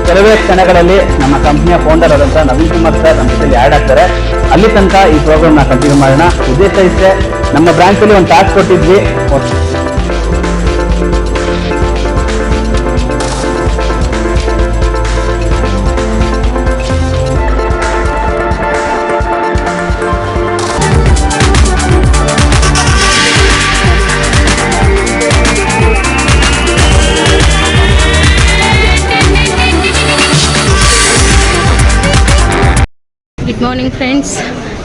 ಕೆಲವೇ ಕ್ಷಣಗಳಲ್ಲಿ ನಮ್ಮ ಕಂಪನಿಯ ಫೌಂಡರ್ ಆದಂತ ನವೀನ್ ಕುಮಾರ್ ಸರ್ ನಮ್ಮ ಜೊತೆಲಿ ಆ್ಯಡ್ ಆಗ್ತಾರೆ. ಅಲ್ಲಿ ತನಕ ಈ ಪ್ರೋಗ್ರಾಮ್ ನ ಕಂಟಿನ್ಯೂ ಮಾಡೋಣ. ಉದ್ದೇಶ ಇಷ್ಟೇ, ನಮ್ಮ ಬ್ರಾಂಚ್ ಅಲ್ಲಿ ಒಂದು ಟಾಸ್ಕ್ ಕೊಟ್ಟಿದ್ವಿ. Good morning friends.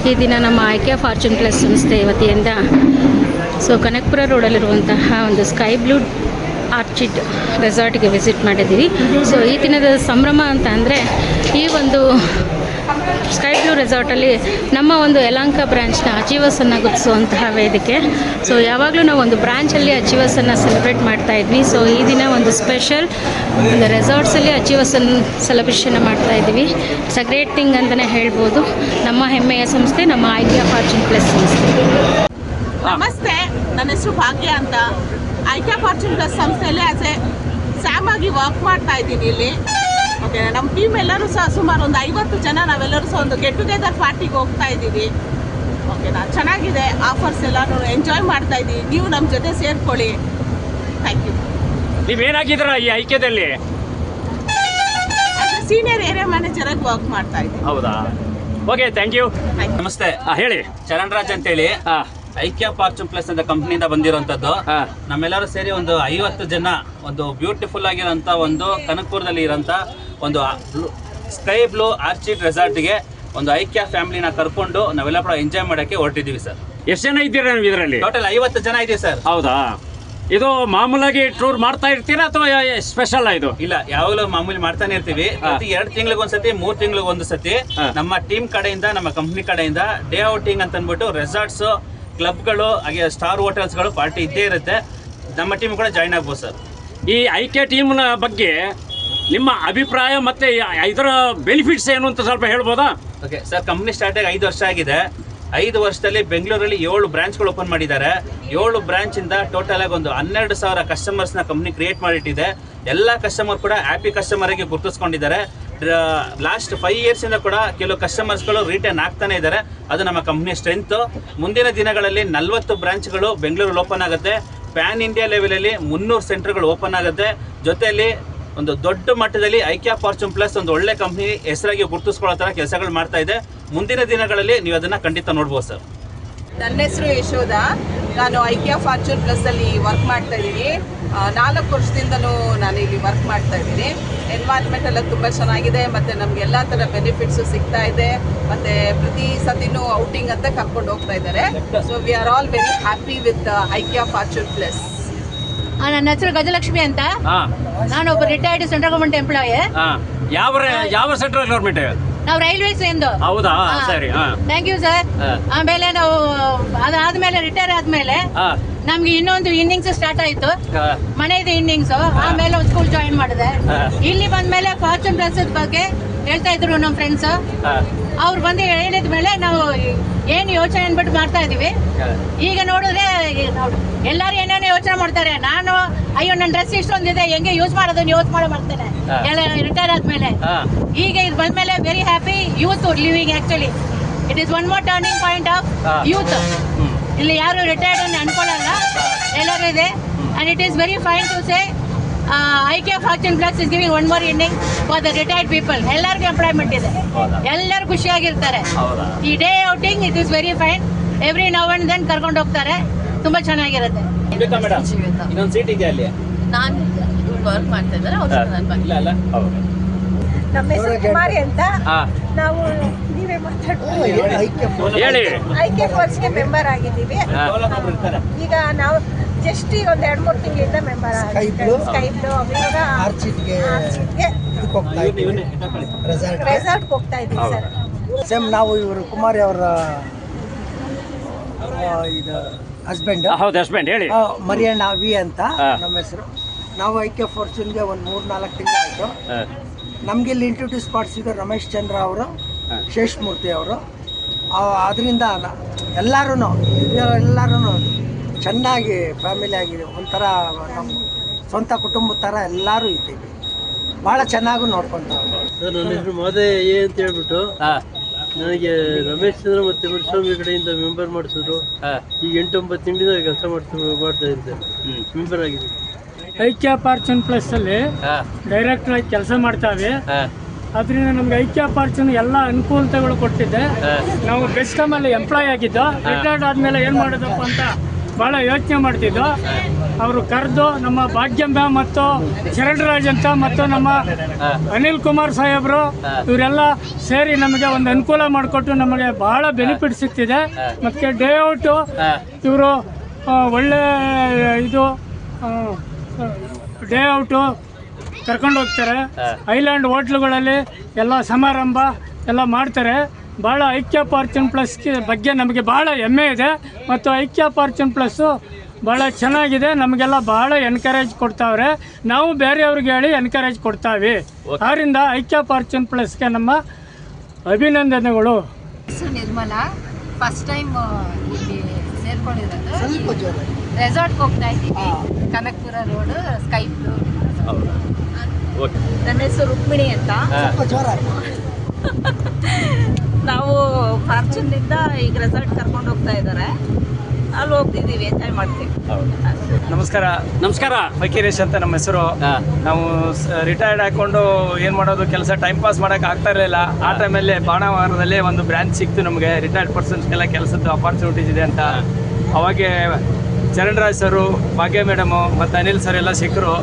ಈ ದಿನ ನಮ್ಮ ಐಕ್ಯ ಫಾರ್ಚೂನ್ ಪ್ಲಸ್ ಸಂಸ್ಥೆ ವತಿಯಿಂದ ಕನಕಪುರ ರೋಡಲ್ಲಿರುವಂತಹ ಒಂದು ಸ್ಕೈ ಬ್ಲೂ ಆರ್ಚಿಡ್ ರೆಸಾರ್ಟ್ಗೆ ವಿಸಿಟ್ ಮಾಡಿದ್ದೀವಿ. ಈ ದಿನದ ಸಂಭ್ರಮ ಅಂತ ಅಂದರೆ ಈ ಒಂದು ಸ್ಕೈ ಬ್ಲೂ ರೆಸಾರ್ಟಲ್ಲಿ ನಮ್ಮ ಒಂದು ಯಲಹಂಕ ಬ್ರಾಂಚ್ನ ಅಚೀವರ್ಸನ್ನು ಗುರುತಿಸುವಂತಹ ವೇದಿಕೆ. ಯಾವಾಗಲೂ ನಾವು ಒಂದು ಬ್ರಾಂಚಲ್ಲಿ ಅಚೀವರ್ಸನ್ನು ಸೆಲೆಬ್ರೇಟ್ ಮಾಡ್ತಾ ಇದ್ವಿ. ಈ ದಿನ ಒಂದು ಸ್ಪೆಷಲ್ ಒಂದು ರೆಸಾರ್ಟ್ಸಲ್ಲಿ ಅಚೀವರ್ಸನ್ನು ಸೆಲೆಬ್ರೇಷನ್ ಮಾಡ್ತಾ ಇದ್ದೀವಿ. ಇಟ್ಸ್ ಅ ಗ್ರೇಟ್ ಥಿಂಗ್ ಅಂತಲೇ ಹೇಳ್ಬೋದು. ನಮ್ಮ ಹೆಮ್ಮೆಯ ಸಂಸ್ಥೆ ನಮ್ಮ ಐಕ್ಯ ಫಾರ್ಚೂನ್ ಪ್ಲಸ್ ಸಂಸ್ಥೆ. ನಮಸ್ತೆ, ನನ್ನ ಹೆಸರು ಭಾಗ್ಯ ಅಂತ. ಐಕ್ಯ ಫಾರ್ಚೂನ್ ಪ್ಲಸ್ ಸಂಸ್ಥೆಯಲ್ಲಿ ಆಸ್ ಎ ಸ್ಯಾಮ್ ಆಗಿ ವರ್ಕ್ ಮಾಡ್ತಾ ಇದ್ದೀನಿ ಇಲ್ಲಿ. ಓಕೆ, ನಮ್ಮ ಟೀಮ್ ಎಲ್ಲರೂ ಸಹ ಸುಮಾರು ಒಂದು 50 ಜನ ನಾವೆಲ್ಲರೂ ಸಹ ಒಂದು ಗೆಟ್ ಟುಗೆದರ್ ಪಾರ್ಟಿಗೆ ಹೋಗ್ತಾ ಇದ್ದೀವಿ. ಓಕೆನಾ, ಚೆನ್ನಾಗಿದೆ. ಆಫರ್ಸ್ ಎಲ್ಲರೂ ಎಂಜಾಯ್ ಮಾಡ್ತಾ ಇದ್ದೀವಿ. ನೀವು ನಮ್ಮ ಜೊತೆ ಸೇರ್ಕೊಳ್ಳಿ. Thank you. ನೀವೇನಾಗಿದ್ದೀರ ಈ ಐಕ್ಯದಲ್ಲಿ? ಸೀನಿಯರ್ ಏರಿಯಾ ಮ್ಯಾನೇಜರ್ ಆಗಿ ವರ್ಕ್ ಮಾಡ್ತಾ ಇದ್ದೀನಿ. ಹೌದಾ? Okay, thank you. ನಮಸ್ತೆ, ಹೇಳಿ. ಚರಣ್ ರಾಜ್ ಅಂತೇಳಿ ಐಕ್ಯ ಫಾರ್ಚೂನ್ ಪ್ಲಸ್ ಅಂತ ಕಂಪ್ನಿಯಿಂದ ಬಂದಿರುವಂತದ್ದು. ನಮ್ಮೆಲ್ಲರೂ ಸೇರಿ ಒಂದು 50 ಜನ ಒಂದು ಬ್ಯೂಟಿಫುಲ್ ಆಗಿರೋಂಥ ಒಂದು ಕನಕಪುರದಲ್ಲಿ ಇರೋಂಥ ಒಂದು ಸ್ಕೈ ಬ್ಲೂ ಆರ್ಚಿಡ್ ರೆಸಾರ್ಟ್ಗೆ ಒಂದು ಐಕ್ಯ ಫ್ಯಾಮಿಲಿನ ಕರ್ಕೊಂಡು ನಾವೆಲ್ಲ ಕೂಡ ಎಂಜಾಯ್ ಮಾಡೋಕ್ಕೆ ಹೊರಟಿದ್ದೀವಿ ಸರ್. ಎಷ್ಟು ಜನ ಇದ್ದೀರಾ ನೀವು ಇದರಲ್ಲಿ? ಟೋಟಲ್ 50 ಜನ ಇದೆ ಸರ್. ಹೌದಾ? ಇದು ಮಾಮೂಲಾಗಿ ಟೂರ್ ಮಾಡ್ತಾ ಇರ್ತೀರಾ ಅಥವಾ ಸ್ಪೆಷಲ್ ಇದು? ಇಲ್ಲ, ಯಾವಾಗಲೂ ಮಾಮೂಲಿ ಮಾಡ್ತಾನೆ ಇರ್ತೀವಿ. ಪ್ರತಿ 2 ತಿಂಗಳಿಗೊಂದ್ಸತಿ 3 ತಿಂಗಳಿಗೊಂದು ಸತಿ ನಮ್ಮ ಟೀಮ್ ಕಡೆಯಿಂದ, ನಮ್ಮ ಕಂಪ್ನಿ ಕಡೆಯಿಂದ ಡೇ ಔಟಿಂಗ್ ಅಂತ ಅಂದ್ಬಿಟ್ಟು ರೆಸಾರ್ಟ್ಸ್, ಕ್ಲಬ್ಗಳು, ಹಾಗೆ ಸ್ಟಾರ್ ಹೋಟೆಲ್ಸ್ಗಳು ಪಾರ್ಟಿ ಇದ್ದೇ ಇರುತ್ತೆ. ನಮ್ಮ ಟೀಮ್ ಕೂಡ ಜಾಯ್ನ್ ಆಗ್ಬೋದು ಸರ್. ಈ ಐಕ್ಯ ಟೀಮ್ನ ಬಗ್ಗೆ ನಿಮ್ಮ ಅಭಿಪ್ರಾಯ ಮತ್ತೆ ಇದರ ಬೆನಿಫಿಟ್ಸ್ ಏನು ಅಂತ ಸ್ವಲ್ಪ ಹೇಳ್ಬೋದಾ? ಓಕೆ ಸರ್, ಕಂಪ್ನಿ ಸ್ಟಾರ್ಟ್ ಆಗಿ 5 ವರ್ಷ ಆಗಿದೆ. 5 ವರ್ಷದಲ್ಲಿ ಬೆಂಗಳೂರಲ್ಲಿ 7 ಬ್ರಾಂಚ್ಗಳು ಓಪನ್ ಮಾಡಿದ್ದಾರೆ. 7 ಬ್ರಾಂಚಿಂದ ಟೋಟಲ್ ಆಗಿ ಒಂದು 12,000 ಕಸ್ಟಮರ್ಸ್ನ ಕಂಪ್ನಿ ಕ್ರಿಯೇಟ್ ಮಾಡಿಟ್ಟಿದೆ. ಎಲ್ಲ ಕಸ್ಟಮರ್ ಕೂಡ ಹ್ಯಾಪಿ ಕಸ್ಟಮರ್ ಆಗಿ ಗುರುತಿಸ್ಕೊಂಡಿದ್ದಾರೆ. ಲಾಸ್ಟ್ 5 ಇಯರ್ಸಿಂದ ಕೂಡ ಕೆಲವು ಕಸ್ಟಮರ್ಸ್ಗಳು ರಿಟರ್ನ್ ಆಗ್ತಾನೆ ಇದ್ದಾರೆ. ಅದು ನಮ್ಮ ಕಂಪ್ನಿಯ ಸ್ಟ್ರೆಂತ್. ಮುಂದಿನ ದಿನಗಳಲ್ಲಿ 40 ಬ್ರಾಂಚ್ಗಳು ಬೆಂಗಳೂರಲ್ಲಿ ಓಪನ್ ಆಗುತ್ತೆ. ಪ್ಯಾನ್ ಇಂಡಿಯಾ ಲೆವೆಲಲ್ಲಿ 300 ಸೆಂಟರ್ಗಳು ಓಪನ್ ಆಗುತ್ತೆ. ಜೊತೆಯಲ್ಲಿ ಒಂದು ದೊಡ್ಡ ಮಟ್ಟದಲ್ಲಿ ಐಕ್ಯ ಫಾರ್ಚೂನ್ ಪ್ಲಸ್ ಒಂದು ಒಳ್ಳೆ ಕಂಪ್ನಿ ಹೆಸರಾಗಿ ಗುರುತಿಸ್ಕೊಳ್ಳೋ ಥರ ಕೆಲಸಗಳು ಮಾಡ್ತಾ ಇದೆ. ಮುಂದಿನ ದಿನಗಳಲ್ಲಿ ನೀವು ಅದನ್ನು ಖಂಡಿತ ನೋಡ್ಬೋದು ಸರ್. ನನ್ನ ಹೆಸರು ಯಶೋಧ. ನಾನು ಐಕ್ಯ ಫಾರ್ಚೂನ್ ಪ್ಲಸ್ ಅಲ್ಲಿ ವರ್ಕ್ ಮಾಡ್ತಾ ಇದ್ದೀನಿ. 4 ವರ್ಷದಿಂದಲೂ ನಾನು ಇಲ್ಲಿ ವರ್ಕ್ ಮಾಡ್ತಾ ಇದ್ದೀನಿ. ಎನ್ವೈರ್ನ್ಮೆಂಟ್ ಎಲ್ಲ ತುಂಬ ಚೆನ್ನಾಗಿದೆ ಮತ್ತು ನಮ್ಗೆ ಎಲ್ಲ ಥರ ಬೆನಿಫಿಟ್ಸು ಸಿಗ್ತಾ ಇದೆ. ಮತ್ತು ಪ್ರತಿ ಸತಿನೂ ಔಟಿಂಗ್ ಅಂತ ಕರ್ಕೊಂಡು ಹೋಗ್ತಾ ಇದ್ದಾರೆ. We are all very happy with ಐಕ್ಯ ಫಾರ್ಚೂನ್ ಪ್ಲಸ್. ನನ್ನ ಹೆಸರು ಗಜಲಕ್ಷ್ಮಿ ಅಂತ. ನಾನೊಬ್ಬ ರಿಟೈರ್ಡ್ ಸೆಂಟ್ರಲ್ ಗವರ್ಮೆಂಟ್ ಎಂಪ್ಲಾಯಿ. ಯಾವ ಸೆಂಟ್ರಲ್ ಗವರ್ಮೆಂಟ್? ನಾವು ರೈಲ್ವೇಸ್ ಎಂದು. ಹೌದಾ? ಸರಿ, ಥ್ಯಾಂಕ್ ಯು ಸರ್. ಆಮೇಲೆ ನಾವು ಅದಾದ್ಮೇಲೆ ರಿಟೈರ್ ಆದ್ಮೇಲೆ ನಮ್ಗೆ ಇನ್ನೊಂದು ಇನ್ನಿಂಗ್ಸ್ ಸ್ಟಾರ್ಟ್ ಆಯ್ತು, ಮನೆಯದು ಇನ್ನಿಂಗ್ಸ್. ಆಮೇಲೆ ಒಂದು ಸ್ಕೂಲ್ ಜಾಯಿನ್ ಮಾಡಿದೆ. ಇಲ್ಲಿ ಬಂದ್ಮೇಲೆ ಫಾರ್ಚೂನ್ ಪ್ಲಸ್ ಬಗ್ಗೆ ಹೇಳ್ತಾ ಇದ್ರು ನಮ್ಮ ಫ್ರೆಂಡ್ಸ್. ಅವ್ರು ಬಂದು ಹೇಳಿದ ಮೇಲೆ ನಾವು ಏನು ಯೋಚನೆ ಅನ್ಬಿಟ್ಟು ಮಾಡ್ತಾ ಇದೀವಿ. ಈಗ ನೋಡಿದ್ರೆ ಎಲ್ಲರೂ ಏನೇನೋ ಯೋಚನೆ ಮಾಡ್ತಾರೆ. ನಾನು ಅಯ್ಯೋ ನನ್ನ ಡ್ರೆಸ್ ಇಷ್ಟೊಂದಿದೆ, ಹೆಂಗೆ ಯೂಸ್ ಮಾಡೋದು ಯೂಸ್ ಮಾಡ್ತೇನೆ ಎಲ್ಲ ರಿಟೈರ್ ಆದ್ಮೇಲೆ. ಈಗ ಇದು ಬಂದ್ಮೇಲೆ very happy youth living. Actually it is one more turning point of youth. ಇಲ್ಲಿ ಯಾರು ರಿಟೈರ್ಡ್ ಅನ್ನು ಅನ್ಕೊಳ್ಳಲ್ಲ, ಎಲ್ಲರೂ ಇದೆ. And it is very fine to say Aikya fortune plus is giving one more inning for the retired people. ಎಲ್ಲರಿಗೂ employment ಇದೆ, ಎಲ್ಲರೂ ಖುಷಿಯಾಗಿರ್ತಾರೆ. ಈ day outing it is very fine. Every now and then ಕರ್ಕೊಂಡು ಹೋಗ್ತಾರೆ, ತುಂಬಾ ಚೆನ್ನಾಗಿರುತ್ತೆ. ಇನ್ನೊಂದು ಸೀಟ್ ಇದೆ ಅಲ್ಲಿ. ನಾನು ವರ್ಕ್ ಮಾಡ್ತಾ ಇದ್ದಾರೆ. ನಮ್ಮ ಹೆಸರು ಕುಮಾರಿ ಅಂತ. ನಾವು ನೀವೇ ಮಾತಾಡ್ತೀವಿ. ಐಕ್ಯ ಫೋರ್ಸ್ಗೆ ಮೆಂಬರ್ ಆಗಿದ್ದೀವಿ. ಈಗ ನಾವು ಜಸ್ಟ್ ಒಂದು 2-3 ತಿಂಗಳಿಂದ ಮೆಂಬರ್ ಆಗಿದ್ದೀವಿ. ಸ್ಕೈ ಬ್ಲೂ ರೆಸಾರ್ಟ್ಗೆ ಹೋಗ್ತಾ ಇದ್ದೀವಿ ಸರ್. ಸೇಮ್ ನಾವು ಇವರು ಕುಮಾರಿ ಅವರ ಇದು ಹಸ್ಬೆಂಡ್. ಹೌದು, ಹಸ್ಬೆಂಡ್. ಹೇಳಿ. ಮರಿಯಣ್ಣ ವಿ ಅಂತ ನಮ್ಮ ಹೆಸರು. ನಾವು ಐಕ್ಯ ಫಾರ್ಚೂನ್ಗೆ ಒಂದು 3-4 ತಿಂಗಳಾಯಿತು. ನಮಗೆ ಇಲ್ಲಿ ಇಂಟ್ರೊಡ್ಯೂಸ್ ಮಾಡಿಸಿದ್ರು ರಮೇಶ್ ಚಂದ್ರ ಅವರು, ಶೇಷಮೂರ್ತಿ ಅವರು. ಅದರಿಂದ ಎಲ್ಲರೂ ಚೆನ್ನಾಗಿ ಫ್ಯಾಮಿಲಿ ಆಗಿದೆ. ಒಂಥರ ನಮ್ಮ ಸ್ವಂತ ಕುಟುಂಬದ ಥರ ಎಲ್ಲರೂ ಇದ್ದೀವಿ. ಭಾಳ ಚೆನ್ನಾಗೂ ನೋಡ್ಕೊತಾರೆ. ಸರ್, ನನ್ನ ಹೆಸರು ಮಹೋದಯ ಎ ಅಂತ ಹೇಳ್ಬಿಟ್ಟು ನನಗೆ ರಮೇಶ್ ಚಂದ್ರ ಮತ್ತು ಮುನಿಸ್ವಾಮಿ ಕಡೆಯಿಂದ ಮೆಂಬರ್ ಮಾಡಿಸಿದ್ರು. ಈಗ 8-9 ತಿಂಗಳಿಂದ ಕೆಲಸ ಮಾಡ್ತಾ ಇದ್ದೆ, ಮೆಂಬರ್ ಆಗಿದ್ದೀನಿ. ಐಕ್ಯ ಫಾರ್ಚೂನ್ ಪ್ಲಸ್ ಅಲ್ಲಿ ಡೈರೆಕ್ಟರ್ ಆಗಿ ಕೆಲಸ ಮಾಡ್ತಾವೆ. ಅದರಿಂದ ನಮ್ಗೆ ಐಕ್ಯ ಫಾರ್ಚೂನ್ ಎಲ್ಲ ಅನುಕೂಲತೆಗಳು ಕೊಟ್ಟಿದೆ. ನಾವು ಬೆಸ್ಕಾಮ್ ಅಲ್ಲಿ ಎಂಪ್ಲಾಯ್ ಆಗಿದ್ದು, ರಿಟೈರ್ಡ್ ಆದ್ಮೇಲೆ ಏನ್ ಮಾಡೋದಪ್ಪ ಅಂತ ಬಹಳ ಯೋಚನೆ ಮಾಡ್ತಿದ್ದು. ಅವರು ಕರೆದು ನಮ್ಮ ಭಾಗ್ಯಂಬ ಮತ್ತು ಶರಣರಾಜ್ ಅಂತ ಮತ್ತು ನಮ್ಮ ಅನಿಲ್ ಕುಮಾರ್ ಸಾಹೇಬರು ಇವರೆಲ್ಲ ಸೇರಿ ನಮಗೆ ಒಂದು ಅನುಕೂಲ ಮಾಡಿಕೊಟ್ಟು ನಮಗೆ ಬಹಳ ಬೆನಿಫಿಟ್ ಸಿಗ್ತಿದೆ. ಮತ್ತೆ ಡೇ ಔಟು ಇವರು ಒಳ್ಳೆ ಇದು ಡೇ ಔಟು ಕರ್ಕೊಂಡು ಹೋಗ್ತಾರೆ. ಐಲ್ಯಾಂಡ್ ಹೋಟ್ಲುಗಳಲ್ಲಿ ಎಲ್ಲ ಸಮಾರಂಭ ಎಲ್ಲ ಮಾಡ್ತಾರೆ. ಭಾಳ ಐಕ್ಯ ಫಾರ್ಚೂನ್ ಪ್ಲಸ್ ಬಗ್ಗೆ ನಮಗೆ ಭಾಳ ಹೆಮ್ಮೆ ಇದೆ. ಮತ್ತು ಐಕ್ಯ ಫಾರ್ಚೂನ್ ಪ್ಲಸ್ಸು ಭಾಳ ಚೆನ್ನಾಗಿದೆ. ನಮಗೆಲ್ಲ ಭಾಳ ಎನ್ಕರೇಜ್ ಕೊಡ್ತಾವ್ರೆ. ನಾವು ಬೇರೆಯವ್ರಿಗೆ ಹೇಳಿ ಎನ್ಕರೇಜ್ ಕೊಡ್ತಾವೆ. ಆದ್ದರಿಂದ ಐಕ್ಯ ಫಾರ್ಚೂನ್ ಪ್ಲಸ್ಗೆ ನಮ್ಮ ಅಭಿನಂದನೆಗಳು. ನಿರ್ಮಲಾ, ಫಸ್ಟ್ ಟೈಮ್ ಇಲ್ಲಿ ಸೇರ್ಕೊಂಡಿರೋದು. ರೆಸಾರ್ಟ್ಗೆ ಹೋಗ್ತಾ ಇದ್ದೀವಿ, ಕನಕಪುರ ರೋಡ್, ಸ್ಕೈ ಬ್ಲೂ. ನನ್ನ ಹೆಸರು ರುಕ್ಮಿಣಿ ಅಂತ. ನಾವು ಫಾರ್ಚೂನ್ನಿಂದ ಈಗ ರೆಸಾರ್ಟ್ ಕರ್ಕೊಂಡು ಹೋಗ್ತಾ ಇದ್ದಾರೆ, ಅಲ್ಲಿ ಹೋಗ್ತಿದ್ದೀವಿ, ಎಂಜಾಯ್ ಮಾಡ್ತೀವಿ. ನಮಸ್ಕಾರ. ನಮಸ್ಕಾರ. ಫಕೀರೇಶ್ ಅಂತ ನಮ್ಮ ಹೆಸರು. ನಾವು ರಿಟೈರ್ಡ್ ಹಾಕೊಂಡು ಏನು ಮಾಡೋದು ಕೆಲಸ ಟೈಮ್ ಪಾಸ್ ಮಾಡೋಕೆ ಆಗ್ತಾ ಇರಲಿಲ್ಲ. ಆ ಟೈಮಲ್ಲಿ ಬಾಣಾವರದಲ್ಲಿ ಒಂದು ಬ್ರಾಂಚ್ ಸಿಕ್ತು ನಮಗೆ, ರಿಟೈರ್ಡ್ ಪರ್ಸನ್ಸ್ಗೆಲ್ಲ ಕೆಲಸದ್ದು ಅಪಾರ್ಚುನಿಟೀಸ್ ಇದೆ ಅಂತ. ಅವಾಗೆ ಚರಣರಾಜ್ ಸರು, ಭಾಗ್ಯ ಮೇಡಮು ಮತ್ತು ಅನಿಲ್ ಸರ್ ಎಲ್ಲ ಸಿಕ್ಕರು.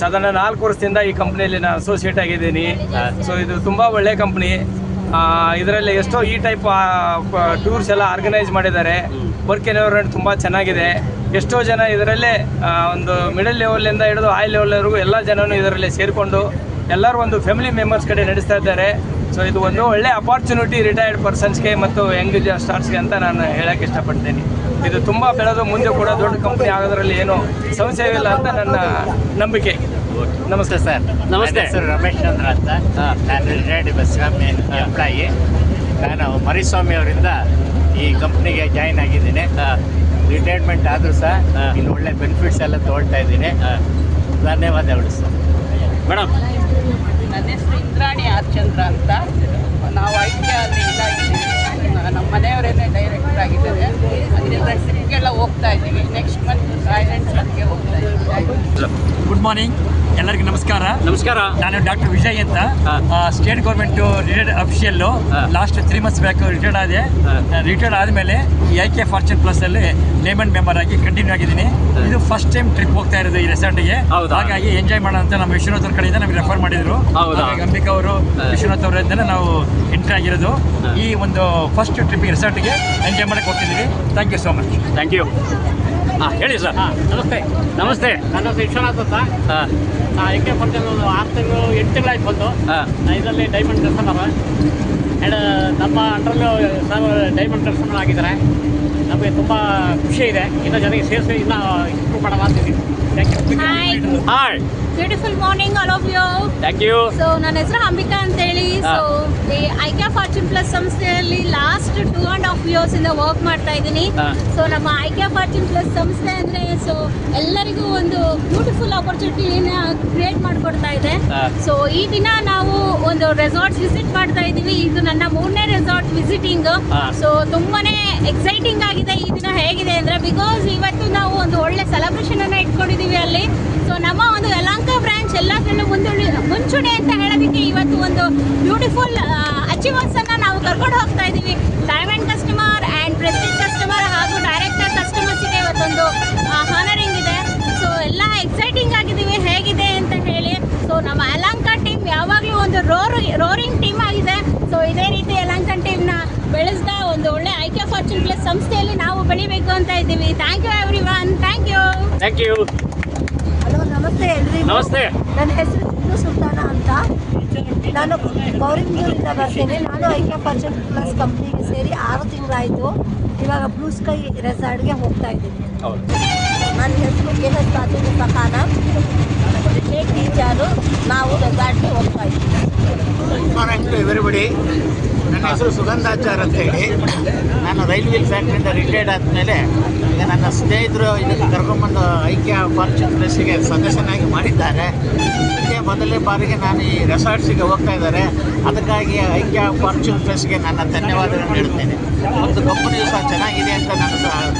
ಸಾಧಾರಣ 4 ವರ್ಷದಿಂದ ಈ ಕಂಪ್ನಿಯಲ್ಲಿ ನಾನು ಅಸೋಸಿಯೇಟ್ ಆಗಿದ್ದೀನಿ. ಸೊ ಇದು ತುಂಬ ಒಳ್ಳೆಯ ಕಂಪ್ನಿ. ಇದರಲ್ಲಿ ಎಷ್ಟೋ ಈ ಟೈಪ್ ಟೂರ್ಸ್ ಎಲ್ಲ ಆರ್ಗನೈಸ್ ಮಾಡಿದ್ದಾರೆ. ವರ್ಕ್ ಎನ್ವೈರನ್ಮೆಂಟ್ ತುಂಬ ಚೆನ್ನಾಗಿದೆ. ಎಷ್ಟೋ ಜನ ಇದರಲ್ಲೇ ಒಂದು ಮಿಡಲ್ ಲೆವೆಲಿಂದ ಹಿಡಿದು ಹೈ ಲೆವೆಲ್ವರೆಗೂ ಎಲ್ಲ ಜನನು ಇದರಲ್ಲಿ ಸೇರಿಕೊಂಡು ಎಲ್ಲರೂ ಒಂದು ಫ್ಯಾಮಿಲಿ ಮೆಂಬರ್ಸ್ ಕಡೆ ನಡೆಸ್ತಾ ಇದ್ದಾರೆ. ಸೊ ಇದು ಒಂದು ಒಳ್ಳೆ ಅಪಾರ್ಚುನಿಟಿ ರಿಟೈರ್ಡ್ ಪರ್ಸನ್ಸ್ಗೆ ಮತ್ತು ಯಂಗ್ ಸ್ಟಾರ್ಸ್ಗೆ ಅಂತ ನಾನು ಹೇಳೋಕ್ಕೆ ಇಷ್ಟಪಡ್ತೀನಿ. ಇದು ತುಂಬ ಬೆಳೆದು ಮುಂದೆ ಕೂಡ ದೊಡ್ಡ ಕಂಪ್ನಿ ಆಗೋದ್ರಲ್ಲಿ ಏನೂ ಸಂಶಯವಿಲ್ಲ ಅಂತ ನನ್ನ ನಂಬಿಕೆ. ನಮಸ್ತೆ ಸರ್. ನಮಸ್ತೆ ಸರ್. ರಮೇಶ್ ಚಂದ್ರ ಅಂತ. ನಾನು ರಿಟೈರ್ಡ್ ಬೆಸ್ಕಾಮ್ ಎಂಪ್ಲಾಯಿ. ನಾನು ಮರಿಸ್ವಾಮಿ ಅವರಿಂದ ಈ ಕಂಪ್ನಿಗೆ ಜಾಯಿನ್ ಆಗಿದ್ದೀನಿ. ರಿಟೈರ್ಮೆಂಟ್ ಆದರೂ ಸಹ ಇಲ್ಲಿ ಒಳ್ಳೆ ಬೆನಿಫಿಟ್ಸ್ ಎಲ್ಲ ತೊಗೊಳ್ತಾ ಇದ್ದೀನಿ. ಧನ್ಯವಾದಗಳು ಸರ್. ಮೇಡಮ್. ನನ್ನ ಹೆಸರು ಇಂದ್ರಾಣಿ ಆರ್ ಚಂದ್ರ ಅಂತ. ನಾವು ಐಕ್ಯ ಅಲ್ಲಿ ಇದಾಗಿದ್ದೀವಿ. ನಮ್ಮ ಮನೆಯವರೇನೆ ಡೈರೆಕ್ಟರ್ ಆಗಿದ್ದಾರೆ. ಅದರಿಂದ ಟ್ರಿಪ್ಗೆಲ್ಲ ಹೋಗ್ತಾ ಇದ್ದೀವಿ. ನೆಕ್ಸ್ಟ್ ಮಂತ್ ಐಲ್ಯಾಂಡ್ಸ್ಗೆ ಹೋಗ್ತಾ ಇದ್ದೀವಿ. ಗುಡ್ ಮಾರ್ನಿಂಗ್, ಎಲ್ಲರಿಗೂ ನಮಸ್ಕಾರ. ನಮಸ್ಕಾರ. ನಾನು ಡಾಕ್ಟರ್ ವಿಜಯ್ ಅಂತ, state government retired official. Last 3 months back retired ಆದೆ. ರಿಟೈರ್ಡ್ ಆದಮೇಲೆ ಈ ಐಕ್ಯ ಫಾರ್ಚೂನ್ ಪ್ಲಸ್ಸಲ್ಲಿ ಲೇಮನ್ ಮೆಂಬರ್ ಆಗಿ ಕಂಟಿನ್ಯೂ ಆಗಿದ್ದೀನಿ. ಇದು ಫಸ್ಟ್ ಟೈಮ್ ಟ್ರಿಪ್ ಹೋಗ್ತಾ ಇರೋದು ಈ ರೆಸಾರ್ಟ್ಗೆ. ಹಾಗಾಗಿ ಎಂಜಾಯ್ ಮಾಡೋಣ ಅಂತ ನಮ್ಮ ವಿಶ್ವನಾಥ್ ಅವ್ರ ಕಡೆಯಿಂದ ನಮಗೆ ರೆಫರ್ ಮಾಡಿದ್ರು. ಅಂಬಿಕಾ ಅವರು, ವಿಶ್ವನಾಥ್ ಅವರಿಂದ ನಾವು ಎಂಟ್ರಿ ಆಗಿರೋದು. ಈ ಒಂದು ಫಸ್ಟ್ ಟ್ರಿಪ್ಗೆ ರೆಸಾರ್ಟ್ಗೆ ಎಂಜಾಯ್ ಮಾಡಕ್ಕೆ ಹೋಗ್ತಿದ್ದೀವಿ. Thank you so much. Thank you. ಹೇಳಿ ಸರ್. ನಮಸ್ತೆ. ನಮಸ್ತೆ. ನನ್ನ ಹೆಸರು ವಿಶ್ವನಾಥ್ ಅಂತ. ಐಕ್ಯ ಫಾರ್ಚೂನ್ 6 ತಿಂಗಳು 8 ತಿಂಗಳಾಯ್ತು ಬಂದು. ಇದರಲ್ಲಿ ಡೈಮಂಡ್ ಕಸ್ಟಮರ್ ಆ್ಯಂಡ್ ನಮ್ಮ ಅಂಡರಲ್ಲೂ ಡೈಮಂಡ್ ಕಸ್ಟಮರ್ ಆಗಿದ್ದಾರೆ. ನಮಗೆ ತುಂಬ ಖುಷಿ ಇದೆ. ಇನ್ನೂ ಜನರಿಗೆ ಸೇರಿಸಿ ಇನ್ನೂ ಇಂಪ್ರೂವ್ ಮಾಡೋಣ ಅಂತಿದ್ದೀವಿ. Thank you. Hi. Beautiful morning all of you. Thank you. So ನನ್ನ ಹೆಸರು ಅಂಬಿಕಾ ಅಂತೇಳಿ. ಸೊ ಈ ಐಕ್ಯ ಫಾರ್ಚೂನ್ ಪ್ಲಸ್ ಸಂಸ್ಥೆಯಲ್ಲಿ ಲಾಸ್ಟ್ 2.5 years ಇಂದ ವರ್ಕ್ ಮಾಡ್ತಾ ಇದ್ದೀನಿ. ಸೊ ನಮ್ಮ ಐಕ್ಯ ಫಾರ್ಚೂನ್ ಪ್ಲಸ್ ಸಂಸ್ಥೆ ಅಂದರೆ ಸೊ ಎಲ್ಲರಿಗೂ ಒಂದು ಬ್ಯೂಟಿಫುಲ್ ಆಪರ್ಚುನಿಟಿನ ಕ್ರಿಯೇಟ್ ಮಾಡಿಕೊಡ್ತಾ ಇದೆ. ಸೊ ಈ ದಿನ ನಾವು ಒಂದು ರೆಸಾರ್ಟ್ಸ್ ವಿಸಿಟ್ ಮಾಡ್ತಾ ಇದ್ದೀವಿ. ಇದು ನನ್ನ 3ನೇ ರೆಸಾರ್ಟ್ ವಿಸಿಟಿಂಗ್. ಸೊ ತುಂಬಾನೇ ಎಕ್ಸೈಟಿಂಗ್ ಆಗಿದೆ ಈ ದಿನ. ಹೇಗಿದೆ ಅಂದರೆ ಬಿಕಾಸ್ ಇವತ್ತು ನಾವು ಒಂದು ಒಳ್ಳೆ ಸೆಲೆಬ್ರೇಷನ್ ಅನ್ನು ಇಟ್ಕೊಂಡಿದ್ದೀವಿ ಅಲ್ಲಿ. ಸೊ ನಮ್ಮ ಒಂದು ಯಲಹಂಕ ಬ್ರಾಂಚ್ ಎಲ್ಲದರಲ್ಲೂ ಮುಂಚೂಣಿ ಅಂತ ಹೇಳೋದಕ್ಕೆ ಇವತ್ತು ಒಂದು ಬ್ಯೂಟಿಫುಲ್ ಅಚೀವರ್ಸ್ ಅನ್ನ ನಾವು ಕರ್ಕೊಂಡು ಹೋಗ್ತಾ ಇದ್ದೀವಿ. Diamond customer and Prestige customer ಹಾಗೂ ಡೈರೆಕ್ಟರ್ ಕಸ್ಟಮರ್ಸ್ಗೆ ಇವತ್ತೊಂದು ಹಾನರಿಂಗ್ ಇದೆ. ಸೊ ಎಲ್ಲ ಎಕ್ಸೈಟಿಂಗ್ ಆಗಿದ್ದೀವಿ ಹೇಗಿದೆ ಅಂತ ಹೇಳಿ. ಸೊ ನಮ್ಮ ಯಲಹಂಕ ಟೀಮ್ ಯಾವಾಗಲೂ ಒಂದು ರೋರಿಂಗ್ ಟೀಮ್ ಆಗಿದೆ. ಸೊ ಇದೇ ರೀತಿ ಯಲಹಂಕ ಟೀಮ್ನ ಬೆಳೆಸ್ದ ಒಂದು ಒಳ್ಳೆ ಐಕ್ಯ ಫಾರ್ಚೂನ್ ಪ್ಲಸ್ ಸಂಸ್ಥೆಯಲ್ಲಿ ನಾವು ಬೆಳಿಬೇಕು ಅಂತ ಇದ್ದೀವಿ. Thank you everyone. Thank you. Thank you. Hello, ನಮಸ್ತೆ ಎಲ್ರಿಗೂ. ನಮಸ್ತೆ. ನನ್ನ ಹೆಸರು ಸುಲ್ತಾನ ಅಂತ. ನಾನು ಗೌರಿಬಿದೂರಿಂದ ಬರ್ತೀನಿ. ನಾನು ಐಕ್ಯ ಫಾರ್ಚೂನ್ ಪ್ಲಸ್ ಕಂಪ್ನಿಗೆ ಸೇರಿ 6 ತಿಂಗಳಾಯಿತು. ಇವಾಗ ಬ್ಲೂ ಸ್ಕೈ ರೆಸಾರ್ಟ್ಗೆ ಹೋಗ್ತಾ ಇದ್ದೀನಿ. ನನ್ನ ಹೆಸರು KH Tajunisa Khanam, retired teacher. ನಾವು ರೆಸಾರ್ಟ್ಗೆ ಹೋಗ್ತಾ ಇದ್ದೀವಿ. Morning to everybody. ನನ್ನ ಹೆಸರು ಸುಗಂಧಾಚಾರ್ ಅಂತ ಹೇಳಿ. ನಾನು ರೈಲ್ವೆ ವೀಲ್ ಫ್ಯಾಕ್ಟ್ರಿಯಿಂದ ರಿಟೈರ್ಡ್ ಆದಮೇಲೆ ಈಗ ನನ್ನ ಸ್ನೇಹಿತರು ಇದಕ್ಕೆ ಕರ್ಕೊಂಡ್ಬಂದು ಐಕ್ಯ ಫಾರ್ಚೂನ್ ಪ್ಲೇಸಿಗೆ ಸದಸ್ಯನಾಗಿ ಮಾಡಿದ್ದಾರೆ. ಇದಕ್ಕೆ ಮೊದಲನೇ ಬಾರಿಗೆ ನಾನು ಈ ರೆಸಾರ್ಟ್ಸಿಗೆ ಹೋಗ್ತಾ ಇದ್ದಾರೆ. ಅದಕ್ಕಾಗಿ ಐಕ್ಯ ಫಾರ್ಚೂನ್ ಪ್ಲೇಸ್ಗೆ ನನ್ನ ಧನ್ಯವಾದಗಳನ್ನು ನೀಡುತ್ತೇನೆ. ಮತ್ತು ಕಂಪನಿಯು ಸಹ ಚೆನ್ನಾಗಿದೆ ಅಂತ ನನ್ನ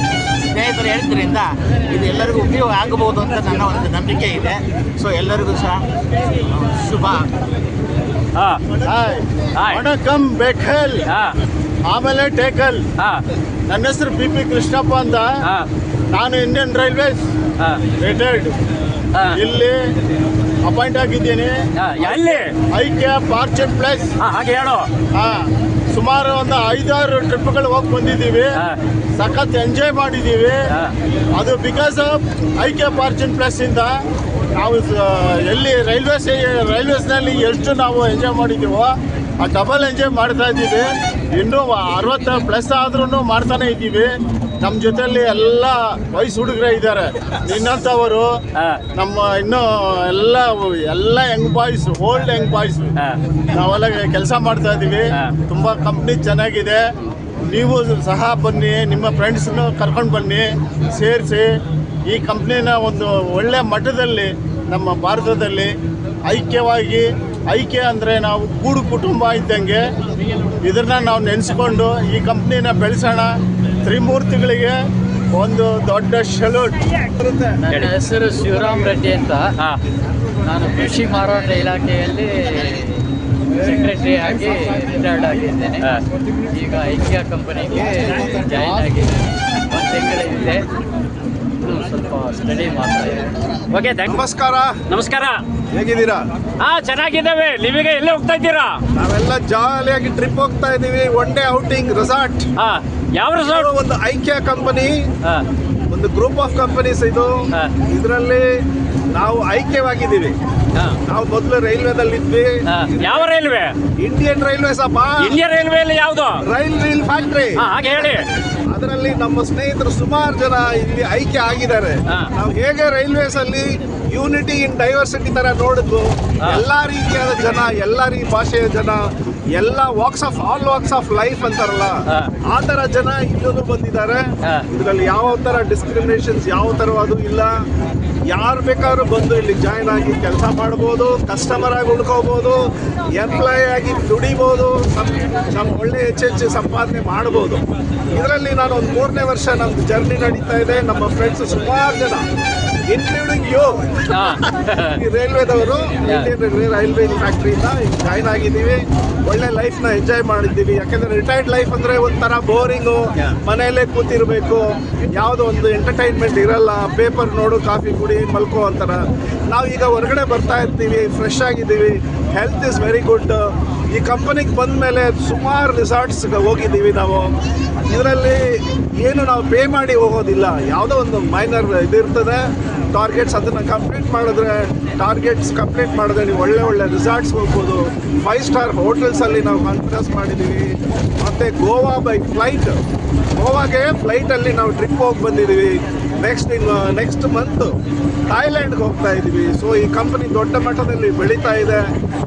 ಸ್ನೇಹಿತರು ಹೇಳಿದ್ರಿಂದ ಇದು ಎಲ್ಲರಿಗೂ ಉಪಯೋಗ ಆಗಬಹುದು ಅಂತ ನನ್ನ ಒಂದು ನಂಬಿಕೆ ಇದೆ. ಸೊ ಎಲ್ಲರಿಗೂ ಸಹ ಶುಭ. ವಣಕಂ ಬೇಕಲ್ ಆಮೇಲೆ ಟೇಕಲ್. ನನ್ನ ಹೆಸರು BP ಕೃಷ್ಣಪ್ಪ ಅಂತ. ನಾನು ಇಂಡಿಯನ್ ರೈಲ್ವೇಸ್ ರಿಟೈರ್ಡ್ ಇಲ್ಲಿ ಅಪಾಯಿಂಟ್ ಆಗಿದ್ದೀನಿ. ಐಕ್ಯ ಫಾರ್ಚೂನ್ ಪ್ಲೇಸ್ ಹಾಗೆ ಹೇಳು. ಸುಮಾರು ಒಂದು 5-6 ಟ್ರಿಪ್ಗಳು ಹೋಗಿ ಬಂದಿದ್ದೀವಿ. ಸಖತ್ ಎಂಜಾಯ್ ಮಾಡಿದ್ದೀವಿ. ಅದು ಬಿಕಾಸ್ ಆಫ್ ಐಕ್ಯ ಫಾರ್ಚೂನ್ ಪ್ಲೇಸ್ ಇಂದ ನಾವು ಎಲ್ಲಿ ರೈಲ್ವೇಸ್ನಲ್ಲಿ ಎಷ್ಟು ನಾವು ಎಂಜಾಯ್ ಮಾಡಿದ್ದೀವೋ ಆ ಡಬಲ್ ಎಂಜಾಯ್ ಮಾಡ್ತಾ ಇದ್ದೀವಿ. ಇನ್ನೂ 60+ ಆದ್ರೂ ಮಾಡ್ತಾನೆ ಇದ್ದೀವಿ. ನಮ್ಮ ಜೊತೆಯಲ್ಲಿ ಎಲ್ಲ ವಯಸ್ಸು ಹುಡುಗರೇ ಇದ್ದಾರೆ. ನಿನ್ನಂಥವರು ನಮ್ಮ ಇನ್ನೂ ಎಲ್ಲ Young boys, old Young boys ನಾವೆಲ್ಲ ಕೆಲಸ ಮಾಡ್ತಾ ಇದ್ದೀವಿ. ತುಂಬ ಕಂಪ್ನಿ ಚೆನ್ನಾಗಿದೆ. ನೀವು ಸಹ ಬನ್ನಿ, ನಿಮ್ಮ ಫ್ರೆಂಡ್ಸ್ನು ಕರ್ಕೊಂಡು ಬನ್ನಿ, ಸೇರಿಸಿ ಈ ಕಂಪ್ನಿನ ಒಂದು ಒಳ್ಳೆ ಮಟ್ಟದಲ್ಲಿ ನಮ್ಮ ಭಾರತದಲ್ಲಿ ಐಕ್ಯವಾಗಿ, ಐಕ್ಯ ಅಂದರೆ ನಾವು ಕೂಡು ಕುಟುಂಬ ಇದ್ದಂಗೆ ಇದನ್ನು ನಾವು ನೆನೆಸ್ಕೊಂಡು ಈ ಕಂಪ್ನಿನ ಬೆಳೆಸೋಣ. ತ್ರಿಮೂರ್ತಿಗಳಿಗೆ ಒಂದು ದೊಡ್ಡ ಸಲ್ಯೂಟ್. ನನ್ನ ಹೆಸರು ಶಿವರಾಮ್ ರೆಡ್ಡಿ ಅಂತ. ನಾನು ಕೃಷಿ ಮಾರಾಟ ಇಲಾಖೆಯಲ್ಲಿ ಸೆಕ್ರೆಟರಿ ಆಗಿ ರಿಟೈರ್ಡ್ ಆಗಿದ್ದೇನೆ. ಈಗ ಐಕ್ಯ ಕಂಪನಿಗೆ ಜಾಯಿನ್ ಆಗಿದ್ದೇನೆ. 1 ತಿಂಗಳ ಹಿಂದೆ. ಸ್ವಲ್ಪ ಸ್ಟಡಿ ಮಾಡ್ತಾ ಇದ್ದೇನೆ. ಓಕೆ, ನಮಸ್ಕಾರ. ನಮಸ್ಕಾರ, ಹೇಗಿದ್ದೀರಾ? ಚೆನ್ನಾಗಿದ್ದೇವೆ. ನೀವೀಗ ಎಲ್ಲಿ ಹೋಗ್ತಾ ಇದ್ದೀರಾ? ನಾವೆಲ್ಲ ಜಾಲಿಯಾಗಿ ಟ್ರಿಪ್ ಹೋಗ್ತಾ ಇದ್ದೀವಿ. 1 ಡೇ ಔಟಿಂಗ್ ರೆಸಾರ್ಟ್. ಯಾವ ರೆಸಾರ್ಟ್? ಒಂದು ಐಕ್ಯ ಕಂಪನಿ, ಒಂದು ಗ್ರೂಪ್ ಆಫ್ ಕಂಪನೀಸ್ ಇದು. ಇದರಲ್ಲಿ ನಾವು ಐಕ್ಯವಾಗಿದ್ದೀವಿ. ನಾವು ಮೊದಲು ರೈಲ್ವೆದಲ್ಲಿ ಇದ್ವಿ. ಯಾವ ರೈಲ್ವೆ? ಇಂಡಿಯನ್ ರೈಲ್ವೇಸ್ ಅಪ್ಪ. ಇಂಡಿಯನ್ ರೈಲ್ವೆ ಯಾವುದು? Rail wheel factory. ಹಾಗೆ ಹೇಳಿ. ಅದರಲ್ಲಿ ನಮ್ಮ ಸ್ನೇಹಿತರು ಸುಮಾರು ಜನ ಇಲ್ಲಿ ಆಯ್ಕೆ ಆಗಿದ್ದಾರೆ. ನಾವು ಹೇಗೆ ರೈಲ್ವೇಸ್ ಅಲ್ಲಿ ಯೂನಿಟಿ ಇನ್ ಡೈವರ್ಸಿಟಿ ತರ ನೋಡಿದ್ವು, ಎಲ್ಲಾ ರೀತಿಯಾದ ಜನ, ಎಲ್ಲಾ ಭಾಷೆಯ ಜನ, ಎಲ್ಲ ಆಲ್ ವಾಕ್ಸ್ ಆಫ್ ಲೈಫ್ ಅಂತಾರಲ್ಲ, ಆ ತರ ಜನ ಇಲ್ಲೂ ಬಂದಿದ್ದಾರೆ. ಇದರಲ್ಲಿ ಯಾವ ತರ ಡಿಸ್ಕ್ರಿಮಿನೇಷನ್ಸ್ ಯಾವ ತರವಾದು ಇಲ್ಲ. ಯಾರು ಬೇಕಾದ್ರೂ ಬಂದು ಇಲ್ಲಿ ಜಾಯ್ನ್ ಆಗಿ ಕೆಲಸ ಮಾಡ್ಬೋದು, ಕಸ್ಟಮರ್ ಆಗಿ ಉಳ್ಕೋಬಹುದು, ಎಂಪ್ಲಾಯ್ ಆಗಿ ದುಡಿಬೋದು, ನಮ್ಮ ಒಳ್ಳೆ ಹೆಚ್ಚು ಸಂಪಾದನೆ ಮಾಡ್ಬೋದು. ಇದರಲ್ಲಿ ನಾನು ಒಂದು 3ನೇ ವರ್ಷ ನಮ್ದು ಜರ್ನಿ ನಡೀತಾ ಇದೆ. ನಮ್ಮ ಫ್ರೆಂಡ್ಸ್ ಸುಮಾರು ಜನ, ಇನ್ಕ್ಲೂಡಿಂಗ್ ಯು, ರೈಲ್ವೆದವರು, ಇಂಡಿಯನ್ ರೈಲ್ವೆ ಫ್ಯಾಕ್ಟ್ರಿಯಿಂದ ಜಾಯ್ನ್ ಆಗಿದ್ದೀವಿ. ಒಳ್ಳೆ ಲೈಫ್ನ ಎಂಜಾಯ್ ಮಾಡಿದ್ದೀವಿ. ಯಾಕೆಂದ್ರೆ ರಿಟೈರ್ಡ್ ಲೈಫ್ ಅಂದ್ರೆ ಒಂಥರ ಬೋರಿಂಗು, ಮನೆಯಲ್ಲೇ ಕೂತಿರ್ಬೇಕು, ಯಾವುದೋ ಒಂದು ಎಂಟರ್ಟೈನ್ಮೆಂಟ್ ಇರಲ್ಲ, ಪೇಪರ್ ನೋಡು, ಕಾಫಿ ಕುಡಿ, ಮಲ್ಕೋ ಅಂತಾರ. ನಾವು ಈಗ ಹೊರಗಡೆ ಬರ್ತಾ ಇರ್ತೀವಿ, ಫ್ರೆಶ್ ಆಗಿದ್ದೀವಿ, ಹೆಲ್ತ್ ಇಸ್ ವೆರಿ ಗುಡ್. ಈ ಕಂಪನಿಗೆ ಬಂದ ಮೇಲೆ ಸುಮಾರು ರಿಸಾರ್ಟ್ಸ್ಗೆ ಹೋಗಿದ್ದೀವಿ ನಾವು. ಇದರಲ್ಲಿ ಏನು ನಾವು ಪೇ ಮಾಡಿ ಹೋಗೋದಿಲ್ಲ, ಯಾವುದೋ ಒಂದು ಮೈನರ್ ಇದಿರ್ತದೆ, ಟಾರ್ಗೆಟ್ಸ್. ಅದನ್ನು ಕಂಪ್ಲೀಟ್ ಮಾಡಿದ್ರೆ ನೀವು ಒಳ್ಳೆ ರಿಸಾರ್ಟ್ಸ್ ಹೋಗ್ಬೋದು. 5 ಸ್ಟಾರ್ ಹೋಟೆಲ್ಸಲ್ಲಿ ನಾವು ಕಾನ್ಫರೆನ್ಸ್ ಮಾಡಿದ್ದೀವಿ. ಮತ್ತು ಗೋವಾ ಬೈ ಫ್ಲೈಟ್, ಗೋವಾಗೆ ಫ್ಲೈಟಲ್ಲಿ ನಾವು ಟ್ರಿಪ್ ಹೋಗಿ ಬಂದಿದ್ದೀವಿ. ನೆಕ್ಸ್ಟ್ ಮಂತ್ ಥಾಯ್ಲ್ಯಾಂಡ್ಗೆ ಹೋಗ್ತಾ ಇದ್ದೀವಿ. ಸೊ ಈ ಕಂಪನಿ ದೊಡ್ಡ ಮಟ್ಟದಲ್ಲಿ ಬೆಳೀತಾ ಇದೆ.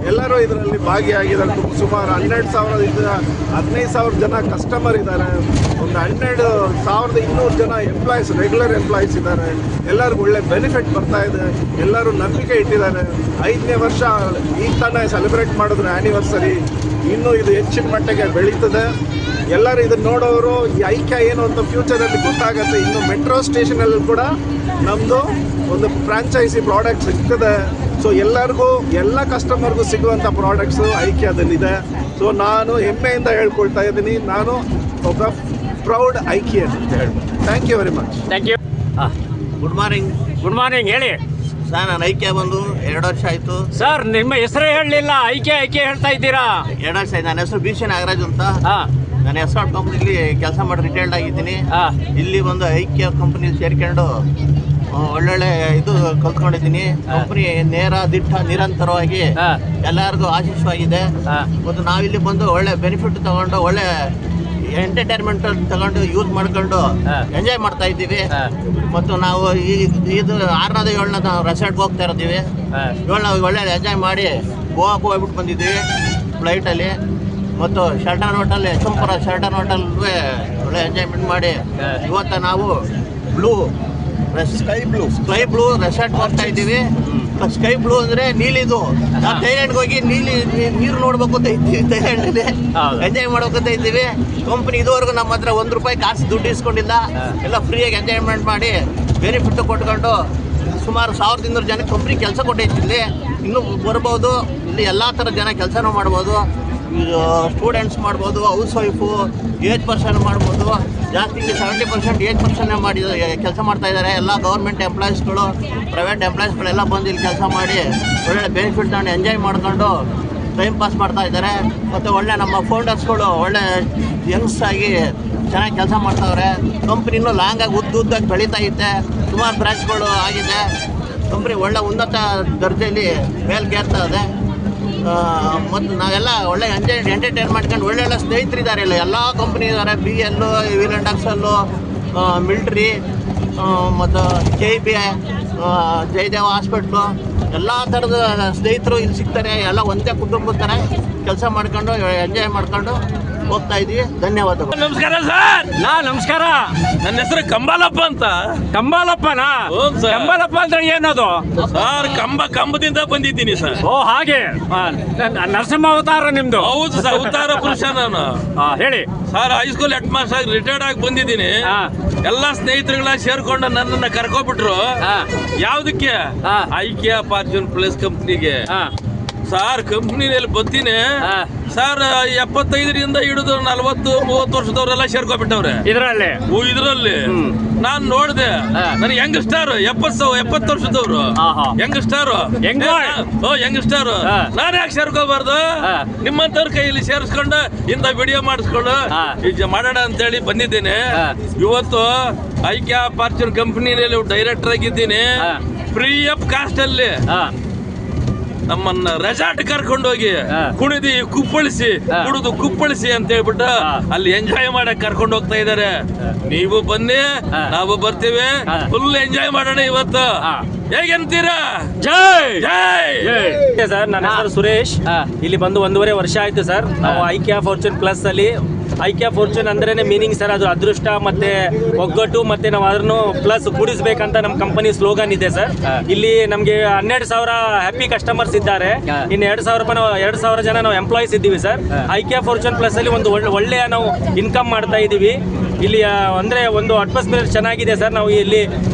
ಎಲ್ಲರೂ ಇದರಲ್ಲಿ ಭಾಗಿಯಾಗಿದ್ದಾರೆ. ಸುಮಾರು 15,000 ಜನ ಕಸ್ಟಮರ್ ಇದ್ದಾರೆ. ಒಂದು 12,200 ಜನ ಎಂಪ್ಲಾಯೀಸ್, ರೆಗ್ಯುಲರ್ ಎಂಪ್ಲಾಯೀಸ್ ಇದ್ದಾರೆ. ಎಲ್ಲರಿಗೂ ಒಳ್ಳೆ ಬೆನಿಫಿಟ್ ಬರ್ತಾ ಇದೆ. ಎಲ್ಲರೂ ನಂಬಿಕೆ ಇಟ್ಟಿದ್ದಾರೆ. 5ನೇ ವರ್ಷ ಈಗ ತಾನೇ ಸೆಲೆಬ್ರೇಟ್ ಮಾಡಿದ್ರೆ ಆ್ಯನಿವರ್ಸರಿ. ಇನ್ನೂ ಇದು ಹೆಚ್ಚಿನ ಮಟ್ಟಿಗೆ ಬೆಳೀತದೆ. ಎಲ್ಲರೂ ಇದನ್ನು ನೋಡೋರು ಈ ಐಕ್ಯ ಏನು ಅಂತ ಫ್ಯೂಚರಲ್ಲಿ ಗೊತ್ತಾಗುತ್ತೆ. ಇನ್ನು ಮೆಟ್ರೋ ಸ್ಟೇಷನಲ್ಲಿ ಕೂಡ ನಮ್ಮದು ಒಂದು ಫ್ರಾಂಚೈಸಿ ಪ್ರಾಡಕ್ಟ್ ಸಿಗ್ತದೆ. ಸೊ ಎಲ್ಲರಿಗೂ, ಎಲ್ಲ ಕಸ್ಟಮರ್ಗೂ ಸಿಗುವಂಥ ಪ್ರಾಡಕ್ಟ್ಸು ಐಕ್ಯದಲ್ಲಿದೆ. ಸೊ ನಾನು ಹೆಮ್ಮೆಯಿಂದ ಹೇಳ್ಕೊಳ್ತಾ ಇದ್ದೀನಿ, ನಾನು ಒಬ್ಬ ಪ್ರೌಡ್ ಐಕ್ಯನ್ ಅಂತ ಹೇಳ್ಬೋದು. Thank you very much. Thank you. Good morning. Good morning, ಹೇಳಿ ಸರ್. ನಾನು ಐಕ್ಯ ಬಂದು 2 ವರ್ಷ ಆಯಿತು. ಸರ್, ನಿಮ್ಮ ಹೆಸರೇ ಹೇಳಲಿಲ್ಲ, ಐಕ್ಯ ಹೇಳ್ತಾ ಇದ್ದೀರಾ? 2 ವರ್ಷ ಆಯ್ತು. ನನ್ನ ಹೆಸರು BC ನಾಗರಾಜ್ ಅಂತ. ನಾನು ಎಸ್ಆರ್ಟ್ ಕಂಪ್ನಿಲಿ ಕೆಲಸ ಮಾಡಿ ರಿಟೈರ್ಡ್ ಆಗಿದ್ದೀನಿ. ಇಲ್ಲಿ ಒಂದು ಐಕ್ಯ ಕಂಪ್ನಿ ಸೇರ್ಕೊಂಡು ಒಳ್ಳೊಳ್ಳೆ ಇದು ಕಲ್ತ್ಕೊಂಡಿದ್ದೀನಿ. ಕಂಪ್ನಿ ನೇರ ದಿಟ್ಟ ನಿರಂತರವಾಗಿ ಎಲ್ಲರಿಗೂ ಆಶೀಸ್ವಾಗಿದೆ. ಮತ್ತು ನಾವಿಲ್ಲಿ ಬಂದು ಒಳ್ಳೆ ಬೆನಿಫಿಟ್ ತಗೊಂಡು ಒಳ್ಳೆ ಎಂಟರ್ಟೈನ್ಮೆಂಟ್ ತಗೊಂಡು ಯೂಸ್ ಮಾಡ್ಕೊಂಡು ಎಂಜಾಯ್ ಮಾಡ್ತಾ ಇದ್ದೀವಿ. ಮತ್ತು ನಾವು ಇದು 6ನೇದು 7ನೇದು ನಾವು ರೆಸಾರ್ಟ್ಗೆ ಹೋಗ್ತಾ ಇರ್ತೀವಿ. 7ನೇದು ಒಳ್ಳೆ ಎಂಜಾಯ್ ಮಾಡಿ ಗೋವಾಕ್ಕೆ ಹೋಗ್ಬಿಟ್ಟು ಬಂದಿದ್ದೀವಿ ಫ್ಲೈಟಲ್ಲಿ. ಮತ್ತು Shelton hotel, Yeshwantpur Shelton hotel ಒಳ್ಳೆ ಎಂಜಾಯ್ಮೆಂಟ್ ಮಾಡಿ ಇವತ್ತು ನಾವು ಸ್ಕೈ ಬ್ಲೂ ರೆಸಾರ್ಟ್ಗೆ ಹೋಗ್ತಾ ಇದ್ದೀವಿ. ಸ್ಕೈ ಬ್ಲೂ ಅಂದರೆ ನೀಲಿದು. ನಾವು ಥೈಲ್ಯಾಂಡ್ಗೆ ಹೋಗಿ ನೀರು ನೋಡ್ಬೇಕು ಅಂತ ಇದ್ದೀವಿ, ಥೈಲ್ಯಾಂಡಲ್ಲಿ ಎಂಜಾಯ್ ಮಾಡ್ಬೇಕಂತ ಇದ್ದೀವಿ. ಕಂಪ್ನಿ ಇದುವರೆಗೂ ನಮ್ಮ ಹತ್ರ ₹1 ಕಾಸು ದುಡ್ಡು ಇಸ್ಕೊಂಡಿಲ್ಲ. ಎಲ್ಲ ಫ್ರೀಯಾಗಿ ಎಂಜಾಯ್ಮೆಂಟ್ ಮಾಡಿ ಬೆನಿಫಿಟ್ ಕೊಟ್ಕೊಂಡು ಸುಮಾರು 1200 ಜನಕ್ಕೆ ಕಂಪ್ನಿ ಕೆಲಸ ಕೊಟ್ಟೈತಿ. ಇಲ್ಲಿ ಇನ್ನೂ ಬರ್ಬೋದು. ಇಲ್ಲಿ ಎಲ್ಲ ಥರ ಜನ ಕೆಲಸನೂ ಮಾಡ್ಬೋದು. ಸ್ಟೂಡೆಂಟ್ಸ್ ಮಾಡ್ಬೋದು, ಹೌಸ್ ವೈಫು, ಏಜ್ ಪರ್ಸನ್ ಮಾಡ್ಬೋದು. ಜಾಸ್ತಿ 70% ಏಜ್ ಪರ್ಸನ್ನೇ ಮಾಡಿ ಕೆಲಸ ಮಾಡ್ತಾ ಇದ್ದಾರೆ. ಎಲ್ಲ ಗೌರ್ಮೆಂಟ್ ಎಂಪ್ಲಾಯೀಸ್ಗಳು, ಪ್ರೈವೇಟ್ ಎಂಪ್ಲಾಯೀಸ್ಗಳೆಲ್ಲ ಬಂದು ಇಲ್ಲಿ ಕೆಲಸ ಮಾಡಿ ಒಳ್ಳೆ ಬೆನಿಫಿಟ್ ತಗೊಂಡು ಎಂಜಾಯ್ ಮಾಡ್ಕೊಂಡು ಟೈಮ್ ಪಾಸ್ ಮಾಡ್ತಾ ಇದ್ದಾರೆ. ಮತ್ತು ಒಳ್ಳೆ ನಮ್ಮ ಫೌಂಡರ್ಸ್ಗಳು ಒಳ್ಳೆ ಯಂಗ್ಸ್ ಆಗಿ ಚೆನ್ನಾಗಿ ಕೆಲಸ ಮಾಡ್ತಾವ್ರೆ. ಕಂಪ್ನಿನೂ ಲಾಂಗಾಗಿ ಉದ್ದಾಗಿ ಬೆಳೀತಾ ಐತೆ. ಸುಮಾರು ಬ್ರಾಂಚ್ಗಳು ಆಗಿದೆ. ಕಂಪ್ನಿ ಒಳ್ಳೆ ಉನ್ನತ ದರ್ಜೆಯಲ್ಲಿ ಮೇಲ್ಗೇರ್ತಾ ಇದೆ. ಮತ್ತು ನಾವೆಲ್ಲ ಒಳ್ಳೆ ಎಂಟರ್ಟೈನ್ ಮಾಡ್ಕೊಂಡು ಒಳ್ಳೆ ಸ್ನೇಹಿತರಿದ್ದಾರೆ. ಇಲ್ಲ ಎಲ್ಲ ಕಂಪ್ನಿ ಇದ್ದಾರೆ. BL, ವೀರಂಡಕ್ಸಲ್ಲು, ಮಿಲ್ಟ್ರಿ, ಮತ್ತು KB, ಜಯದೇವ ಹಾಸ್ಪಿಟ್ಲು, ಎಲ್ಲ ಥರದ ಸ್ನೇಹಿತರು ಇಲ್ಲಿ ಸಿಗ್ತಾರೆ. ಎಲ್ಲ ಒಂದೇ ಕುಟುಂಬದ ಥರ ಕೆಲಸ ಮಾಡ್ಕೊಂಡು ಎಂಜಾಯ್ ಮಾಡ್ಕೊಂಡು ಹೋಗ್ತಾ ಇದೀವಿ. ಧನ್ಯವಾದಗಳು. ನಮಸ್ಕಾರ ಸರ್. ನಮಸ್ಕಾರ. ನನ್ನ ಹೆಸರು ಕಂಬಾಲಪ್ಪ ಅಂತ. ಕಂಬಾಲಪ್ಪನಾ? ಕಂಬಾಲಪ್ಪ ಅಂದ್ರೆ ಏನದು ಸರ್? ಕಂಬದಿಂದ ಬಂದಿದ್ದೀನಿ ಸರ್. ಓ ಹಾಗೆ. ನರಸಿಂಹ ಅವತಾರ ನಿಮ್ದು? ಹೌದು ಸರ್, ಅವತಾರ ಪುರುಷ ನಾನು. ಹೇಳಿ ಸರ್. ಹೈಸ್ಕೂಲ್ ಹೆಡ್ ಮಾಸ್ಟರ್ ಆಗಿ ರಿಟೈರ್ಡ್ ಆಗಿ ಬಂದಿದ್ದೀನಿ. ಎಲ್ಲಾ ಸ್ನೇಹಿತರುಗಳ ಸೇರ್ಕೊಂಡು ನನ್ನನ್ನ ಕರ್ಕೊಬಿಟ್ರು. ಯಾವ್ದಕ್ಕೆ? ಐಕಿಯಾ ಫಾರ್ಚೂನ್ ಪ್ಲೇಸ್ ಕಂಪ್ನಿಗೆ. ಸರ್ ಕಂಪ್ನಿನಲ್ಲಿ ಬರ್ತೀನಿ ಸರ್. 75ರಿಂದ ಹಿಡಿದು 40-30 ವರ್ಷದವರೆಲ್ಲ ಸೇರ್ಕೊಬಿಟ್ಟವ್ರೆ ಇದರಲ್ಲಿ. ನಾನ್ ನೋಡ್ದೆ. ನನಗೆ ಯಂಗ್ ಸ್ಟಾರ್ 70 ವರ್ಷದವ್ರು ಯಂಗ್ ಸ್ಟಾರ್. ನಾನು ಯಾಕೆ ಸೇರ್ಕೋಬಾರ್ದು? ನಿಮ್ಮಂತವ್ರ ಕೈಯಲ್ಲಿ ಸೇರಿಸ್ಕೊಂಡು ಇಂಥ ವಿಡಿಯೋ ಮಾಡಿಸ್ಕೊಂಡು ಮಾಡೋಣ ಅಂತೇಳಿ ಬಂದಿದ್ದೇನೆ. ಇವತ್ತು ಐಕಿಯಾ ಫಾರ್ಚೂನ್ ಕಂಪ್ನಿನಲ್ಲಿ ಡೈರೆಕ್ಟರ್ ಆಗಿದ್ದೀನಿ. ಫ್ರೀ ಆಫ್ ಕಾಸ್ಟ್ ಅಲ್ಲಿ ನಮ್ಮನ್ನ ರೆಸಾರ್ಟ್ ಕರ್ಕೊಂಡೋಗಿ ಕುಡಿದು ಕುಪ್ಪಳಿಸಿ ಅಂತ ಹೇಳ್ಬಿಟ್ಟು ಅಲ್ಲಿ ಎಂಜಾಯ್ ಮಾಡಕ್ ಕರ್ಕೊಂಡು ಹೋಗ್ತಾ ಇದಾರೆ. ನೀವು ಬನ್ನಿ, ನಾವು ಬರ್ತೀವಿ. ಫುಲ್ ಎಂಜಾಯ್ ಮಾಡೋಣ ಇವತ್ತು. ಹೇಗಂತೀರಾ? ಜೈ ಜೈ ಸರ್. ನನ್ನ ಹೆಸರು ಸುರೇಶ್. ಇಲ್ಲಿ ಬಂದು 1.5 ವರ್ಷ ಆಯ್ತು ಸರ್. ನಾವು ಐಕಿಯಾ ಫಾರ್ಚೂನ್ ಪ್ಲಸ್ ಅಲ್ಲಿ. ಐಕಿಯಾ ಫಾರ್ಚೂನ್ ಅಂದ್ರೇನೆ ಮೀನಿಂಗ್ ಸರ್, ಅದು ಅದೃಷ್ಟ ಮತ್ತೆ ಒಗ್ಗಟ್ಟು, ಮತ್ತೆ ನಾವು ಅದನ್ನು ಪ್ಲಸ್ ಕೂಡಿಸ್ಬೇಕಂತ ನಮ್ಮ ಕಂಪನಿ ಸ್ಲೋಗನ್ ಇದೆ ಸರ್. ಇಲ್ಲಿ ನಮ್ಗೆ 12,000 ಹ್ಯಾಪಿ ಕಸ್ಟಮರ್ಸ್ ಇದ್ದಾರೆ. ಇನ್ನು 2,000 ಜನ ನಾವು ಎಂಪ್ಲಾಯೀಸ್ ಇದ್ದೀವಿ ಸರ್. ಐಕಿಯಾ ಫಾರ್ಚೂನ್ ಪ್ಲಸ್ ಅಲ್ಲಿ ಒಂದು ಒಳ್ಳೆಯ ನಾವು ಇನ್ಕಮ್ ಮಾಡ್ತಾ ಇದ್ದೀವಿ. ಇಲ್ಲಿ ಅಂದ್ರೆ ಒಂದು ಅಟ್ಮಾಸ್ಫಿಯರ್ ಚೆನ್ನಾಗಿದೆ ಸರ್. ನಾವು ಇಲ್ಲಿ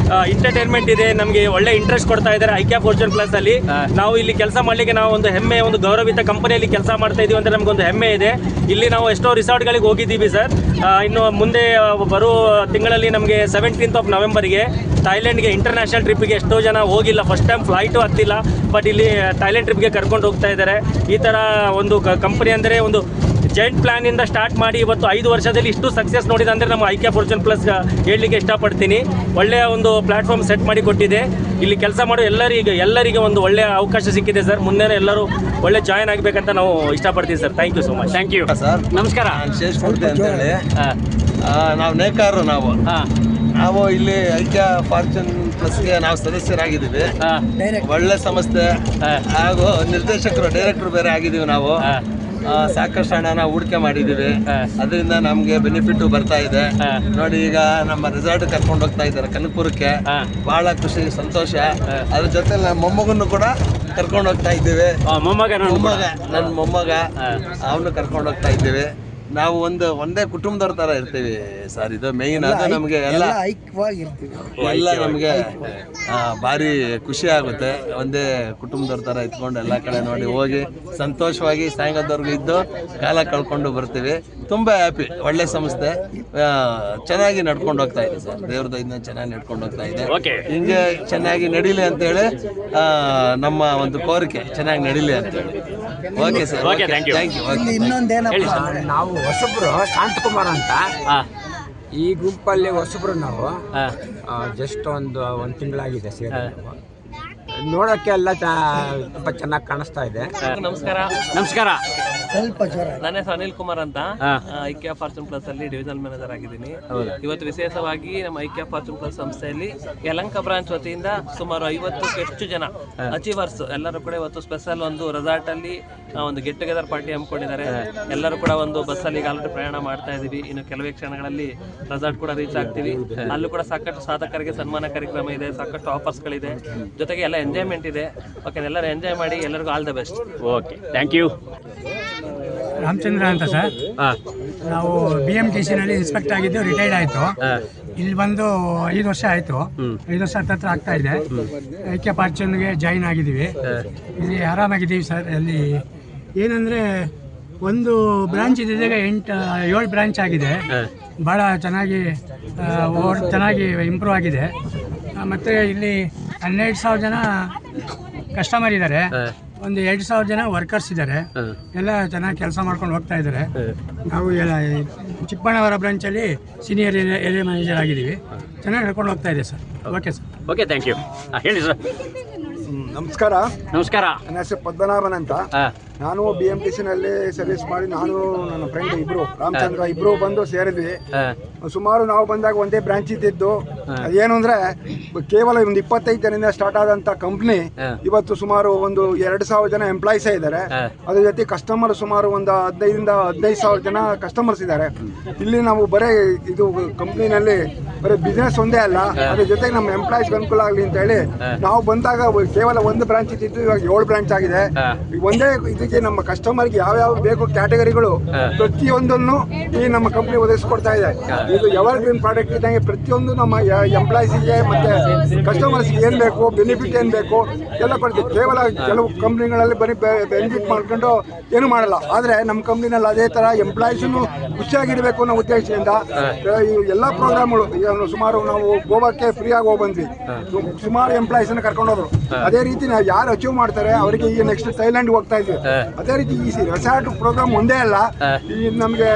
ಎಂಟರ್ಟೈನ್ಮೆಂಟ್ ಇದೆ. ನಮಗೆ ಒಳ್ಳೆ ಇಂಟ್ರೆಸ್ಟ್ ಕೊಡ್ತಾ ಇದ್ದಾರೆ ಐಕಿಯಾ ಫಾರ್ಚೂನ್ ಪ್ಲಸ್ ಅಲ್ಲಿ. ನಾವು ಇಲ್ಲಿ ಕೆಲಸ ಮಾಡ್ಲಿಕ್ಕೆ ನಾವು ಒಂದು ಹೆಮ್ಮೆ, ಒಂದು ಗೌರವಿತ ಕಂಪನಿಯಲ್ಲಿ ಕೆಲಸ ಮಾಡ್ತಾ ಇದೀವಿ ಅಂತ ನಮ್ಗೊಂದು ಹೆಮ್ಮೆ ಇದೆ. ಇಲ್ಲಿ ನಾವು ಎಷ್ಟೋ ರಿಸಾರ್ಟ್ಗಳಿಗೆ ಹೋಗಿದ್ದೀವಿ ಸರ್. ಇನ್ನು ಮುಂದೆ ಬರೋ ತಿಂಗಳಲ್ಲಿ ನಮಗೆ 17th of Novemberಗೆ ಥೈಲ್ಯಾಂಡ್ಗೆ ಇಂಟರ್ನ್ಯಾಷನಲ್ ಟ್ರಿಪ್ಗೆ ಎಷ್ಟೋ ಜನ ಹೋಗಿಲ್ಲ, ಫಸ್ಟ್ ಟೈಮ್ ಫ್ಲೈಟು ಹತ್ತಿಲ್ಲ, ಬಟ್ ಇಲ್ಲಿ ಥೈಲ್ಯಾಂಡ್ ಟ್ರಿಪ್ಗೆ ಕರ್ಕೊಂಡು ಹೋಗ್ತಾ ಇದ್ದಾರೆ. ಈ ಥರ ಒಂದು ಕಂಪನಿ ಅಂದರೆ ಒಂದು ಜಾಯಿಂಟ್ ಪ್ಲಾನ್ ಇಂದ ಸ್ಟಾರ್ಟ್ ಮಾಡಿ ಇವತ್ತು 5 ವರ್ಷದಲ್ಲಿ ಇಷ್ಟು ಸಕ್ಸಸ್ ನೋಡಿದೆ ಅಂದರೆ ನಮ್ಮ ಐಕಿಯಾ ಫಾರ್ಚೂನ್ ಪ್ಲಸ್ ಹೇಳಲಿಕ್ಕೆ ಇಷ್ಟಪಡ್ತೀನಿ. ಒಳ್ಳೆಯ ಒಂದು ಪ್ಲಾಟ್ಫಾರ್ಮ್ ಸೆಟ್ ಮಾಡಿ ಕೊಟ್ಟಿದೆ. ಇಲ್ಲಿ ಕೆಲಸ ಮಾಡೋ ಎಲ್ಲರಿಗೆ ಒಂದು ಒಳ್ಳೆಯ ಅವಕಾಶ ಸಿಕ್ಕಿದೆ ಸರ್. ಮುಂದೆ ಎಲ್ಲರೂ ಒಳ್ಳೆ ಜಾಯಿನ್ ಆಗಬೇಕಂತ ನಾವು ಇಷ್ಟಪಡ್ತೀವಿ sir. Thank you so much. Thank you sir. ನಮಸ್ಕಾರ. ಶೇಷಮೂರ್ತಿ ಅಂತೇಳಿ. ನಾವು ನೇಕಾರರು. ನಾವು ಇಲ್ಲಿ ಐಕಿಯಾ ಫಾರ್ಚೂನ್ ಪ್ಲಸ್ಗೆ ನಾವು ಸದಸ್ಯರಾಗಿದ್ದೀವಿ. ಒಳ್ಳೆ ಸಂಸ್ಥೆ ಹಾಗೂ ನಿರ್ದೇಶಕರು, ಡೈರೆಕ್ಟರ್ ಬೇರೆ ಆಗಿದ್ದೀವಿ ನಾವು. ಸಾಕಷ್ಟು ಹಣನ ಹೂಡಿಕೆ ಮಾಡಿದ್ದೀವಿ. ಅದರಿಂದ ನಮಗೆ ಬೆನಿಫಿಟ್ ಬರ್ತಾ ಇದೆ. ನೋಡಿ, ಈಗ ನಮ್ಮ ರೆಸಾರ್ಟ್ ಕರ್ಕೊಂಡು ಹೋಗ್ತಾ ಇದ್ದಾರೆ ಕನಕಪುರಕ್ಕೆ. ಬಹಳ ಖುಷಿ, ಸಂತೋಷ. ಅದ್ರ ಜೊತೆ ನಮ್ಮ ಮೊಮ್ಮಗನ್ನು ಕೂಡ ಕರ್ಕೊಂಡು ಹೋಗ್ತಾ ಇದ್ದೀವಿ. ನನ್ನ ಮೊಮ್ಮಗ ಅವನು ಕರ್ಕೊಂಡು ಹೋಗ್ತಾ ಇದ್ದೀವಿ. ನಾವು ಒಂದೇ ಕುಟುಂಬದವ್ರ ತರ ಇರ್ತೀವಿ ಸರ್. ಇದು ಮೇಯ್ನ್. ಅದು ನಮಗೆ ಎಲ್ಲ ನಮಗೆ ಭಾರಿ ಖುಷಿ ಆಗುತ್ತೆ. ಒಂದೇ ಕುಟುಂಬದವ್ರ ತರ ಇದ್ಕೊಂಡು ಎಲ್ಲ ಕಡೆ ನೋಡಿ ಹೋಗಿ ಸಂತೋಷವಾಗಿ ಸಾಯಂಕಾಲದವರೆಗೂ ಇದ್ದು ಕಾಲ ಕಳ್ಕೊಂಡು ಬರ್ತೀವಿ. ತುಂಬಾ ಹ್ಯಾಪಿ. ಒಳ್ಳೆ ಸಂಸ್ಥೆ, ಚೆನ್ನಾಗಿ ನಡ್ಕೊಂಡು ಹೋಗ್ತಾ ಇದೆ ಸರ್. ದೇವ್ರದ ಇದನ್ನ ಚೆನ್ನಾಗಿ ನಡ್ಕೊಂಡು ಹೋಗ್ತಾ ಇದೆ. ಹಿಂಗೆ ಚೆನ್ನಾಗಿ ನಡೀಲಿ ಅಂತ ಹೇಳಿ ನಮ್ಮ ಒಂದು ಕೋರಿಕೆ, ಚೆನ್ನಾಗಿ ನಡೀಲಿ ಅಂತ ಹೇಳಿ. Okay sir, thank you. ಇನ್ನೊಂದೇನಪ್ಪ, ನಾವು ಹೊಸಬ್ರು, ಶಾಂತಕುಮಾರ್ ಅಂತ ಈ ಗುಂಪಲ್ಲಿ ಹೊಸಬ್ರು. ನಾವು ಜಸ್ಟ್ ಒಂದು ತಿಂಗಳಾಗಿದೆ ಸೇರಿ. ನೋಡೋಕ್ಕೆ ಎಲ್ಲ ತುಂಬ ಚೆನ್ನಾಗಿ ಕಾಣಿಸ್ತಾ ಇದೆ. ನಮಸ್ಕಾರ. ಸ್ವಲ್ಪ ಜ್ವರ. ನನ್ನ ಹೆಸರು ಅನಿಲ್ ಕುಮಾರ್ ಅಂತ, ಐಕ್ಯ ಫಾರ್ಚೂನ್ ಪ್ಲಸ್ ಅಲ್ಲಿ ಡಿವಿಷನಲ್ ಮ್ಯಾನೇಜರ್ ಆಗಿದ್ದೀನಿ. ಇವತ್ತು ವಿಶೇಷವಾಗಿ ನಮ್ಮ ಐಕ್ಯ ಫಾರ್ಚೂನ್ ಪ್ಲಸ್ ಸಂಸ್ಥೆಯಲ್ಲಿ ಯಲಹಂಕ ಬ್ರಾಂಚ್ ವತಿಯಿಂದ ಸುಮಾರು 50ಕ್ಕೂ ಹೆಚ್ಚು ಜನ ಅಚೀವರ್ಸ್ ಎಲ್ಲರೂ ಕೂಡ ಇವತ್ತು ಸ್ಪೆಷಲ್ ಒಂದು ರೆಸಾರ್ಟ್ ಅಲ್ಲಿ ಒಂದು ಗೆಟ್ ಟುಗೆದರ್ ಪಾರ್ಟಿ ಹಮ್ಮಿಕೊಂಡಿದ್ದಾರೆ. ಎಲ್ಲರೂ ಕೂಡ ಒಂದು ಬಸ್ಸಲ್ಲಿ ಆಲ್ರೆಡಿ ಪ್ರಯಾಣ ಮಾಡ್ತಾ ಇದೀವಿ. ಇನ್ನು ಕೆಲವೇ ಕ್ಷಣಗಳಲ್ಲಿ ರೆಸಾರ್ಟ್ ಕೂಡ ರೀಚ್ ಆಗ್ತೀವಿ. ಅಲ್ಲೂ ಕೂಡ ಸಾಕಷ್ಟು ಸಾಧಕರಿಗೆ ಸನ್ಮಾನ ಕಾರ್ಯಕ್ರಮ ಇದೆ, ಸಾಕಷ್ಟು ಆಫರ್ಸ್ಗಳಿದೆ, ಜೊತೆಗೆ ಎಲ್ಲ ಎಂಜಾಯ್ಮೆಂಟ್ ಇದೆ. ಓಕೆ, ಎಲ್ಲರೂ ಎಂಜಾಯ್ ಮಾಡಿ, ಎಲ್ಲರಿಗೂ all the best. Okay, thank you. Ramachandra ಅಂತ ಸರ್. ನಾವು BMTCನಲ್ಲಿ ಇನ್ಸ್ಪೆಕ್ಟರ್ ಆಗಿದ್ದು, ರಿಟೈರ್ಡ್ ಆಯಿತು. ಇಲ್ಲಿ ಬಂದು 5 ವರ್ಷ ಆಯಿತು. 5 ವರ್ಷ ಹತ್ರ ಆಗ್ತಾ ಇದೆ. ಐಕ್ಯ ಫಾರ್ಚೂನ್ಗೆ ಜಾಯಿನ್ ಆಗಿದ್ದೀವಿ. ಇಲ್ಲಿ ಆರಾಮಾಗಿದ್ದೀವಿ ಸರ್. ಅಲ್ಲಿ ಏನಂದರೆ ಒಂದು ಬ್ರಾಂಚ್ ಇದ್ದಾಗ 7 ಬ್ರಾಂಚ್ ಆಗಿದೆ. ಭಾಳ ಚೆನ್ನಾಗಿ ಇಂಪ್ರೂವ್ ಆಗಿದೆ. ಮತ್ತು ಇಲ್ಲಿ 12,000 ಜನ ಕಸ್ಟಮರ್ ಇದ್ದಾರೆ, ಒಂದು 2,000 ಜನ ವರ್ಕರ್ಸ್ ಇದ್ದಾರೆ. ಎಲ್ಲ ಚೆನ್ನಾಗಿ ಕೆಲಸ ಮಾಡ್ಕೊಂಡು ಹೋಗ್ತಾ ಇದ್ದಾರೆ. ನಾವು ಎಲ್ಲ ಚಿಕ್ಕಬಳ್ಳಾಪುರ ಬ್ರಾಂಚಲ್ಲಿ ಸೀನಿಯರ್ ಏರಿಯಾ ಮ್ಯಾನೇಜರ್ ಆಗಿದ್ದೀವಿ. ಚೆನ್ನಾಗಿ ನಡ್ಕೊಂಡು ಹೋಗ್ತಾ ಇದೆ sir. Okay sir. Okay, thank you. ಹೇಳಿ ಸರ್. ನಮಸ್ಕಾರ. ನಮಸ್ಕಾರ. ನನ್ನ ಹೆಸರು ಪದ್ಮನಾಭನ್ ಅಂತ. ನಾನು BMTCನಲ್ಲಿ ಸರ್ವಿಸ್ ಮಾಡಿ, ನಾನು ನನ್ನ ಫ್ರೆಂಡ್ ಇಬ್ರು ರಾಮಚಂದ್ರ ಇಬ್ರು ಬಂದು ಸೇರಿದ್ವಿ. ಸುಮಾರು ನಾವು ಬಂದಾಗ ಒಂದೇ ಬ್ರಾಂಚ್ ಇದ್ದಿದ್ದು. ಏನು ಅಂದ್ರೆ ಕೇವಲ ಒಂದು 25 ಜನರಿಂದ ಸ್ಟಾರ್ಟ್ ಆದಂತ ಕಂಪ್ನಿ ಇವತ್ತು ಸುಮಾರು ಒಂದು 2,000 ಜನ ಎಂಪ್ಲಾಯೀಸ್ ಇದ್ದಾರೆ. ಅದ್ರ ಜೊತೆ ಕಸ್ಟಮರ್ ಸುಮಾರು ಒಂದು 15,000 ಜನ ಕಸ್ಟಮರ್ಸ್ ಇದ್ದಾರೆ. ಇಲ್ಲಿ ನಾವು ಬರೀ ಇದು ಕಂಪ್ನಿನಲ್ಲಿ ಬರೀ ಬಿಸ್ನೆಸ್ ಒಂದೇ ಅಲ್ಲ, ಅದ್ರ ಜೊತೆಗೆ ನಮ್ಮ ಎಂಪ್ಲಾಯೀಸ್ಗೆ ಅನುಕೂಲ ಆಗಲಿ ಅಂತ ಹೇಳಿ ನಾವು ಬಂದಾಗ ಕೇವಲ ಒಂದು ಬ್ರಾಂಚ್ ಇದ್ದಿದ್ದು, ಇವಾಗ 7 ಬ್ರಾಂಚ್ ಆಗಿದೆ. ಒಂದೇ ಇದಕ್ಕೆ ನಮ್ಮ ಕಸ್ಟಮರ್ಗೆ ಯಾವ್ಯಾವ ಬೇಕು ಕ್ಯಾಟಗರಿಗಳು ಪ್ರತಿಯೊಂದನ್ನು ಈ ನಮ್ಮ ಕಂಪ್ನಿ ಒದಗಿಸ್ಕೊಡ್ತಾ ಇದೆ. ಇದು ಎವರ್ ಗ್ರೀನ್ ಪ್ರಾಡಕ್ಟ್ ಇದ್ದಂಗೆ ಪ್ರತಿಯೊಂದು ನಮ್ಮ ಎಂಪ್ಲಾಯೀಸಿಗೆ ಮತ್ತೆ ಕಸ್ಟಮರ್ಸ್ಗೆ ಏನು ಬೇಕು, ಬೆನಿಫಿಟ್ ಏನು ಬೇಕು ಎಲ್ಲ ಕೊಡ್ತೀವಿ. ಕೇವಲ ಕೆಲವು ಕಂಪ್ನಿಗಳಲ್ಲಿ ಬರೀ ಬೆನಿಫಿಟ್ ಮಾಡ್ಕೊಂಡು ಏನು ಮಾಡಲ್ಲ. ಆದರೆ ನಮ್ಮ ಕಂಪ್ನಿನಲ್ಲಿ ಅದೇ ಥರ ಎಂಪ್ಲಾಯೀಸನ್ನು ಖುಷಿಯಾಗಿಡಬೇಕು ಅನ್ನೋ ಉದ್ದೇಶದಿಂದ ಈ ಎಲ್ಲ ಪ್ರೋಗ್ರಾಮ್ಗಳು ಸುಮಾರು ನಾವು ಗೋವಾಕ್ಕೆ ಫ್ರೀಯಾಗಿ ಹೋಗಿ ಬಂದ್ವಿ. ಸುಮಾರು ಎಂಪ್ಲಾಯೀಸನ್ನು ಕರ್ಕೊಂಡು ಹೋದ್ರು. ಅದೇ ರೀತಿ ನಾವು ಯಾರು ಅಚೀವ್ ಮಾಡ್ತಾರೆ ಅವರಿಗೆ ಈಗ ನೆಕ್ಸ್ಟ್ ಥೈಲ್ಯಾಂಡ್ ಹೋಗ್ತಾ ಇದ್ವಿ. ಅದೇ ರೀತಿ ಈ ರೆಸಾರ್ಟ್ ಪ್ರೋಗ್ರಾಮ್ ಒಂದೇ ಅಲ್ಲ, ಈ ನಮಗೆ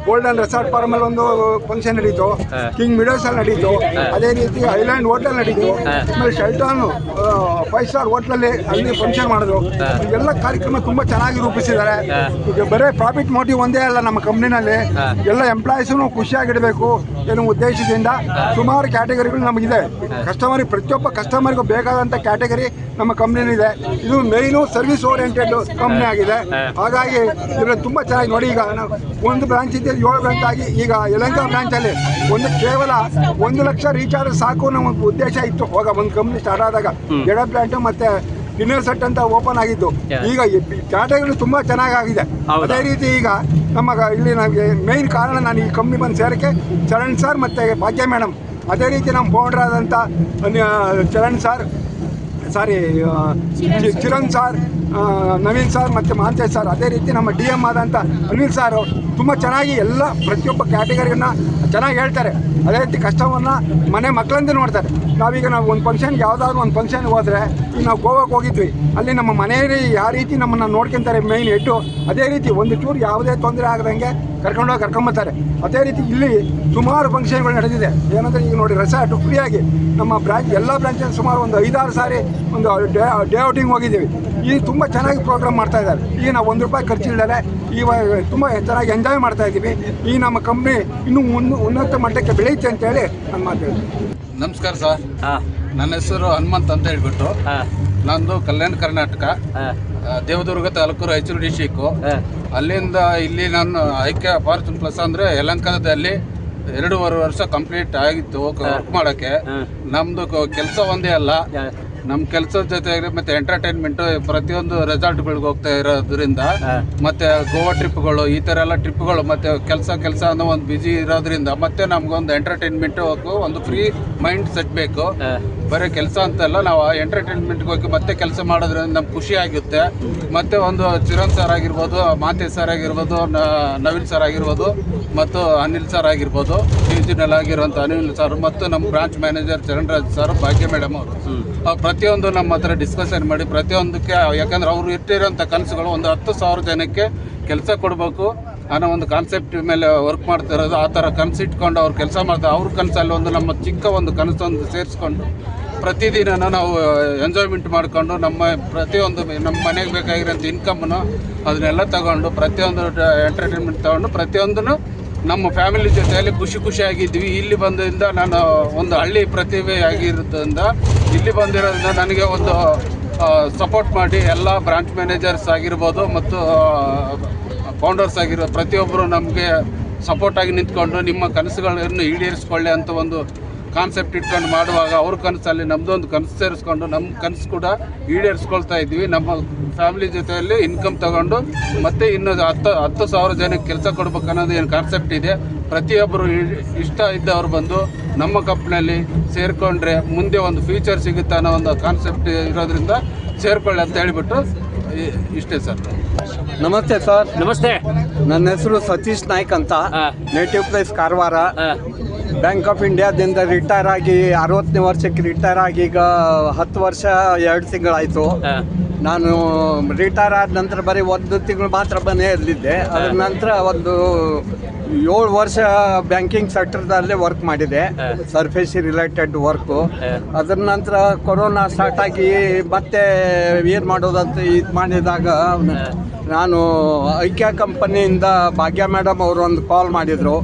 ಗೋಲ್ಡನ್ ರೆಸಾರ್ಟ್ ಫಾರ್ಮ್ ಅಲ್ಲಿ ಒಂದು ಫಂಕ್ಷನ್ ನಡೀತು, ಕಿಂಗ್ ಮಿಡೋಸ್ ಅಲ್ಲಿ ನಡೀತು, ಅದೇ ರೀತಿ ಐಲ್ಯಾಂಡ್ ಹೋಟೆಲ್ ನಡೀತು, ಆಮೇಲೆ ಶೆಲ್ಟನ್ 5 ಸ್ಟಾರ್ ಹೋಟ್ಲಲ್ಲಿ ಅಲ್ಲಿ ಫಂಕ್ಷನ್ ಮಾಡಿದ್ರು. ಎಲ್ಲ ಕಾರ್ಯಕ್ರಮ ತುಂಬಾ ಚೆನ್ನಾಗಿ ರೂಪಿಸಿದ್ದಾರೆ. ಬರೀ ಪ್ರಾಫಿಟ್ ಮೋಟಿವ್ ಒಂದೇ ಅಲ್ಲ, ನಮ್ಮ ಕಂಪ್ನಿನಲ್ಲಿ ಎಲ್ಲ ಎಂಪ್ಲಾಯೀಸನ್ನು ಖುಷಿಯಾಗಿಡಬೇಕು ಏನೋ ಉದ್ದೇಶದಿಂದ ಸುಮಾರು ಕ್ಯಾಟಗರಿಗಳು ನಮಗಿದೆ. ಕಸ್ಟಮರ್ ಪ್ರತಿಯೊಬ್ಬ ಕಸ್ಟಮರ್ಗೂ ಬೇಕಾದಂಥ ಕ್ಯಾಟಗರಿ ನಮ್ಮ ಕಂಪ್ನಿನಿದೆ. ಇದು ಮೇಯ್ನು ಸರ್ವಿಸ್ ಓರಿಯೆಂಟೆಡ್ ಕಂಪ್ನಿ ಆಗಿದೆ. ಹಾಗಾಗಿ ಇದರಲ್ಲಿ ತುಂಬ ಚೆನ್ನಾಗಿ ನೋಡಿ. ಈಗ ಒಂದು ಬ್ರಾಂಚ್ ಇದ್ದರೆ 7 ಬ್ರಾಂಚ್ ಆಗಿ ಈಗ ಯಲಹಂಕ ಬ್ರಾಂಚಲ್ಲಿ ಕೇವಲ 1 ಲಕ್ಷ ರೀಚ್ ಆದ್ರೆ ಸಾಕು ನಮ್ಮ ಉದ್ದೇಶ ಇತ್ತು. ಹೋಗ ಒಂದು ಕಂಪ್ನಿ ಸ್ಟಾರ್ಟ್ ಆದಾಗ ಜಡ ಪ್ಲಾಂಟ್ ಮತ್ತೆ ಡಿನ್ನರ್ ಸೆಟ್ ಅಂತ ಓಪನ್ ಆಗಿದ್ದು. ಈಗ ಕ್ಯಾಟಗರಿ ತುಂಬ ಚೆನ್ನಾಗಿದೆ. ಅದೇ ರೀತಿ ಈಗ ನಮ್ಮ ಇಲ್ಲಿ ನನಗೆ ಮೇಯ್ನ್ ಕಾರಣ ನಾನು ಈ ಕಂಪ್ನಿ ಬಂದು ಸೇರೋಕ್ಕೆ ಚರಣ್ ಸರ್ ಮತ್ತು ಭಾಗ್ಯ ಮೇಡಮ್, ಅದೇ ರೀತಿ ನಮ್ಮ ಫೌಂಡರ್ ಆದಂಥ Charan sir, Chiran sir, Naveen sir ಮತ್ತು ಮಾಂತೇಶ್ ಸರ್, ಅದೇ ರೀತಿ ನಮ್ಮ DM ಆದಂಥ ಅನಿಲ್ ಸರ್ ತುಂಬ ಚೆನ್ನಾಗಿ ಎಲ್ಲ ಪ್ರತಿಯೊಬ್ಬ ಕ್ಯಾಟಗರಿಯನ್ನು ಚೆನ್ನಾಗಿ ಹೇಳ್ತಾರೆ. ಅದೇ ರೀತಿ ಕಸ್ಟಮರ್ನ ಮನೆ ಮಕ್ಕಳಂತೆ ನೋಡ್ತಾರೆ. ನಾವೀಗ ನಾವು ಒಂದು ಫಂಕ್ಷನ್ಗೆ ಯಾವುದಾದ್ರು ಒಂದು ಫಂಕ್ಷನ್ಗೆ ಹೋದರೆ, ಈಗ ನಾವು ಗೋವಾಕ್ಕೆ ಹೋಗಿದ್ವಿ, ಅಲ್ಲಿ ನಮ್ಮ ಮನೆಯಲ್ಲಿ ಯಾವ ರೀತಿ ನಮ್ಮನ್ನು ನೋಡ್ಕೊತಾರೆ ಮೇಯ್ನ್ ಹೆಡ್ಡು, ಅದೇ ರೀತಿ ಒಂದು ಚೂರು ಯಾವುದೇ ತೊಂದರೆ ಆಗದಂಗೆ ಕರ್ಕೊಂಬರ್ತಾರೆ. ಅದೇ ರೀತಿ ಇಲ್ಲಿ ಸುಮಾರು ಫಂಕ್ಷನ್ಗಳು ನಡೆದಿದೆ. ಏನಂದರೆ ಈಗ ನೋಡಿ ರೆಸಾರ್ಟ್ ಫ್ರೀಯಾಗಿ ನಮ್ಮ ಬ್ರಾಂಚ್ ಎಲ್ಲ ಬ್ರಾಂಚಲ್ಲಿ ಸುಮಾರು ಒಂದು 5-6 ಸಾರಿ ಒಂದು ಡೇ ಔಟಿಂಗ್ ಹೋಗಿದ್ದೀವಿ. ಈಗ ತುಂಬ ಚೆನ್ನಾಗಿ ಪ್ರೋಗ್ರಾಮ್ ಮಾಡ್ತಾ ಇದ್ದಾರೆ. ಈಗ ನಾವು ₹1 ಖರ್ಚಿಲ್ಲದೆ ಇವಾಗ ತುಂಬ ಚೆನ್ನಾಗಿ ಎಂಜಾಯ್ ಮಾಡ್ತಾ ಇದ್ದೀವಿ. ಈ ನಮ್ಮ ಕಂಪ್ನಿ ಇನ್ನೂ ಉನ್ನತ ಮಟ್ಟಕ್ಕೆ ಬೆಳೆಯುತ್ತೆ ಅಂತೇಳಿ ನಾನು ಮಾತಾಡ್ತೀನಿ. ನಮಸ್ಕಾರ ಸರ್. ನನ್ನ ಹೆಸರು ಹನುಮಂತ್ ಅಂತ ಹೇಳ್ಬಿಟ್ಟು, ನಂದು ಕಲ್ಯಾಣ ಕರ್ನಾಟಕ, ದೇವದುರ್ಗ ತಾಲೂಕು, ರಾಯಚೂರು ಡಿಸ್ಟಿಕ್ಕು. ಅಲ್ಲಿಂದ ಇಲ್ಲಿ ನಾನು ಐಕ್ಯ ಫಾರ್ಚೂನ್ ಪ್ಲಸ್ ಅಂದರೆ ಯಲಹಂಕದಲ್ಲಿ 2.5 ವರ್ಷ ಕಂಪ್ಲೀಟ್ ಆಗಿತ್ತು ವರ್ಕ್ ಮಾಡೋಕ್ಕೆ. ನಮ್ಮದು ಕೆಲಸ ಒಂದೇ ಅಲ್ಲ, ನಮ್ಮ ಕೆಲಸದ ಜೊತೆಗೆ ಮತ್ತೆ ಎಂಟರ್ಟೈನ್ಮೆಂಟು ಪ್ರತಿಯೊಂದು ರೆಸಾರ್ಟ್ಗಳಿಗೆ ಹೋಗ್ತಾ ಇರೋದ್ರಿಂದ ಮತ್ತೆ ಗೋವಾ ಟ್ರಿಪ್ಗಳು ಈ ಥರ ಎಲ್ಲ ಟ್ರಿಪ್ಗಳು ಮತ್ತೆ ಕೆಲಸ ಅನ್ನೋ ಒಂದು ಬ್ಯುಸಿ ಇರೋದ್ರಿಂದ ಮತ್ತೆ ನಮ್ಗೊಂದು ಎಂಟರ್ಟೈನ್ಮೆಂಟು ಒಂದು ಫ್ರೀ ಮೈಂಡ್ ಸೆಟ್ ಬೇಕು. ಬರೀ ಕೆಲಸ ಅಂತಲ್ಲ, ನಾವು ಎಂಟರ್ಟೈನ್ಮೆಂಟ್ಗೆ ಹೋಗಿ ಮತ್ತೆ ಕೆಲಸ ಮಾಡೋದ್ರಿಂದ ನಮ್ಗೆ ಖುಷಿ ಆಗುತ್ತೆ. ಮತ್ತೆ ಒಂದು ಚಿರಣ್ ಸರ್ ಆಗಿರ್ಬೋದು, ಮಾಂತೇಶ್ ಸರ್ ಆಗಿರ್ಬೋದು, ನವೀನ್ ಸರ್ ಆಗಿರ್ಬೋದು, ಮತ್ತು ಅನಿಲ್ ಸರ್ ಆಗಿರ್ಬೋದು, ಡಿವಿಷನಲ್ ಆಗಿರುವಂಥ ಅನಿಲ್ ಸರ್ ಮತ್ತು ನಮ್ಮ branch manager Charan Raj sir, ಭಾಗ್ಯ ಮೇಡಮ್ ಅವರು ಪ್ರತಿಯೊಂದು ನಮ್ಮ ಹತ್ರ ಡಿಸ್ಕಷನ್ ಮಾಡಿ ಪ್ರತಿಯೊಂದಕ್ಕೆ, ಯಾಕಂದ್ರೆ ಅವರು ಇಟ್ಟಿರೋಂಥ ಕನಸುಗಳು ಒಂದು 10,000 ಜನಕ್ಕೆ ಕೆಲಸ ಕೊಡಬೇಕು ಅನ್ನೋ ಒಂದು ಕಾನ್ಸೆಪ್ಟ್ ಮೇಲೆ ವರ್ಕ್ ಮಾಡ್ತಾ ಇರೋದು. ಆ ಥರ ಕನಸಿಟ್ಕೊಂಡು ಅವ್ರು ಕೆಲಸ ಮಾಡ್ತಾರೆ. ಅವ್ರ ಕನಸಲ್ಲಿ ಒಂದು ನಮ್ಮ ಚಿಕ್ಕ ಒಂದು ಕನಸೊಂದು ಸೇರಿಸ್ಕೊಂಡು ಪ್ರತಿದಿನ ನಾವು ಎಂಜಾಯ್ಮೆಂಟ್ ಮಾಡಿಕೊಂಡು ನಮ್ಮ ಪ್ರತಿಯೊಂದು ನಮ್ಮ ಮನೆಗೆ ಬೇಕಾಗಿರೋಂಥ ಇನ್ಕಮನ್ನು ಅದನ್ನೆಲ್ಲ ತಗೊಂಡು ಪ್ರತಿಯೊಂದು ಎಂಟರ್ಟೈನ್ಮೆಂಟ್ ತಗೊಂಡು ಪ್ರತಿಯೊಂದನ್ನು ನಮ್ಮ ಫ್ಯಾಮಿಲಿ ಜೊತೆಯಲ್ಲಿ ಖುಷಿಯಾಗಿದ್ವಿ. ಇಲ್ಲಿ ಬಂದಿಂದ ನಾನು ಒಂದು ಹಳ್ಳಿ ಪ್ರತಿಭೆ ಆಗಿರೋದ್ರಿಂದ ಇಲ್ಲಿ ಬಂದಿರೋದ್ರಿಂದ ನನಗೆ ಒಂದು ಸಪೋರ್ಟ್ ಮಾಡಿ ಎಲ್ಲ ಬ್ರಾಂಚ್ ಮ್ಯಾನೇಜರ್ಸ್ ಆಗಿರ್ಬೋದು ಮತ್ತು ಫೌಂಡರ್ಸ್ ಆಗಿರೋ ಪ್ರತಿಯೊಬ್ಬರು ನಮಗೆ ಸಪೋರ್ಟಾಗಿ ನಿಂತ್ಕೊಂಡು ನಿಮ್ಮ ಕನಸುಗಳನ್ನು ಈಡೇರಿಸ್ಕೊಳ್ಳಿ ಅಂತ ಒಂದು ಕಾನ್ಸೆಪ್ಟ್ ಇಟ್ಕೊಂಡು ಮಾಡುವಾಗ ಅವ್ರ ಕನಸಲ್ಲಿ ನಮ್ಮದೊಂದು ಕನಸು ಸೇರಿಸ್ಕೊಂಡು ನಮ್ಮ ಕನಸು ಕೂಡ ಈಡೇರಿಸ್ಕೊಳ್ತಾ ಇದ್ವಿ. ನಮ್ಮ ಫ್ಯಾಮಿಲಿ ಜೊತೆಯಲ್ಲಿ ಇನ್ಕಮ್ ತಗೊಂಡು ಮತ್ತು ಇನ್ನು 10,000 ಜನಕ್ಕೆ ಕೆಲಸ ಕೊಡ್ಬೇಕು ಅನ್ನೋದು ಏನು ಕಾನ್ಸೆಪ್ಟ್ ಇದೆ. ಪ್ರತಿಯೊಬ್ಬರು ಇಷ್ಟ ಇದ್ದವ್ರು ಬಂದು ನಮ್ಮ ಕಂಪ್ನಿಯಲ್ಲಿ ಸೇರಿಕೊಂಡ್ರೆ ಮುಂದೆ ಒಂದು ಫ್ಯೂಚರ್ ಸಿಗುತ್ತೆ ಅನ್ನೋ ಒಂದು ಕಾನ್ಸೆಪ್ಟ್ ಇರೋದ್ರಿಂದ ಸೇರಿಕೊಳ್ಳಿ ಅಂತ ಹೇಳಿಬಿಟ್ಟು ಇಷ್ಟೇ ಸರ್. ನಮಸ್ತೆ ಸರ್. ನಮಸ್ತೆ. ನನ್ನ ಹೆಸರು ಸತೀಶ್ ನಾಯ್ಕ್ ಅಂತ, native place Karwar. Bank of ಇಂಡಿಯಾದಿಂದ ರಿಟೈರ್ ಆಗಿ 60ನೇ ವರ್ಷಕ್ಕೆ ರಿಟೈರ್ ಆಗಿ ಈಗ 10 ವರ್ಷ 2 ತಿಂಗಳಾಯಿತು. ನಾನು ರಿಟೈರ್ ಆದ ನಂತರ ಬರೀ 1 ತಿಂಗಳು ಮಾತ್ರ ಮನೆಯಲ್ಲಿದ್ದೆ. ಅದ್ರ ನಂತರ ಒಂದು 7 ವರ್ಷ ಬ್ಯಾಂಕಿಂಗ್ ಸೆಕ್ಟರ್ದಲ್ಲೇ ವರ್ಕ್ ಮಾಡಿದೆ, ಸರ್ಫೇಸಿ ರಿಲೇಟೆಡ್ ವರ್ಕು. ಅದರ ನಂತರ ಕೊರೋನಾ ಸ್ಟಾರ್ಟ್ ಆಗಿ ಮತ್ತೆ ಏನು ಮಾಡೋದಂತ ಇದು ಮಾಡಿದಾಗ ನಾನು ಐಕ್ಯ ಕಂಪನಿಯಿಂದ ಭಾಗ್ಯ ಮೇಡಮ್ ಅವರು ಒಂದು ಕಾಲ್ ಮಾಡಿದರು,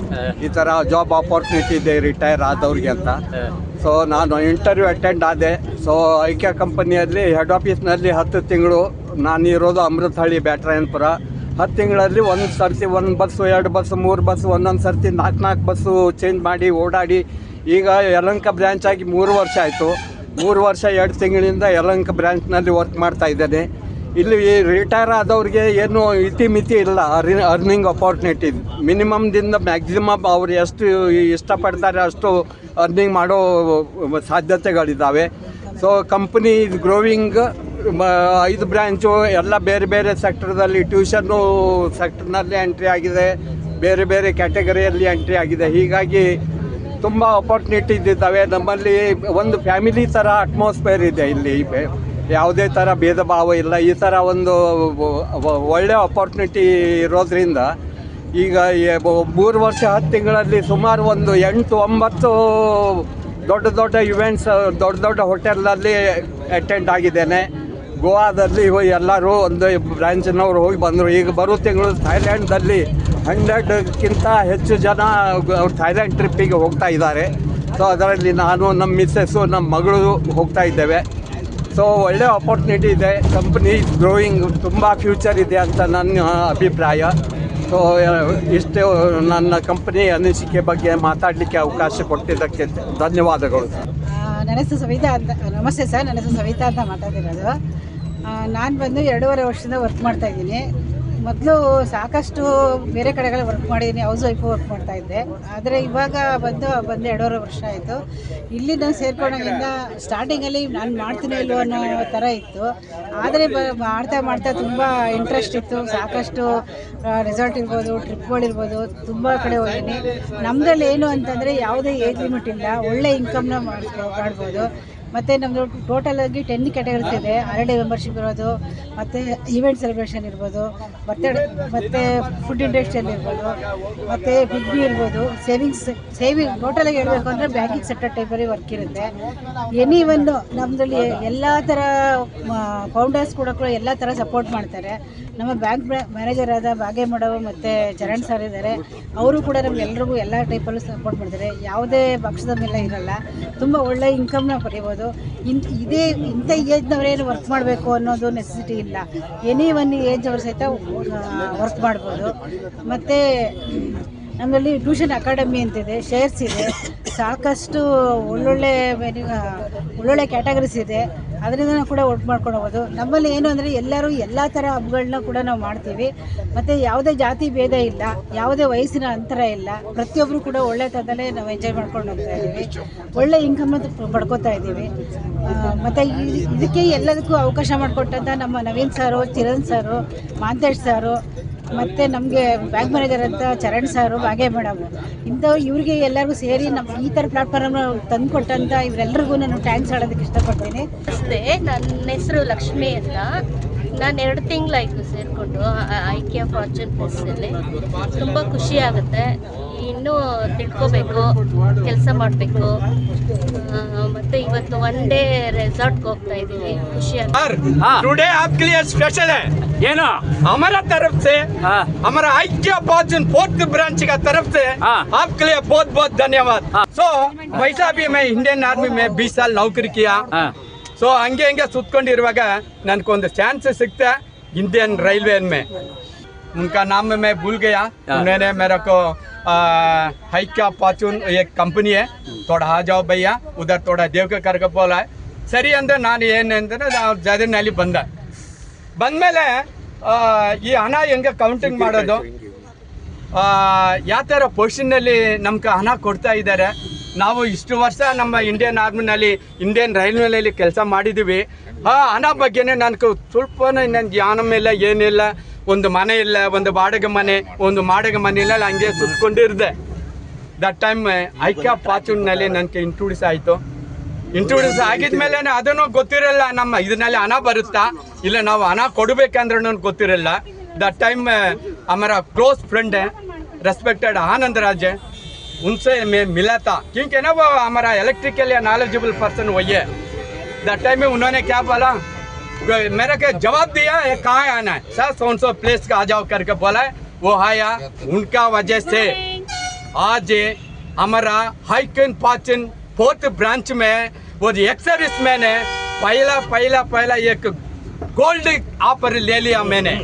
ಈ ಥರ ಜಾಬ್ ಆಪರ್ಚುನಿಟಿ ಇದೆ ರಿಟೈರ್ ಆದವ್ರಿಗೆ ಅಂತ. ಸೊ ನಾನು ಇಂಟರ್ವ್ಯೂ ಅಟೆಂಡ್ ಆದೆ. ಸೊ ಐಕ್ಯ ಕಂಪನಿಯಲ್ಲಿ ಹೆಡ್ ಆಫೀಸ್ನಲ್ಲಿ 10 ತಿಂಗಳು ನಾನು ಇರೋದು ಅಮೃತಹಳ್ಳಿ ಬ್ಯಾಟ್ರಾಯನ್ಪುರ. 10 ತಿಂಗಳಲ್ಲಿ ಒಂದು ಸರ್ತಿ 1 ಬಸ್ಸು 2 ಬಸ್ಸು 3 ಬಸ್ಸು ಒಂದೊಂದು ಸರ್ತಿ 4 ಬಸ್ಸು ಚೇಂಜ್ ಮಾಡಿ ಓಡಾಡಿ ಈಗ ಯಲಹಂಕ ಬ್ರ್ಯಾಂಚ್ ಆಗಿ 3 ವರ್ಷ ಆಯಿತು. 3 ವರ್ಷ 2 ತಿಂಗಳಿಂದ ಯಲಹಂಕ ಬ್ರ್ಯಾಂಚ್ನಲ್ಲಿ ವರ್ಕ್ ಮಾಡ್ತಾ ಇದ್ದೇನೆ. ಇಲ್ಲಿ ರಿಟೈರ್ ಆದವ್ರಿಗೆ ಏನು ಇತಿಮಿತಿ ಇಲ್ಲ ಅರ್ನಿಂಗ್ ಅಪಾರ್ಚುನಿಟಿ. ಮಿನಿಮಮ್ದಿಂದ ಮ್ಯಾಕ್ಸಿಮಮ್ ಅವ್ರು ಎಷ್ಟು ಇಷ್ಟಪಡ್ತಾರೆ ಅಷ್ಟು ಅರ್ನಿಂಗ್ ಮಾಡೋ ಸಾಧ್ಯತೆಗಳಿದ್ದಾವೆ. So company is growing. 5 branch ಎಲ್ಲ ಬೇರೆ ಬೇರೆ ಸೆಕ್ಟರ್ದಲ್ಲಿ, ಟ್ಯೂಷನ್ನು ಸೆಕ್ಟರ್ನಲ್ಲಿ ಎಂಟ್ರಿ ಆಗಿದೆ, ಬೇರೆ ಬೇರೆ ಕ್ಯಾಟಗರಿಯಲ್ಲಿ ಎಂಟ್ರಿ ಆಗಿದೆ. ಹೀಗಾಗಿ ತುಂಬ ಅಪಾರ್ಚುನಿಟೀಸ್ ಇದ್ದಾವೆ. ನಮ್ಮಲ್ಲಿ ಒಂದು ಫ್ಯಾಮಿಲಿ ಥರ ಅಟ್ಮಾಸ್ಫಿಯರ್ ಇದೆ ಇಲ್ಲಿ. ಯಾವುದೇ ಥರ ಭೇದ ಭಾವ ಇಲ್ಲ. ಈ ಥರ ಒಂದು ಒಳ್ಳೆಯ ಅಪಾರ್ಚುನಿಟಿ ಇರೋದ್ರಿಂದ ಈಗ 3 ವರ್ಷ 10 ತಿಂಗಳಲ್ಲಿ ಸುಮಾರು ಒಂದು 8-9 ದೊಡ್ಡ ಇವೆಂಟ್ಸ್ ದೊಡ್ಡ ಹೋಟೆಲ್ನಲ್ಲಿ ಅಟೆಂಡ್ ಆಗಿದ್ದೇನೆ. ಗೋವಾದಲ್ಲಿ ಎಲ್ಲರೂ ಒಂದು ಬ್ರಾಂಚಿನವರು ಹೋಗಿ ಬಂದರು. ಈಗ ಬರೋ ತಿಂಗಳು ಥೈಲ್ಯಾಂಡ್ದಲ್ಲಿ 100ಕ್ಕಿಂತ ಹೆಚ್ಚು ಜನ ಥೈಲ್ಯಾಂಡ್ ಟ್ರಿಪ್ಪಿಗೆ ಹೋಗ್ತಾ ಇದ್ದಾರೆ. ಸೊ ಅದರಲ್ಲಿ ನಾನು, ನಮ್ಮ ಮಿಸ್ಸಸ್ಸು, ನಮ್ಮ ಮಗಳು ಹೋಗ್ತಾ ಇದ್ದೇವೆ. ಸೊ ಒಳ್ಳೆ ಅಪಾರ್ಚುನಿಟಿ ಇದೆ. ಕಂಪ್ನಿ ಗ್ರೋಯಿಂಗ್, ತುಂಬ ಫ್ಯೂಚರ್ ಇದೆ ಅಂತ ನನ್ನ ಅಭಿಪ್ರಾಯ. ಸೊ ಇಷ್ಟು ನನ್ನ ಕಂಪ್ನಿ ಅನಿಸಿಕೆ ಬಗ್ಗೆ ಮಾತಾಡಲಿಕ್ಕೆ ಅವಕಾಶ ಕೊಟ್ಟಿದ್ದಕ್ಕೆ ಧನ್ಯವಾದಗಳು. ನನ್ನ ಹೆಸರು ಸವಿತಾ ಅಂತ. ನಮಸ್ತೆ ಸರ್, ನನ್ನ ಹೆಸರು ಸವಿತಾ ಅಂತ ಮಾತಾಡ್ತಿರೋದು. ನಾನು ಬಂದು 2.5 ವರ್ಷದಿಂದ ವರ್ಕ್ ಮಾಡ್ತಾಯಿದ್ದೀನಿ. ಮೊದಲು ಸಾಕಷ್ಟು ಬೇರೆ ಕಡೆಗಳ ವರ್ಕ್ ಮಾಡಿದ್ದೀನಿ, ಹೌಸ್ ವೈಫು ವರ್ಕ್ ಮಾಡ್ತಾಯಿದ್ದೆ. ಆದರೆ ಇವಾಗ ಬಂದು 2.5 ವರ್ಷ ಆಯಿತು. ಇಲ್ಲಿ ನಾನು ಸೇರ್ಕೊಂಡಾಗಿಂದ ಸ್ಟಾರ್ಟಿಂಗಲ್ಲಿ ನಾನು ಮಾಡ್ತೀನಿ ಇಲ್ವೋ ಅನ್ನೋ ಥರ ಇತ್ತು. ಆದರೆ ಮಾಡ್ತಾ ತುಂಬ ಇಂಟ್ರೆಸ್ಟ್ ಇತ್ತು. ಸಾಕಷ್ಟು ರೆಸಾರ್ಟ್ ಇರ್ಬೋದು, ಟ್ರಿಪ್ಗಳಿರ್ಬೋದು, ತುಂಬ ಕಡೆ ಹೋಗಿದ್ದೀನಿ. ನಮ್ಮದ್ರಲ್ಲಿ ಏನು ಅಂತಂದರೆ ಯಾವುದೇ ಏಜ್ ಲಿಮಿಟ್ ಇಲ್ಲ, ಒಳ್ಳೆ ಇನ್ಕಮ್ನ ಮಾಡ್ಬೋದು. ಮತ್ತು ನಮ್ಮದು ಟೋಟಲಾಗಿ 10 ಕ್ಯಾಟಗರೀಸ್ ಇದೆ. RD ಮೆಂಬರ್ಶಿಪ್ ಇರೋದು, ಮತ್ತು ಈವೆಂಟ್ ಸೆಲೆಬ್ರೇಷನ್ ಇರ್ಬೋದು, ಬರ್ತಡೇ ಮತ್ತು ಫುಡ್ ಇಂಡಸ್ಟ್ರಿಯಲ್ಲಿ ಇರ್ಬೋದು, ಮತ್ತು ಬಿಗ್ ಬಿ ಇರ್ಬೋದು, ಸೇವಿಂಗ್ ಟೋಟಲಾಗಿ ಹೇಳಬೇಕು ಅಂದರೆ ಬ್ಯಾಂಕಿಂಗ್ ಸೆಕ್ಟರ್ ಟೈಪಲ್ಲಿ ವರ್ಕ್ ಇರುತ್ತೆ. ಎನಿವನ್ನು ನಮ್ಮದ್ರಲ್ಲಿ ಎಲ್ಲ ಥರ ಫೌಂಡರ್ಸ್ ಕೂಡ ಎಲ್ಲ ಥರ ಸಪೋರ್ಟ್ ಮಾಡ್ತಾರೆ. ನಮ್ಮ ಬ್ಯಾಂಕ್ ಮ್ಯಾನೇಜರ್ ಆದ ಭಾಗ್ಯ ಮೇಡಮ್ ಮತ್ತು ಚರಣ್ ಸರ್ ಇದ್ದಾರೆ. ಅವರು ಕೂಡ ನಮ್ಗೆಲ್ರಿಗೂ ಎಲ್ಲ ಟೈಪಲ್ಲೂ ಸಪೋರ್ಟ್ ಮಾಡ್ತಾರೆ. ಯಾವುದೇ ಪಕ್ಷದ ಮೇಲೆ ಇರಲ್ಲ. ತುಂಬ ಒಳ್ಳೆ ಇನ್ಕಮ್ನ ಪಡಿಬೋದು. ಇಂಥ ಏಜ್ನವರೇನು ವರ್ಕ್ ಮಾಡಬೇಕು ಅನ್ನೋದು ನೆಸೆಸಿಟಿ ಇಲ್ಲ. ಎನಿ ಒನ್ ಏಜ್ ಅವರು ಸಹಿತ ವರ್ಕ್ ಮಾಡ್ಬೋದು. ಮತ್ತು ನಮ್ಮಲ್ಲಿ ಟ್ಯೂಷನ್ ಅಕಾಡೆಮಿ ಅಂತಿದೆ, ಶೇರ್ಸ್ ಇದೆ, ಸಾಕಷ್ಟು ಒಳ್ಳೊಳ್ಳೆ ಕ್ಯಾಟಗರೀಸ್ ಇದೆ. ಅದರಿಂದ ಕೂಡ ವರ್ಕ್ ಮಾಡ್ಕೊಂಡು ಹೋಗೋದು. ನಮ್ಮಲ್ಲಿ ಏನು ಅಂದರೆ ಎಲ್ಲರೂ ಎಲ್ಲ ಥರ ಹಬ್ಬಗಳನ್ನ ಕೂಡ ನಾವು ಮಾಡ್ತೀವಿ. ಮತ್ತು ಯಾವುದೇ ಜಾತಿ ಭೇದ ಇಲ್ಲ, ಯಾವುದೇ ವಯಸ್ಸಿನ ಅಂತರ ಇಲ್ಲ. ಪ್ರತಿಯೊಬ್ಬರು ಕೂಡ ಒಳ್ಳೆ ಥರದಲ್ಲೇ ನಾವು ಎಂಜಾಯ್ ಮಾಡ್ಕೊಂಡು ಹೋಗ್ತಾ ಇದ್ದೀವಿ. ಒಳ್ಳೆ ಇನ್ಕಮ್ನ ಪಡ್ಕೋತಾ ಇದ್ದೀವಿ. ಮತ್ತು ಇದಕ್ಕೆ ಎಲ್ಲದಕ್ಕೂ ಅವಕಾಶ ಮಾಡಿಕೊಟ್ಟಂಥ ನಮ್ಮ ನವೀನ್ ಸಾರು, ಚಿರಣ್ ಸಾರು, ಮಾಂತೇಶ್ ಸಾರು, ಮತ್ತು ನಮಗೆ ಬ್ಯಾಂಕ್ ಮ್ಯಾನೇಜರ್ ಅಂತ ಚರಣ್ ಸಾರು, ಭಾಗ್ಯ ಮೇಡಮ್, ಇವ್ರಿಗೆ ಎಲ್ಲರಿಗೂ ಸೇರಿ ನಮ್ಮ ಈ ಥರ ಪ್ಲಾಟ್ಫಾರ್ಮ್ನ ತಂದು ಕೊಟ್ಟಂಥ ಇವರೆಲ್ಲರಿಗೂ ನಾನು ಥ್ಯಾಂಕ್ಸ್ ಹೇಳೋದಕ್ಕೆ ಇಷ್ಟಪಡ್ತೀನಿ. ನಮಸ್ತೆ, ನನ್ನ ಹೆಸರು ಲಕ್ಷ್ಮಿ ಅಂತ. ನಾನು 2 ತಿಂಗಳಾಯಿತು ಸೇರಿಕೊಂಡು ಐಕ್ಯ ಫಾರ್ಚೂನ್ ಪ್ಲಸ್ಸಲ್ಲಿ. ತುಂಬ ಖುಷಿ ಆಗುತ್ತೆ. ಈ ಇನ್ನೂ ತಿಳ್ಕೊಬೇಕು, ಕೆಲಸ ಮಾಡಬೇಕು. ಮತ್ತೆ ಇವತ್ತು ಒನ್ ಡೇ ರೆಸಾರ್ಟ್ಗೆ ಹೋಗ್ತಾ ಇದ್ದೀವಿ, ಖುಷಿ टुडे आपके लिए स्पेशल है ये ना हमारा तरफ से हमारा IKEA फॉर्च्यून 4th ब्रांच का तरफ से आपके लिए बहुत बहुत धन्यवाद. सो वैसा भी मैं इंडियन आर्मी में 20 साल नौकरी किया. सो हंगे सुत्ಕೊಂಡಿರುವಾಗ ನನಗೊಂದು ಚಾನ್ಸ್ ಸಿಕ್ತಾ इंडियन रेलवे में. उनका नाम मैं भूल गया. उन्होंने मेरे को IKEA फॉर्च्यून एक कंपनी है, थोड़ा आ जाओ भैया उधर थोड़ा देव के करके बोला. ಸರಿ ಅಂದರೆ ನಾನು ಏನಂದ್ರೆ ನಾವು ಜಗನ್ನಲ್ಲಿ ಬಂದಮೇಲೆ ಈ ಹಣ ಹೆಂಗೆ ಕೌಂಟಿಂಗ್ ಮಾಡೋದು, ಯಾವ ಥರ ಪೊಸಿಷನ್ನಲ್ಲಿ ನಮ್ಗೆ ಹಣ ಕೊಡ್ತಾ ಇದ್ದಾರೆ. ನಾವು ಇಷ್ಟು ವರ್ಷ ನಮ್ಮ ಇಂಡಿಯನ್ ಆರ್ಮಿನಲ್ಲಿ ಇಂಡಿಯನ್ ರೈಲ್ವೇನಲ್ಲಿ ಕೆಲಸ ಮಾಡಿದ್ದೀವಿ. ಆ ಹಣ ಬಗ್ಗೆನೇ ನನಗೆ ಸ್ವಲ್ಪ ನನ್ನ ಜ್ಞಾನ ಇಲ್ಲ, ಏನಿಲ್ಲ. ಒಂದು ಮನೆ ಇಲ್ಲ, ಒಂದು ಬಾಡಿಗೆ ಮನೆ, ಒಂದು ಮಾಡಿಗೆ ಮನೆ ಇಲ್ಲ, ಹಂಗೆ ಸುತ್ಕೊಂಡಿರ್ದೆ. ದಟ್ ಟೈಮ್ IKEA ಫಾರ್ಚ್ಯೂನ್ನಲ್ಲಿ ನನಗೆ ಇಂಟ್ರೊಡ್ಯೂಸ್ ಆಯಿತು. ಇಂಟ್ರೊಡ್ಯೂಸ್ ಆಗಿದ್ಮೇಲೆ ಅದನ್ನು ಗೊತ್ತಿರಲ್ಲ, ನಮ್ಮ ಇದರಲ್ಲಿ ಹಣ ಬರುತ್ತಾ ಇಲ್ಲ ನಾವು ಹಣ ಕೊಡಬೇಕಂದ್ರೆ ಗೊತ್ತಿರಲ್ಲ. ದಟ್ टाइम हमारा क्लोज फ्रेंड है रेस्पेक्टेड आनंद राज, उनसे मैं मिला था क्योंकि ना वो हमारा इलेक्ट्रिकल या नॉलेजेबल पर्सन वही है. दैट टाइम में उन्होंने क्या बोला, मेरे को जवाब दिया है कहाँ आना है सर, सो प्लेस का आ जाओ करके बोला है. वो आया, उनका वजह से आज हमारा IKEA फॉर्च्यून 4th ब्रांच में वो एक्स सर्विस मैन है, पहला एक गोल्ड ऑफर ले लिया मैंने.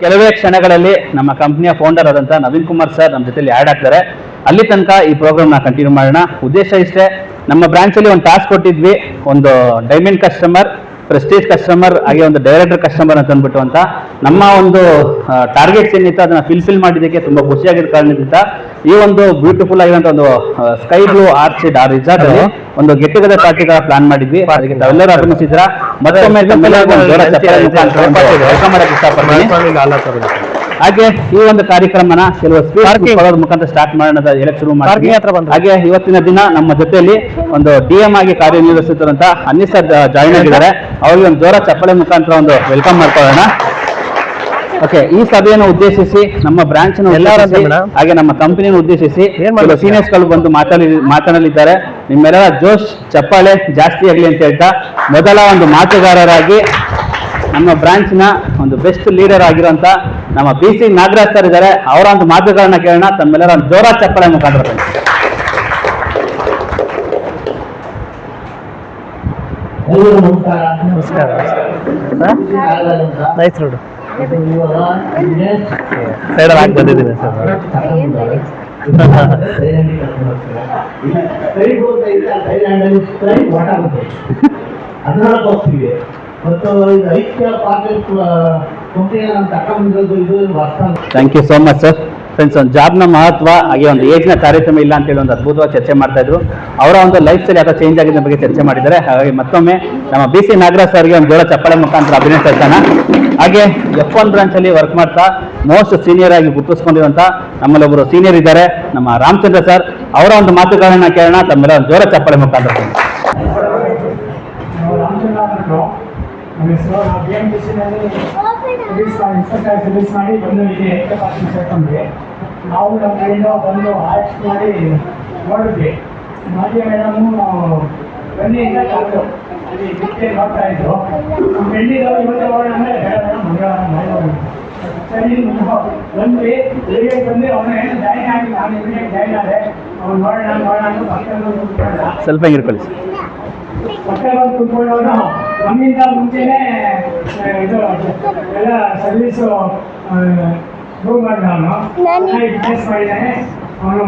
ಕೆಲವೇ ಕ್ಷಣಗಳಲ್ಲಿ ನಮ್ಮ ಕಂಪ್ನಿಯ ಫೌಂಡರ್ ಆದಂಥ ನವೀನ್ ಕುಮಾರ್ ಸರ್ ನಮ್ಮ ಜೊತೆಲಿ ಆ್ಯಡ್ ಆಗ್ತಾರೆ. ಅಲ್ಲಿ ತನಕ ಈ ಪ್ರೋಗ್ರಾಮ್ನ ಕಂಟಿನ್ಯೂ ಮಾಡೋಣ. ಉದ್ದೇಶ ಇಷ್ಟೇ, ನಮ್ಮ ಬ್ರಾಂಚಲ್ಲಿ ಒಂದು ಟಾಸ್ಕ್ ಕೊಟ್ಟಿದ್ವಿ, ಒಂದು ಡೈಮಂಡ್ ಕಸ್ಟಮರ್, ಪ್ರೆಸ್ಟೀಜ್ ಕಸ್ಟಮರ್, ಹಾಗೆ ಒಂದು ಡೈರೆಕ್ಟರ್ ಕಸ್ಟಮರ್ ಅಂತ ಅಂದ್ಬಿಟ್ಟು ಅಂತ ನಮ್ಮ ಒಂದು ಟಾರ್ಗೆಟ್ಸ್ ಏನಿತ್ತು ಅದನ್ನ ಫಿಲ್ಫಿಲ್ ಮಾಡಿದ್ದಕ್ಕೆ ತುಂಬ ಖುಷಿಯಾಗಿದ್ದ ಕಾರಣದಿಂದ ಈ ಒಂದು ಬ್ಯೂಟಿಫುಲ್ ಆಗಿರುವಂಥ ಒಂದು ಸ್ಕೈ ಬ್ಲೂ ಆರ್ಚಿಡ್ ಆ ರಿಸಾರ್ಟ್ ಅಲ್ಲಿ ಒಂದು ಗೆಟ್ ಟುಗೆದರ್ ಪಾರ್ಟಿ ಪ್ಲಾನ್ ಮಾಡಿದ್ವಿ. ಅದಕ್ಕೆ ತಾವೆಲ್ಲರೂ ಆಗಮಿಸಿದ್ರ ಮತ್ತೊಮ್ಮೆ ವೆಲ್ಕಮ್ ಮಾಡಕ್ಕೆ ಇಷ್ಟಪಡ್ತೀನಿ. ಹಾಗೆ ಈ ಒಂದು ಕಾರ್ಯಕ್ರಮನ ಕೆಲವು ಸ್ಪೀಚ್ ಕೊಡೋದ್ರ ಮುಖಾಂತರ ಸ್ಟಾರ್ಟ್ ಮಾಡೋಣ ಹೇಳಕ್ ಶುರು ಮಾಡಿ. ಹಾಗೆ ಇವತ್ತಿನ ದಿನ ನಮ್ಮ ಜೊತೆಯಲ್ಲಿ ಒಂದು DM ಆಗಿ ಕಾರ್ಯನಿರ್ವಹಿಸುತ್ತಿರುವಂತ ಅನ್ನಿ ಸರ್ ಜಾಯಿನ್ ಆಗಿದ್ದಾರೆ. ಅವ್ರಿಗೆ ಒಂದು ಜೋರ ಚಪ್ಪಳೆ ಮುಖಾಂತರ ಒಂದು ವೆಲ್ಕಮ್ ಮಾಡ್ಕೊಳ್ಳೋಣ. ಓಕೆ, ಈ ಸಭೆಯನ್ನು ಉದ್ದೇಶಿಸಿ ನಮ್ಮ ಬ್ರಾಂಚ್ ಹಾಗೆ ನಮ್ಮ ಕಂಪನಿಯನ್ನು ಉದ್ದೇಶಿಸಿ ಸೀನಿಯರ್ಸ್ ಗಳು ಬಂದು ಮಾತನಾಡಲಿದ್ದಾರೆ. ನಿಮ್ಮೆಲ್ಲರ ಜೋಶ್ ಚಪ್ಪಾಳೆ ಜಾಸ್ತಿ ಆಗಲಿ ಅಂತ ಹೇಳ್ತಾ ಮೊದಲ ಒಂದು ಮಾತುಗಾರರಾಗಿ ನಮ್ಮ ಬ್ರಾಂಚ್ನ ಒಂದು ಬೆಸ್ಟ್ ಲೀಡರ್ ಆಗಿರುವಂತ ನಮ್ಮ BC ನಾಗರಾಜ್ ಸರ್ ಇದ್ದಾರೆ. ಅವರ ಒಂದು ಮಾತುಗಳನ್ನ ಕೇಳೋಣ. ತಮ್ಮೆಲ್ಲರ ಒಂದು ಜೋರ ಚಪ್ಪಾಳೆ ಮುಖಾಂತರ. ನಮಸ್ಕಾರ. ನೈಸ್ ರೋಡ್ ಸೈಡಲ್ಲಿ ಹಾಕಿ ಬಂದಿದ್ದೀನಿ ಸರ್. ಅದರೊಳಗೆ ಹೋಗ್ತೀವಿ ಮತ್ತು IKEA ಕಂಪನಿಯ ತಗೊಂಡಿರೋದು ಇದು ವರ್ಷ. Thank you so much sir. Friends, ಒಂದು ಜಾಬ್ನ ಮಹತ್ವ ಹಾಗೆ ಒಂದು ಏಜ್ನ ಕಾರ್ಯಕ್ರಮ ಇಲ್ಲ ಅಂತೇಳಿ ಒಂದು ಅದ್ಭುತವಾಗಿ ಚರ್ಚೆ ಮಾಡ್ತಾ ಇದ್ರು. ಅವರ ಒಂದು ಲೈಫ್ ಸ್ಟೈಲ್ ಯಾವ ಚೇಂಜ್ ಆಗಿದೆ ಬಗ್ಗೆ ಚರ್ಚೆ ಮಾಡಿದ್ದಾರೆ. ಹಾಗಾಗಿ ಮತ್ತೊಮ್ಮೆ ನಮ್ಮ BC ನಾಗರಾಜ್ ಸರ್ಗೆ ಒಂದು ಜೋರ ಚಪ್ಪಾಳೆ ಮುಖಾಂತರ ಅಭಿನಂದಿಸೋಣ. ಹಾಗೆ F1 ಬ್ರಾಂಚಲ್ಲಿ ವರ್ಕ್ ಮಾಡ್ತಾ ಮೋಸ್ಟ್ ಸೀನಿಯರ್ ಆಗಿ ಗುರುತಿಸ್ಕೊಂಡಿರುವಂಥ ನಮ್ಮಲ್ಲೊಬ್ಬರು ಸೀನಿಯರ್ ಇದ್ದಾರೆ, ನಮ್ಮ ರಾಮಚಂದ್ರ ಸರ್. ಅವರ ಒಂದು ಮಾತುಗಳನ್ನ ಕೇಳೋಣ. ತಮ್ಮೆಲ್ಲ ಒಂದು ಜೋರ ಚಪ್ಪಾಳೆ ಮುಖಾಂತರ. ನಮ್ಮ ಹೆಸರು BMTCನಲ್ಲಿ ಸರ್ವಿಸ್ ಮಾಡಿ ಬಂದು ಇಲ್ಲಿ ಸೇರ್ಕೊಂಡ್ವಿ. ನಾವು ನಮ್ಮ ಕಡೆಯಿಂದ ಬಂದು ಆರ್ಟ್ಸ್ ಮಾಡಿ ನೋಡಿದ್ವಿ. ಮಾಜಿ ಮೇಡಮು ಬೆನ್ನಿಂದ ಕಾಲು ಅಲ್ಲಿ ಬಿಟ್ಟೆ ನೋಡ್ತಾ ಇದ್ರು. ನಮ್ಮ ಬೆಳ್ಳಿದವರು ಇವತ್ತು ಹೋಗೋಣ ಅಂದರೆ ಬೇಡ ಮಂಗಳವಾರ ಮಾಡೋದು ಸರಿ ಬಂದ್ವಿ. ಬೆಳಿಗ್ಗೆ ಬಂದು ಅವನು ಏನು ಜಾಯಿನ್ ಆಗಿ ನಾನು ಇವ್ರಿಗೆ ಜಾಯಿನ್ ಆದೆ. ಅವ್ನು ನೋಡೋಣ ಅಂತ ಪಕ್ಕದಲ್ಲಿ ಸ್ವಲ್ಪ ಹಿಂಗಿರ್ಕೊಳ್ಳಿ. ಪಕ್ಕ ಬಂದು ಕೂತ್ಕೊಂಡವನು ನಮ್ಮಿಂದ ಮುಂಚೆನೇ ಇದು ಎಲ್ಲ ಸರ್ವಿಸು ಪ್ರೂವ್ ಮಾಡಿದ. ಅವನು ಬಿಸ್ನೆಸ್ ಮಾಡಿದ್ದಾನೆ. ಅವನು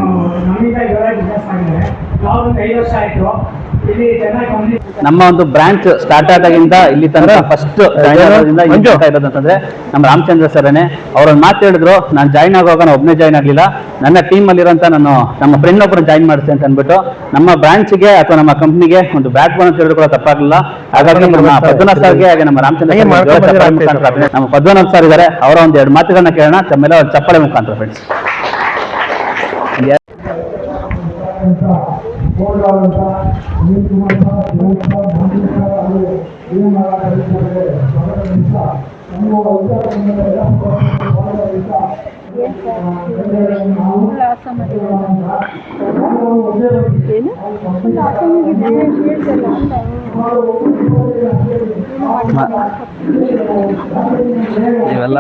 ನಮ್ಮಿಂದ ಇವಾಗ ಬಿಸ್ನೆಸ್ ಮಾಡಿದ್ದಾನೆ. ನಾವು ಒಂದು 5 ವರ್ಷ ಆಯಿತು ಇಲ್ಲಿ ಚೆನ್ನಾಗಿ ಕಂಪ್ನಿ. ನಮ್ಮ ಒಂದು ಬ್ರಾಂಚ್ ಸ್ಟಾರ್ಟ್ ಆದಾಗಿಂದ ಇಲ್ಲಿ ತನಕ ಫಸ್ಟ್ ಇರೋದಂತಂದ್ರೆ ನಮ್ಮ ರಾಮಚಂದ್ರ ಸರನೇ. ಅವ್ರೊಂದು ಮಾತು ಹೇಳಿದ್ರು, ನಾನು ಜಾಯ್ನ್ ಆಗುವಾಗ ನಾನು ಒಬ್ಬನೇ ಜಾಯ್ನ್ ಆಗಲಿಲ್ಲ, ನನ್ನ ಟೀಮಲ್ಲಿರೋಂಥ ನಮ್ಮ ಫ್ರೆಂಡ್ ಒಬ್ಬರು ಜಾಯ್ನ್ ಮಾಡಿಸಿ ಅಂತ ಅಂದ್ಬಿಟ್ಟು ನಮ್ಮ ಬ್ರಾಂಚ್ಗೆ ಅಥವಾ ನಮ್ಮ ಕಂಪ್ನಿಗೆ ಒಂದು ಬ್ಯಾಕ್ ಬೋನ್ ಅಂತ ಹೇಳಿದ್ರು ಕೂಡ ತಪ್ಪಾಗಲಿಲ್ಲ. ಹಾಗಾಗಿ ನಮ್ಮ ಪದ್ಮನಾಭ್ ಸರ್ಗೆ ಹಾಗೆ ನಮ್ಮ ರಾಮಚಂದ್ರ ನಮ್ಮ ಪದ್ಮನಾಭ್ ಸರ್ ಇದ್ದಾರೆ. ಅವರ ಒಂದು 2 ಮಾತುಗಳನ್ನ ಕೇಳೋಣ. ತಮ್ಮೆಲ್ಲ ಒಂದು ಚಪ್ಪಾಳೆ ಮುಖಾಂತರ ಫ್ರೆಂಡ್ಸ್. ಇವೆಲ್ಲ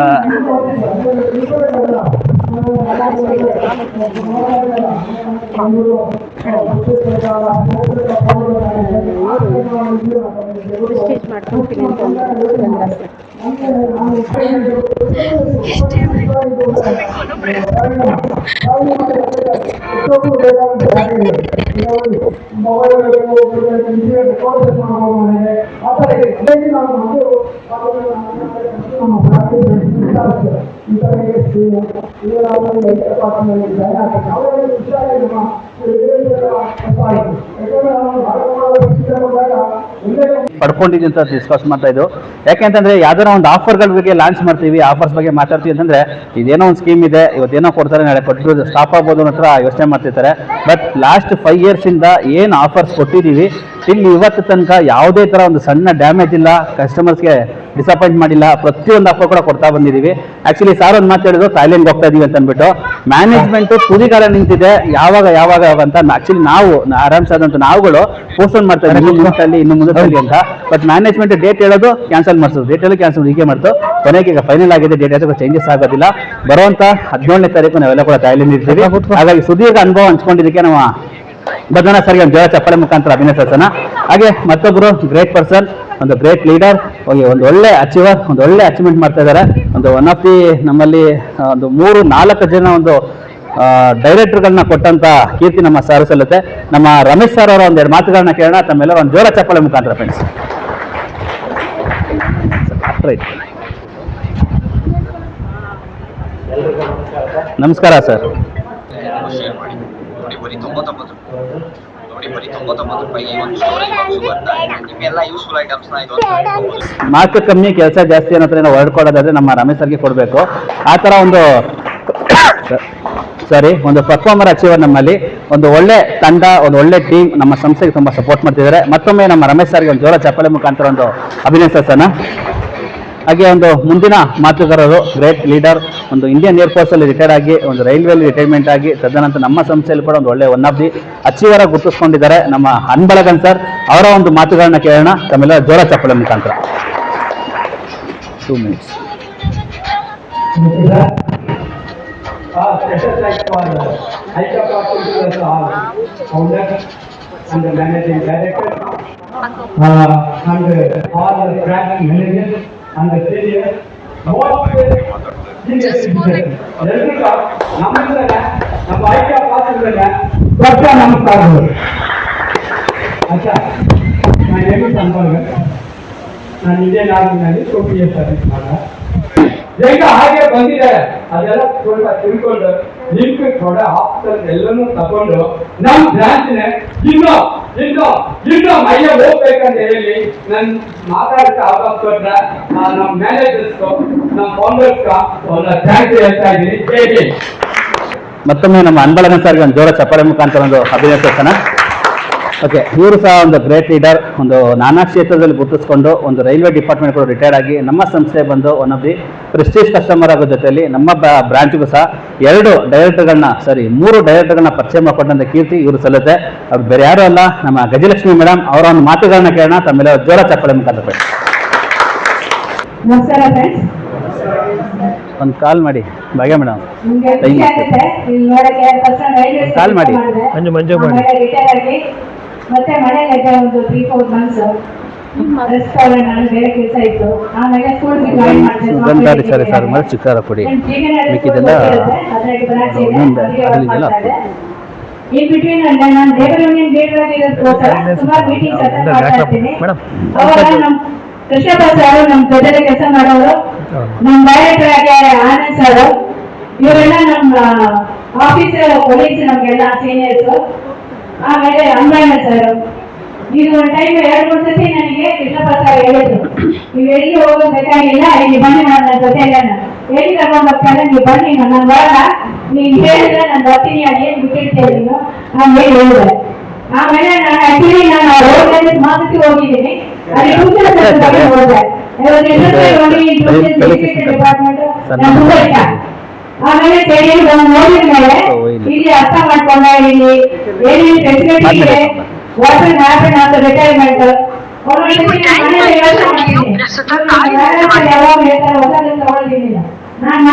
ಪಡ್ಕೊಂಡಿದ್ದೀನಿ ಅಂತ ಡಿಸ್ಕಸ್ ಮಾಡ್ತಾ ಇದ್ದು. ಯಾಕೆಂತಂದ್ರೆ ಯಾವ್ದಾರ ಒಂದು ಆಫರ್ಗಳ ಬಗ್ಗೆ ಲಾಂಚ್ ಮಾಡ್ತೀವಿ, ಆಫರ್ಸ್ ಬಗ್ಗೆ ಮಾತಾಡ್ತೀವಿ ಅಂತಂದ್ರೆ ಇದೇನೋ ಒಂದು ಸ್ಕೀಮ್ ಇದೆ, ಇವತ್ತೇನೋ ಕೊಡ್ತಾರೆ, ನಾಳೆ ಕೊಟ್ಟು ಸ್ಟಾಪ್ ಆಗ್ಬೋದು ಅನ್ನೋ ಯೋಚನೆ ಮಾಡ್ತಿರ್ತಾರೆ. ಬಟ್ ಲಾಸ್ಟ್ 5 years ಇಂದ ಏನು ಆಫರ್ಸ್ ಕೊಟ್ಟಿದ್ದೀವಿ ಇಲ್ಲಿ ಇವತ್ತು ತನಕ ಯಾವುದೇ ಥರ ಒಂದು ಸಣ್ಣ ಡ್ಯಾಮೇಜ್ ಇಲ್ಲ, ಕಸ್ಟಮರ್ಸ್ಗೆ ಡಿಸಪಾಯಿಂಟ್ ಮಾಡಿಲ್ಲ. ಪ್ರತಿಯೊಂದು ಆಫರ್ ಕೂಡ ಕೊಡ್ತಾ ಬಂದಿದ್ದೀವಿ. ಆ್ಯಕ್ಚುಲಿ ಸಾರ್ ಒಂದು ಮಾತು ಹೇಳಿದ್ರು, ಥಾಯ್ಲೆಂಡ್ಗೆ ಹೋಗ್ತಾ ಇದೀವಿ ಅಂತ ಅಂದ್ಬಿಟ್ಟು. ಮ್ಯಾನೇಜ್ಮೆಂಟು ತುದಿಗಾಲ ನಿಂತಿದೆ, ಯಾವಾಗ ಅಂತ. ಆ್ಯಕ್ಚುಲಿ ನಾವು ಆರಾಮ್ಸಾದಂಥ ನಾವುಗಳು ಪೋಸ್ಟ್ಪೋನ್ ಮಾಡ್ತಾ ಇದ್ದೀವಿ, ಇನ್ನು ಮುಂದೆ ಅಂತ. ಬಟ್ ಮ್ಯಾನೇಜ್ಮೆಂಟ್ ಡೇಟ್ ಹೇಳೋದು ಕ್ಯಾನ್ಸಲ್ ಮಾಡಿಸೋದು, ಡೇಟ್ ಹೇಳಿ ಕ್ಯಾನ್ಸಲ್ ಹೀಗೆ ಮಾಡ್ತು. ಕೊನೆಗೆ ಈಗ ಫೈನಲ್ ಆಗಿದೆ, ಡೇಟ್ ಆದರೂ ಚೇಂಜಸ್ ಆಗೋದಿಲ್ಲ. ಬರುವಂಥ 17ನೇ ತಾರೀಕು ನಾವೆಲ್ಲ ಕೂಡ ಥಾಯ್ಲೆಂಡ್ ಇರ್ತೀವಿ. ಹಾಗಾಗಿ ಸುದೀರ್ಘ ಅನುಭವ ಹಂಚ್ಕೊಂಡಿದ್ದಕ್ಕೆ ನಾವು ಬದನ ಸರ್ಗೆ ಒಂದು ಜೋರ ಚಪ್ಪಾಳೆ ಮುಖಾಂತರ ಅಭಿನಂದಿಸೋಣ. ಹಾಗೆ ಮತ್ತೊಬ್ಬರು ಗ್ರೇಟ್ ಪರ್ಸನ್, ಒಂದು ಗ್ರೇಟ್ ಲೀಡರ್, ಒಂದು ಒಳ್ಳೆ ಅಚೀವರ್, ಒಂದು ಒಳ್ಳೆ ಅಚೀವ್ಮೆಂಟ್ ಮಾಡ್ತಾ ಇದ್ದಾರೆ. ಒಂದು ಒನ್ ಆಫ್ ದಿ ನಮ್ಮಲ್ಲಿ ಒಂದು 3-4 ಜನ ಒಂದು ಡೈರೆಕ್ಟರ್ಗಳನ್ನ ಕೊಟ್ಟಂತ ಕೀರ್ತಿ ನಮ್ಮ ಸರ್ ಸಲ್ಲುತ್ತೆ. ನಮ್ಮ ರಮೇಶ್ ಸರ್ ಅವರ 2 ಮಾತುಗಳನ್ನ ಕೇಳೋಣ. ತಮ್ಮೆಲ್ಲರೂ ಒಂದು ಜೋರ ಚಪ್ಪಾಳೆ ಮುಖಾಂತರ ಫ್ರೆಂಡ್ಸ್. ರೈಟ್, ನಮಸ್ಕಾರ ಸರ್. ಬರೀ 99 ರೂಪಾಯಿ ಒಂದು ಸ್ಟೋರೇಜ್ ಬಾಕ್ಸ್ ಬರ್ತಾ ಇದೆ. ನಿಮ್ಮೆಲ್ಲ ಯೂಸ್ಫುಲ್ ಐಟಮ್ಸ್ ನ ಇದು ಮಾರ್ಕ್ ಕಮ್ಮಿ ಕೆಲಸ ಜಾಸ್ತಿ ಅನ್ನೋ ಹತ್ರ ಹೊರಡ್ ಕೊಡೋದಾದ್ರೆ ನಮ್ಮ ರಮೇಶ್ ಸರ್ಗೆ ಕೊಡಬೇಕು. ಆ ಥರ ಒಂದು ಒಂದು ಪರ್ಫಾರ್ಮರ್ ಅಚೀವರ್ ನಮ್ಮಲ್ಲಿ ಒಂದು ಒಳ್ಳೆ ತಂಡ, ಒಂದು ಒಳ್ಳೆ ಟೀಮ್ ನಮ್ಮ ಸಂಸ್ಥೆಗೆ ತುಂಬ ಸಪೋರ್ಟ್ ಮಾಡ್ತಿದ್ದಾರೆ. ಮತ್ತೊಮ್ಮೆ ನಮ್ಮ ರಮೇಶ್ ಸರ್ಗೆ ಒಂದು ಜೋರ ಚಪ್ಪಾಳೆ ಮುಖಾಂತರ ಒಂದು ಅಭಿನಂದಿಸೋಣ. ಹಾಗೆ ಒಂದು ಮುಂದಿನ ಮಾತುಗಾರರು, ಗ್ರೇಟ್ ಲೀಡರ್, ಒಂದು ಇಂಡಿಯನ್ ಏರ್ಫೋರ್ಸಲ್ಲಿ ರಿಟೈರ್ಡ್ ಆಗಿ ಒಂದು ರೈಲ್ವೆಯಲ್ಲಿ ರಿಟೈರ್ಮೆಂಟ್ ಆಗಿ ತದನಂತರ ನಮ್ಮ ಸಂಸ್ಥೆಯಲ್ಲಿ ಕೂಡ ಒಂದು ಒಳ್ಳೆ ಒನ್ ಆಫ್ ದಿ ಅಚೀವರ್ ಆಗಿ ಗುರುತಿಸ್ಕೊಂಡಿದ್ದಾರೆ ನಮ್ಮ ಅನ್ಬಳಗನ್ ಸರ್. ಅವರ ಒಂದು ಮಾತುಗಳನ್ನ ಕೇಳೋಣ. ತಮ್ಮೆಲ್ಲ ಜೋರ ಚಪ್ಪಾಳೆ ಮುಖಾಂತರ. 2 minutes. Special thanks for ICA Partners founder and the managing director and all the branch managers and the seniors. ಎಲ್ರಿಗೂ ನಮ್ಮಿಂದ ನಮ್ಮ ಐಕ್ಯ ಪಾತ್ರದಾಗ ದೊಡ್ಡ ನಮಸ್ಕಾರಗಳು. ಆಯ್ತಾ, ನಾನು ಏನು ಸಂಪರ್ಕ, ನಾನು ಇಂಡಿಯನ್ ಆರ್ಮಿನಲ್ಲಿ 20 years ಸರ್ವಿಸ್ ಮಾಡ. ಈಗ ಹಾಗೆ ಬಂದಿದೆ, ಅದೆಲ್ಲ ಸ್ವಲ್ಪ ತಿಳ್ಕೊಂಡು ನಿಮ್ಗೆ ಕೂಡ ಆಫೀಸರ್ ಎಲ್ಲನೂ ತಗೊಂಡು ನಮ್ಮ ಬ್ರಾಂಚ್ನ ಇನ್ನೂ ಇನ್ನು ಮೈಯ ಹೋಗ್ಬೇಕಂತ ಹೇಳಿ ನನ್ ಮಾತಾಡಕ್ಕೆ ಅವಕಾಶ ಕೊಟ್ರ ನಮ್ಮ ಮ್ಯಾನೇಜರ್ಸ್ ನಮ್ಮ ಫೌಂಡರ್ಸ್ ಒಂದು ಥ್ಯಾಂಕ್ಸ್ ಹೇಳ್ತಾ ಇದ್ದೀನಿ. ಹೇಗೆ ಮತ್ತೊಮ್ಮೆ ನಮ್ಮ ಅನ್ಬಳಗನ್ ಸರ್ಗೆ ಒಂದು ಜೋರ ಚಪ್ಪಾಳೆ ಮುಖಾಂತರ ಒಂದು ಅಭಿನಂದಿಸೋಣ. ಓಕೆ, ಇವರು ಸಹ ಒಂದು ಗ್ರೇಟ್ ಲೀಡರ್, ಒಂದು ನಾನಾ ಕ್ಷೇತ್ರದಲ್ಲಿ ಗುರುತಿಸ್ಕೊಂಡು ಒಂದು ರೈಲ್ವೆ ಡಿಪಾರ್ಟ್ಮೆಂಟ್ ಕೂಡ ರಿಟೈರ್ಡ್ ಆಗಿ ನಮ್ಮ ಸಂಸ್ಥೆ ಬಂದು one of the Prestige customer ಆಗೋ ಜೊತೆಯಲ್ಲಿ ನಮ್ಮ ಬ್ರಾಂಚ್ಗೂ ಸಹ 3 ಡೈರೆಕ್ಟರ್ಗಳನ್ನ ಪರಿಚಯ ಮಾಡಿಕೊಂಡಂತ ಕೀರ್ತಿ ಇವರು ಸಲ್ಲುತ್ತೆ. ಅವ್ರು ಬೇರೆ ಯಾರು ಅಲ್ಲ, ನಮ್ಮ ಗಜಲಕ್ಷ್ಮಿ ಮೇಡಮ್. ಅವರ ಒಂದು ಮಾತುಗಳನ್ನ ಕೇಳೋಣ. ತಮ್ಮೆಲ್ಲ ಜೋರ ಚಪ್ಪಾಳೆ ಮುಖಾಂತರ ನಮಸ್ಕಾರ ಫ್ರೆಂಡ್ಸ್. ಒಂದು ಕಾಲ್ ಮಾಡಿ ಭಾಗ್ಯ ಮೇಡಮ್. ಕಾಲ್ ಮಾಡಿ ಮಂಜು ಮಾಡಿ. ಮತ್ತೆ ಮನೆಯಲ್ಲಿ ಒಂದು 3-4 ಮಂತ್ಸ್ ರೆಸ್ಟ್ ತಗೊಂಡು ನಾನು ಬೇರೆ ಕೆಲಸ ಇತ್ತು. ಆಮೇಲೆ ಸ್ಕೂಲ್ ಜಾಯಿನ್ ಮಾಡಿದೆ. ಸುಗಂಧಾರಿ ಸರಿ ಸರ್ ಮೇಲೆ ಚಿಕ್ಕಾರ ಕೊಡಿ ಮಿಕ್ಕಿದೆಲ್ಲ ಇನ್ ಬಿಟ್ವೀನ್ ನಾನು ಲೇಬರ್ ಯೂನಿಯನ್ ಲೀಡರ್ ಇರೋದಕ್ಕೋಸ್ಕರ ಸುಮಾರು ಮೀಟಿಂಗ್ಸ್ ಅಟೆಂಡ್ ಮಾಡ್ತಾ ಇರ್ತೀನಿ. ಅವಾಗ ನಮ್ಮ ಕೃಷ್ಣಪ್ಪ ಸರ್ ನಮ್ಮ ಜೊತೆ ಕೆಲಸ ಮಾಡೋರು, ನಮ್ಮ ಡೈರೆಕ್ಟರ್ ಆಗಿ ಆನಂದ್ ಸರ್, ಇವರೆಲ್ಲ ನಮ್ಮ ಆಫೀಸ್ ಕೊಲೀಗ್ಸ್, ನಮ್ಗೆಲ್ಲ ಸೀನಿಯರ್ಸ್. ಆಮೇಲೆ ಅಂಬಣ್ಣ ಸರ್. ಇದು ಒಂದು ಟೈಮ್ 2-3 ಸತಿ ನನಗೆ ಕೃಷ್ಣಪ್ಪ ಸರ್ ಹೇಳಿದ್ರು, ನೀವು ಎಲ್ಲಿ ಹೋಗೋದು ಬೇಕಾಗಿಲ್ಲ, ಇಲ್ಲಿ ಬನ್ನಿ ನನ್ನ ಜೊತೆ ಎಲ್ಲಿ ಕರ್ಕೊಂಡು ಹೋಗ್ತಾರೆ, ನೀವು ಬನ್ನಿ, ನಾನು ಬರಲ್ಲ, ನೀನು ಹೇಳಿದ್ರೆ ನಾನು ಬರ್ತೀನಿ, ಅದೇನು ಬಿಟ್ಟಿರ್ತೇನೆ ನೀನು ನಾನು ಹೇಳಿ ಹೇಳಿದೆ. ಆಮೇಲೆ ನಾನು ಆಕ್ಚುಲಿ ನಾನು ರೋಡ್ನಲ್ಲಿ ಮಾತಕ್ಕೆ ಹೋಗಿದ್ದೀನಿ. ಅಲ್ಲಿ ಹೋದೆ ಡಿಪಾರ್ಟ್ಮೆಂಟ್ ಆಮೇಲೆ ಸ್ಟೇಡಿಯಂ ನೋಡಿದ್ಮೇಲೆ ಇಲ್ಲಿ ಅರ್ಥ ಮಾಡ್ಕೊಂಡೆ, ಇಲ್ಲಿ ಏನೇನು ಫೆಸಿಲಿಟಿ ಇದೆ, ವಾಟರ್ ಹ್ಯಾಪನ್ ಆಫ್ ರಿಟೈರ್ಮೆಂಟ್. ಯಾವಾಗ ಹೇಳ್ತಾರೆ ಹೊಸದನ್ನು ತಗೊಳ್ಳಿದ್ದೀನಿ ನಾನು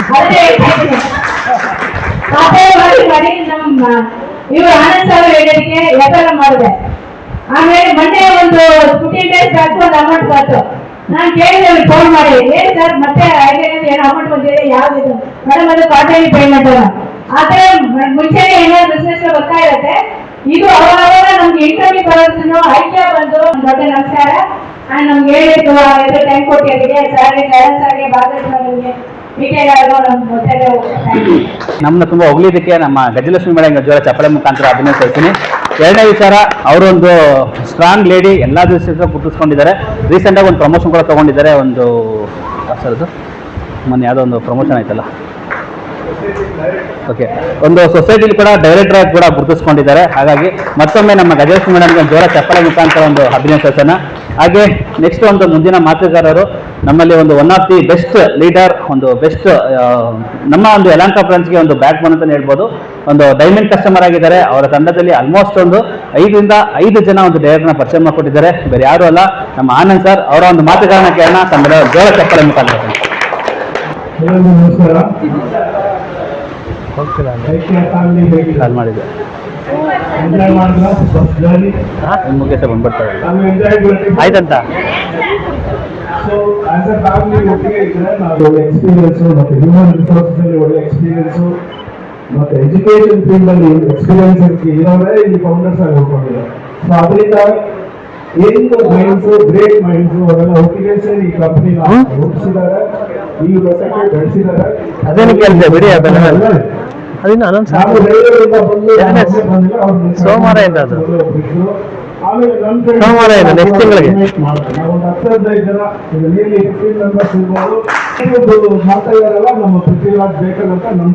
ಅದೇ ಮಾಡಿ ನಮ್ಮ ಇವರು ಆನಂದ್ ಸರ್ ಹೇಳಿದಕ್ಕೆ ಎಫ್ಎಲ್ ಮಾಡಿದೆ. ಆಮೇಲೆ ಮೊನ್ನೆ ಒಂದು 15 days ಬ್ಯಾಕ್ ಒಂದು ಅಮೌಂಟ್ ಬಂತು. ನಾನು ಕೇಳಿದೆ ಅವ್ರಿಗೆ ಫೋನ್ ಮಾಡಿ, ಏನು ಸರ್ ಮತ್ತೆ ಏನು ಅಮೌಂಟ್ ಬಂದಿದೆ, ಯಾವ್ದು ಮೇಡಮ್ ಅದು ಕ್ವಾರ್ಟರ್ಲಿ ಪೇಮೆಂಟ್ ಆದ್ರೆ ಮುಂಚೆನೆ ಏನೋ ಬಿಸ್ನೆಸ್ ಬರ್ತಾ ಇರುತ್ತೆ. ಇದು ಅವಾಗ ನಮ್ಗೆ ಇಂಟರ್ವ್ಯೂ ಬರೋದನ್ನು ಐಕ್ಯ ಬಂದು ದೊಡ್ಡ ನಮಸ್ಕಾರ. ನಮ್ಗೆ ಹೇಳಿದ್ದು ಟೈಮ್ ಕೊಟ್ಟಿದ್ದೀವಿ ಸರ್ಗೆ, ಕರಣ್ ಸರ್ಗೆ, ಬಾಲಕೃಷ್ಣನಿಗೆ, ನಮ್ಮನ್ನ ತುಂಬಾ ಹೊಗಳಿದ್ದಕ್ಕೆ ನಮ್ಮ ಗಜಲಕ್ಷ್ಮಿ ಮೇಡಮ್ ಜೋರ ಚಪ್ಪಳೆ ಮುಖಾಂತರ ಅಭಿನಯಿಸ್ತೀನಿ. ಎರಡನೇ ವಿಚಾರ, ಅವರೊಂದು ಸ್ಟ್ರಾಂಗ್ ಲೇಡಿ, ಎಲ್ಲ ದಿವಸ ಗುರುತಿಸ್ಕೊಂಡಿದ್ದಾರೆ. ರೀಸೆಂಟಾಗಿ ಒಂದು ಪ್ರಮೋಷನ್ ಕೂಡ ತೊಗೊಂಡಿದ್ದಾರೆ. ಒಂದು ಸರ್ದು ಮೊನ್ನೆ ಯಾವುದೋ ಒಂದು ಪ್ರಮೋಷನ್ ಆಯ್ತಲ್ಲ, ಓಕೆ, ಒಂದು ಸೊಸೈಟಿಲಿ ಕೂಡ ಡೈರೆಕ್ಟರ್ ಆಗಿ ಕೂಡ ಗುರುತಿಸ್ಕೊಂಡಿದ್ದಾರೆ. ಹಾಗಾಗಿ ಮತ್ತೊಮ್ಮೆ ನಮ್ಮ ಗಜಲಕ್ಷ್ಮಿ ಮೇಡಮ್ಗೆ ಜೋರ ಚಪ್ಪಳೆ ಮುಖಾಂತರ ಒಂದು ಅಭಿನಯಿಸೋಣ. ಹಾಗೆ ನೆಕ್ಸ್ಟ್ ಒಂದು ಮುಂದಿನ ಮಾತುಗಾರರು ನಮ್ಮಲ್ಲಿ ಒಂದು one of the best leader, ಒಂದು ಬೆಸ್ಟ್ ನಮ್ಮ ಒಂದು ಯಲಹಂಕ ಬ್ರಾಂಚ್ಗೆ ಒಂದು ಬ್ಯಾಕ್ ಬೋನ್ ಅಂತಲೇ ಹೇಳ್ಬೋದು. ಒಂದು ಡೈಮಂಡ್ ಕಸ್ಟಮರ್ ಆಗಿದ್ದಾರೆ. ಅವರ ತಂಡದಲ್ಲಿ ಆಲ್ಮೋಸ್ಟ್ ಒಂದು 5 ಜನ ಒಂದು ಡೈರೆಕ್ಟರ್ನ ಪರಿಚಯ ಮಾಡಿಕೊಟ್ಟಿದ್ದಾರೆ. ಬೇರೆ ಯಾರು ಅಲ್ಲ, ನಮ್ಮ ಆನಂದ್ ಸರ್. ಅವರ ಒಂದು ಮಾತುಗಾರನ ಕೇಳೋಣ. ತಮ್ಮ ಜೋರ ಚಪ್ಪಳೆ ಮುಖಾಂತರ ಕಾಲ್ ಮಾಡಿದೆ. ಮುಗಿಸ ಬಂದ್ಬಿಡ್ತಾರೆ ಆಯ್ತಂತ. ಸೊ ಆಸ್ ಎ ಫ್ಯಾಮಿಲಿ ಒಟ್ಟಿಗೆ ಇದ್ರೆ ನಾವು ಒಳ್ಳೆ ಎಕ್ಸ್ಪೀರಿಯನ್ಸು, ಮತ್ತೆ ಹ್ಯೂಮನ್ ರಿಸೋರ್ಸಸ್ ಅಲ್ಲಿ ಒಳ್ಳೆ ಎಕ್ಸ್ಪೀರಿಯನ್ಸು, ಮತ್ತೆ ಎಜುಕೇಶನ್ ಫೀಲ್ಡ್ ಅಲ್ಲಿ ಎಕ್ಸ್ಪೀರಿಯನ್ಸ್ ಇರೋರೇ ಇಲ್ಲಿ ಫೌಂಡರ್ಸ್ ಆಗಿ ಹೋಗ್ಕೊಂಡಿದ್ದಾರೆ. ಸೊ ಅದರಿಂದ ಏನು ಮೈಂಡ್ಸು, ಗ್ರೇಟ್ ಮೈಂಡ್ಸು ಅವರೆಲ್ಲ ಒಟ್ಟಿಗೆ ಸೇರಿ ಈ ಕಂಪನಿನ ರೂಪಿಸಿದ್ದಾರೆ, ಈ ವರ್ಷಕ್ಕೆ ಬೆಳೆಸಿದ್ದಾರೆ. ಅದೇನು ಕೇಳಿದೆ ಬಿಡಿ, ಅದನ್ನ ಅದಿನ್ನು ಅನೌನ್ಸ್ ಸೋಮವಾರ ಇಂದ, ಅದು ಸೋಮವಾರ ಇಂದ ನೆಕ್ಸ್ಟ್ ತಿಂಗಳಿಗೆ. ಒಂದು 10-15 ಜನ ನಿಯರ್ಲಿ 15 ಮೆಂಬರ್ಸ್ ಇರ್ಬೋದು ಮಾಡ್ತಾ ಇದಾರಲ್ಲ. ನಮ್ಮ ಪೃಥ್ವಿರಾಜ್ ಬೇಕಂತ ನಮ್ಮ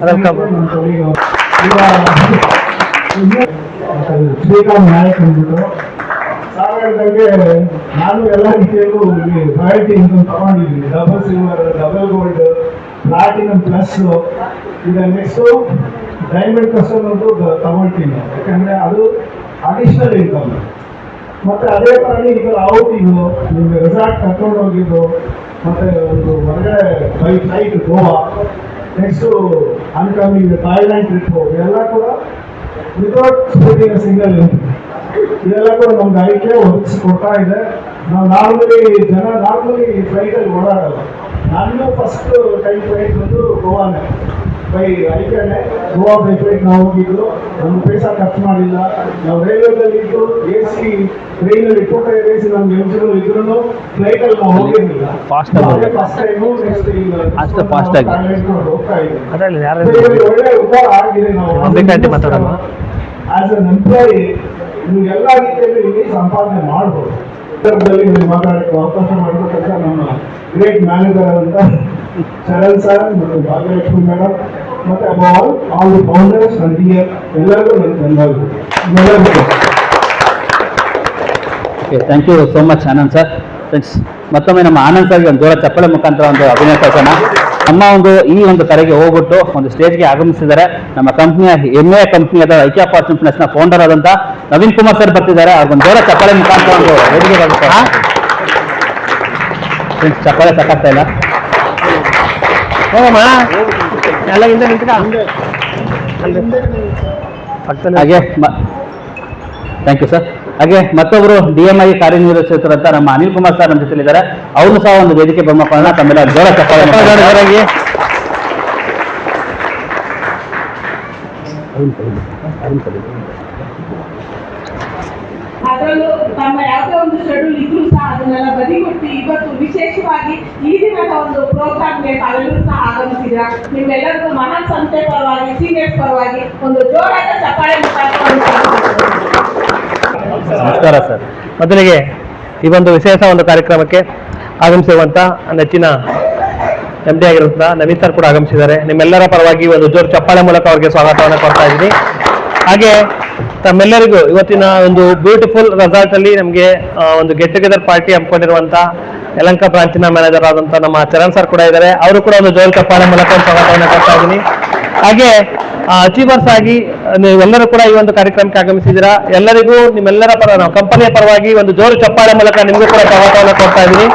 ಶ್ರೀಕಾಂತ್ ನಾಯಕ್ ಅಂದ್ಬಿಟ್ಟು ಸಾಗರದಾಗೆ ನಾನು ಎಲ್ಲ ರೀತಿಯಲ್ಲೂ ರಾಯಲ್ಟಿ ಇನ್ಕಮ್ ತಗೊಂಡಿದ್ದೀನಿ. Double silver, double gold, platinum plus. ಈಗ ನೆಕ್ಸ್ಟು ಡೈಮಂಡ್ ಕಸ್ಟಮರ್ ತಗೊಳ್ತೀನಿ, ಯಾಕಂದ್ರೆ ಅದು ಅಡಿಷನಲ್ ಇನ್ಕಮ್. ಮತ್ತೆ ಅದೇ ಕಾರಣ ಈಗ ಔಟಿಂಗು, ನಿಮಗೆ ರೆಸಾರ್ಟ್ ಕರ್ಕೊಂಡು ಹೋಗಿದ್ದು, ಮತ್ತೆ ಒಂದು ಹೊರಗಡೆ by flight Goa, next upcoming Thailand trip, ಇವೆಲ್ಲ ಕೂಡ ವಿತೌಟ್ ಸ್ಪೀಕಿಂಗ್ ಸಿಂಗಲ್ ಇನ್ಕಮ್. ಇದೆಲ್ಲ ಕೂಡ ನಮ್ಗೆ ಐಕೆ ಒದಗಿಸಿಕೊಡ್ತಾ ಇದೆ. ನಾವು ನಾರ್ಮಲಿ ಫ್ಲೈಟಲ್ಲಿ ಓಡಾಡಲ್ಲ. ನಾನು ಫಸ್ಟ್ ಟೈಮ್ ಫ್ಲೈಟ್ ಬಂದು ಗೋವಾನೇ, ಬೈ ಐಕೆನೆ ಗೋವಾ ಬೈ ಫ್ಲೈಟ್ ನಾವು ಹೋಗಿದ್ದು. ನಮ್ಗೆ ಪೈಸಾ ಖರ್ಚು ಮಾಡಿಲ್ಲ. ನಾವು ರೈಲ್ವೆದಲ್ಲಿ ಇದ್ದು AC ಟ್ರೈನಲ್ಲಿ 2 ಟೈರ್ AC ನಮ್ಗೆ ಎಲಿಜಿಬಲ್ ಇದ್ರೂ ಫ್ಲೈಟಲ್ಲಿ ನಾವು ಹೋಗಿರಲಿಲ್ಲ. ಫಸ್ಟ್ ಟೈಮು ನೆಕ್ಸ್ಟ್ ಈಗ ಫಾಸ್ಟ್ ಆಗಿ ಹೋಗ್ತಾ ಇದ್ದೀವಿ. ಅದರಲ್ಲಿ ಯಾರು ಒಳ್ಳೆ ಉಪಹಾರ ಆಗಿದೆ. ನಾವು ಮಾತಾಡೋಣ ಆಸ್ ಅನ್ ಎಂಪ್ಲಾಯಿ ನೀವು ಎಲ್ಲ ರೀತಿಯಲ್ಲಿ ಇಲ್ಲಿ ಸಂಪಾದನೆ ಮಾಡ್ಬೋದು. ಸಂದರ್ಭದಲ್ಲಿ ನೀವು ಮಾತಾಡಕ್ಕೆ ಅವಕಾಶ ಮಾಡಬೇಕಂತ ನಮ್ಮ ಗ್ರೇಟ್ ಮ್ಯಾನೇಜರ್ ಅಂತ ಚರಣ್ ಸರ್ ಮತ್ತು ಭಾಗ್ಯಲಕ್ಷ್ಮಿ ಮೇಡಮ್ ಮತ್ತೆ ಆಲ್ ದಿ ಫೌಂಡರ್ಸ್ ಅಂಡ್ ಎಲ್ಲರಿಗೂ ಧನ್ಯವಾದಗಳು. Thank you so much Anand sir. Friends, ಮತ್ತೊಮ್ಮೆ ನಮ್ಮ ಆನಂದ್ ಸರ್ಗೆ ಒಂದು ಜೋರ ಚಪ್ಪಳೆ ಮುಖಾಂತರ ಒಂದು ಅಭಿನಯ ಕಳ್ಸೋಣ. ನಮ್ಮ ಈ ಒಂದು ಕರೆಗೆ ಹೋಗ್ಬಿಟ್ಟು ಒಂದು ಸ್ಟೇಜ್ಗೆ ಆಗಮಿಸಿದ್ದಾರೆ. ನಮ್ಮ ಕಂಪ್ನಿಯ ಹೆಮ್ಮೆಯ ಕಂಪ್ನಿಯಾದ ಐಕ್ಯ ಫಾರ್ಚೂನ್ ನ ಫೌಂಡರ್ ಆದಂತ ನವೀನ್ ಕುಮಾರ್ ಸರ್ ಬರ್ತಿದ್ದಾರೆ. ಅವ್ರಿಗೊಂದು ಜೋರ ಚಪ್ಪಳೆ ಮುಖಾಂತರ ಒಂದು ವೇದಿಕೆ ಆಗುತ್ತೆ. ಫ್ರೆಂಡ್ಸ್, ಚಪ್ಪಳೆ ಸಾಕಾಗ್ತಾ ಇಲ್ಲ. ಹಾಗೆ ಥ್ಯಾಂಕ್ ಯು ಸರ್. ಹಾಗೆ ಮತ್ತೊಬ್ಬರು DM ಆಗಿ ಕಾರ್ಯನಿರ್ವಹಿಸುತ್ತಿರುವಂತ ನಮ್ಮ ಅನಿಲ್ ಕುಮಾರ್ ಸರ್ ನಮ್ಮ ಜೊತೆಲಿದ್ದಾರೆ. ಅವರು ಸಹ ಒಂದು ವೇದಿಕೆ ಬರ್ಮಕ್ಕೋಣ. ತಮ್ಮೆಲ್ಲ ಜೋರ ಚಪ್ಪಾಳೆ. ಅದರಲ್ಲೂ ತಮ್ಮ ಯಾವುದೇ ಒಂದು ಶೆಡ್ಯೂಲ್ ಇದ್ರೂ ಸಹ ಅದನ್ನೆಲ್ಲ ಬದಿಗೊಟ್ಟು ಇವತ್ತು ವಿಶೇಷವಾಗಿ ಈ ದಿನದ ಒಂದು ಪ್ರೋಗ್ರಾಮ್ಗೆ ತಾವೆಲ್ಲರೂ ಸಹ ಆಗಮಿಸಿದ್ರ. ನಿಮ್ಮೆಲ್ಲರಿಗೂ ಮಹಾನ್ ಸಂಸ್ಥೆ ಪರವಾಗಿ ಸೀನಿಯರ್ಸ್ ಪರವಾಗಿ ಒಂದು ಜೋರಾದ ಚಪ್ಪಾಳೆ ನಮಸ್ಕಾರ ಸರ್. ಮೊದಲಿಗೆ ಈ ಒಂದು ವಿಶೇಷ ಒಂದು ಕಾರ್ಯಕ್ರಮಕ್ಕೆ ಆಗಮಿಸಿರುವಂಥ ನೆಚ್ಚಿನ MD ಆಗಿರುವಂಥ ನವೀನ್ ಸರ್ ಕೂಡ ಆಗಮಿಸಿದ್ದಾರೆ. ನಿಮ್ಮೆಲ್ಲರ ಪರವಾಗಿ ಒಂದು ಜೋರು ಚಪ್ಪಾಳೆ ಮೂಲಕ ಅವರಿಗೆ ಸ್ವಾಗತವನ್ನು ಕೊಡ್ತಾ ಇದ್ದೀನಿ. ಹಾಗೆ ತಮ್ಮೆಲ್ಲರಿಗೂ ಇವತ್ತಿನ ಒಂದು ಬ್ಯೂಟಿಫುಲ್ ರೆಸಾರ್ಟ್ ಅಲ್ಲಿ ನಮಗೆ ಒಂದು ಗೆಟ್ ಟುಗೆದರ್ ಪಾರ್ಟಿ ಹಮ್ಮಿಕೊಂಡಿರುವಂಥ ಯಲಹಂಕ ಬ್ರಾಂಚಿನ ಮ್ಯಾನೇಜರ್ ಆದಂಥ ನಮ್ಮ ಚರಣ್ ಸರ್ ಕೂಡ ಇದ್ದಾರೆ. ಅವರು ಕೂಡ ಒಂದು ಜೋರು ಚಪ್ಪಾಳೆ ಮೂಲಕ ಸ್ವಾಗತವನ್ನು ಕೊಡ್ತಾ ಇದ್ದೀನಿ. ಹಾಗೆ ಅಚೀವರ್ಸ್ ಆಗಿ ನೀವೆಲ್ಲರೂ ಕೂಡ ಈ ಒಂದು ಕಾರ್ಯಕ್ರಮಕ್ಕೆ ಆಗಮಿಸಿದ್ದೀರಾ. ಎಲ್ಲರಿಗೂ ನಿಮ್ಮೆಲ್ಲರ ನಾವು ಕಂಪನಿಯ ಪರವಾಗಿ ಒಂದು ಜೋರು ಚಪ್ಪಾಳೆ ಮೂಲಕ ನಿಮಗೂ ಕೂಡ ಸ್ವಾಗತವನ್ನು ಕೊಡ್ತಾ ಇದ್ದೀನಿ.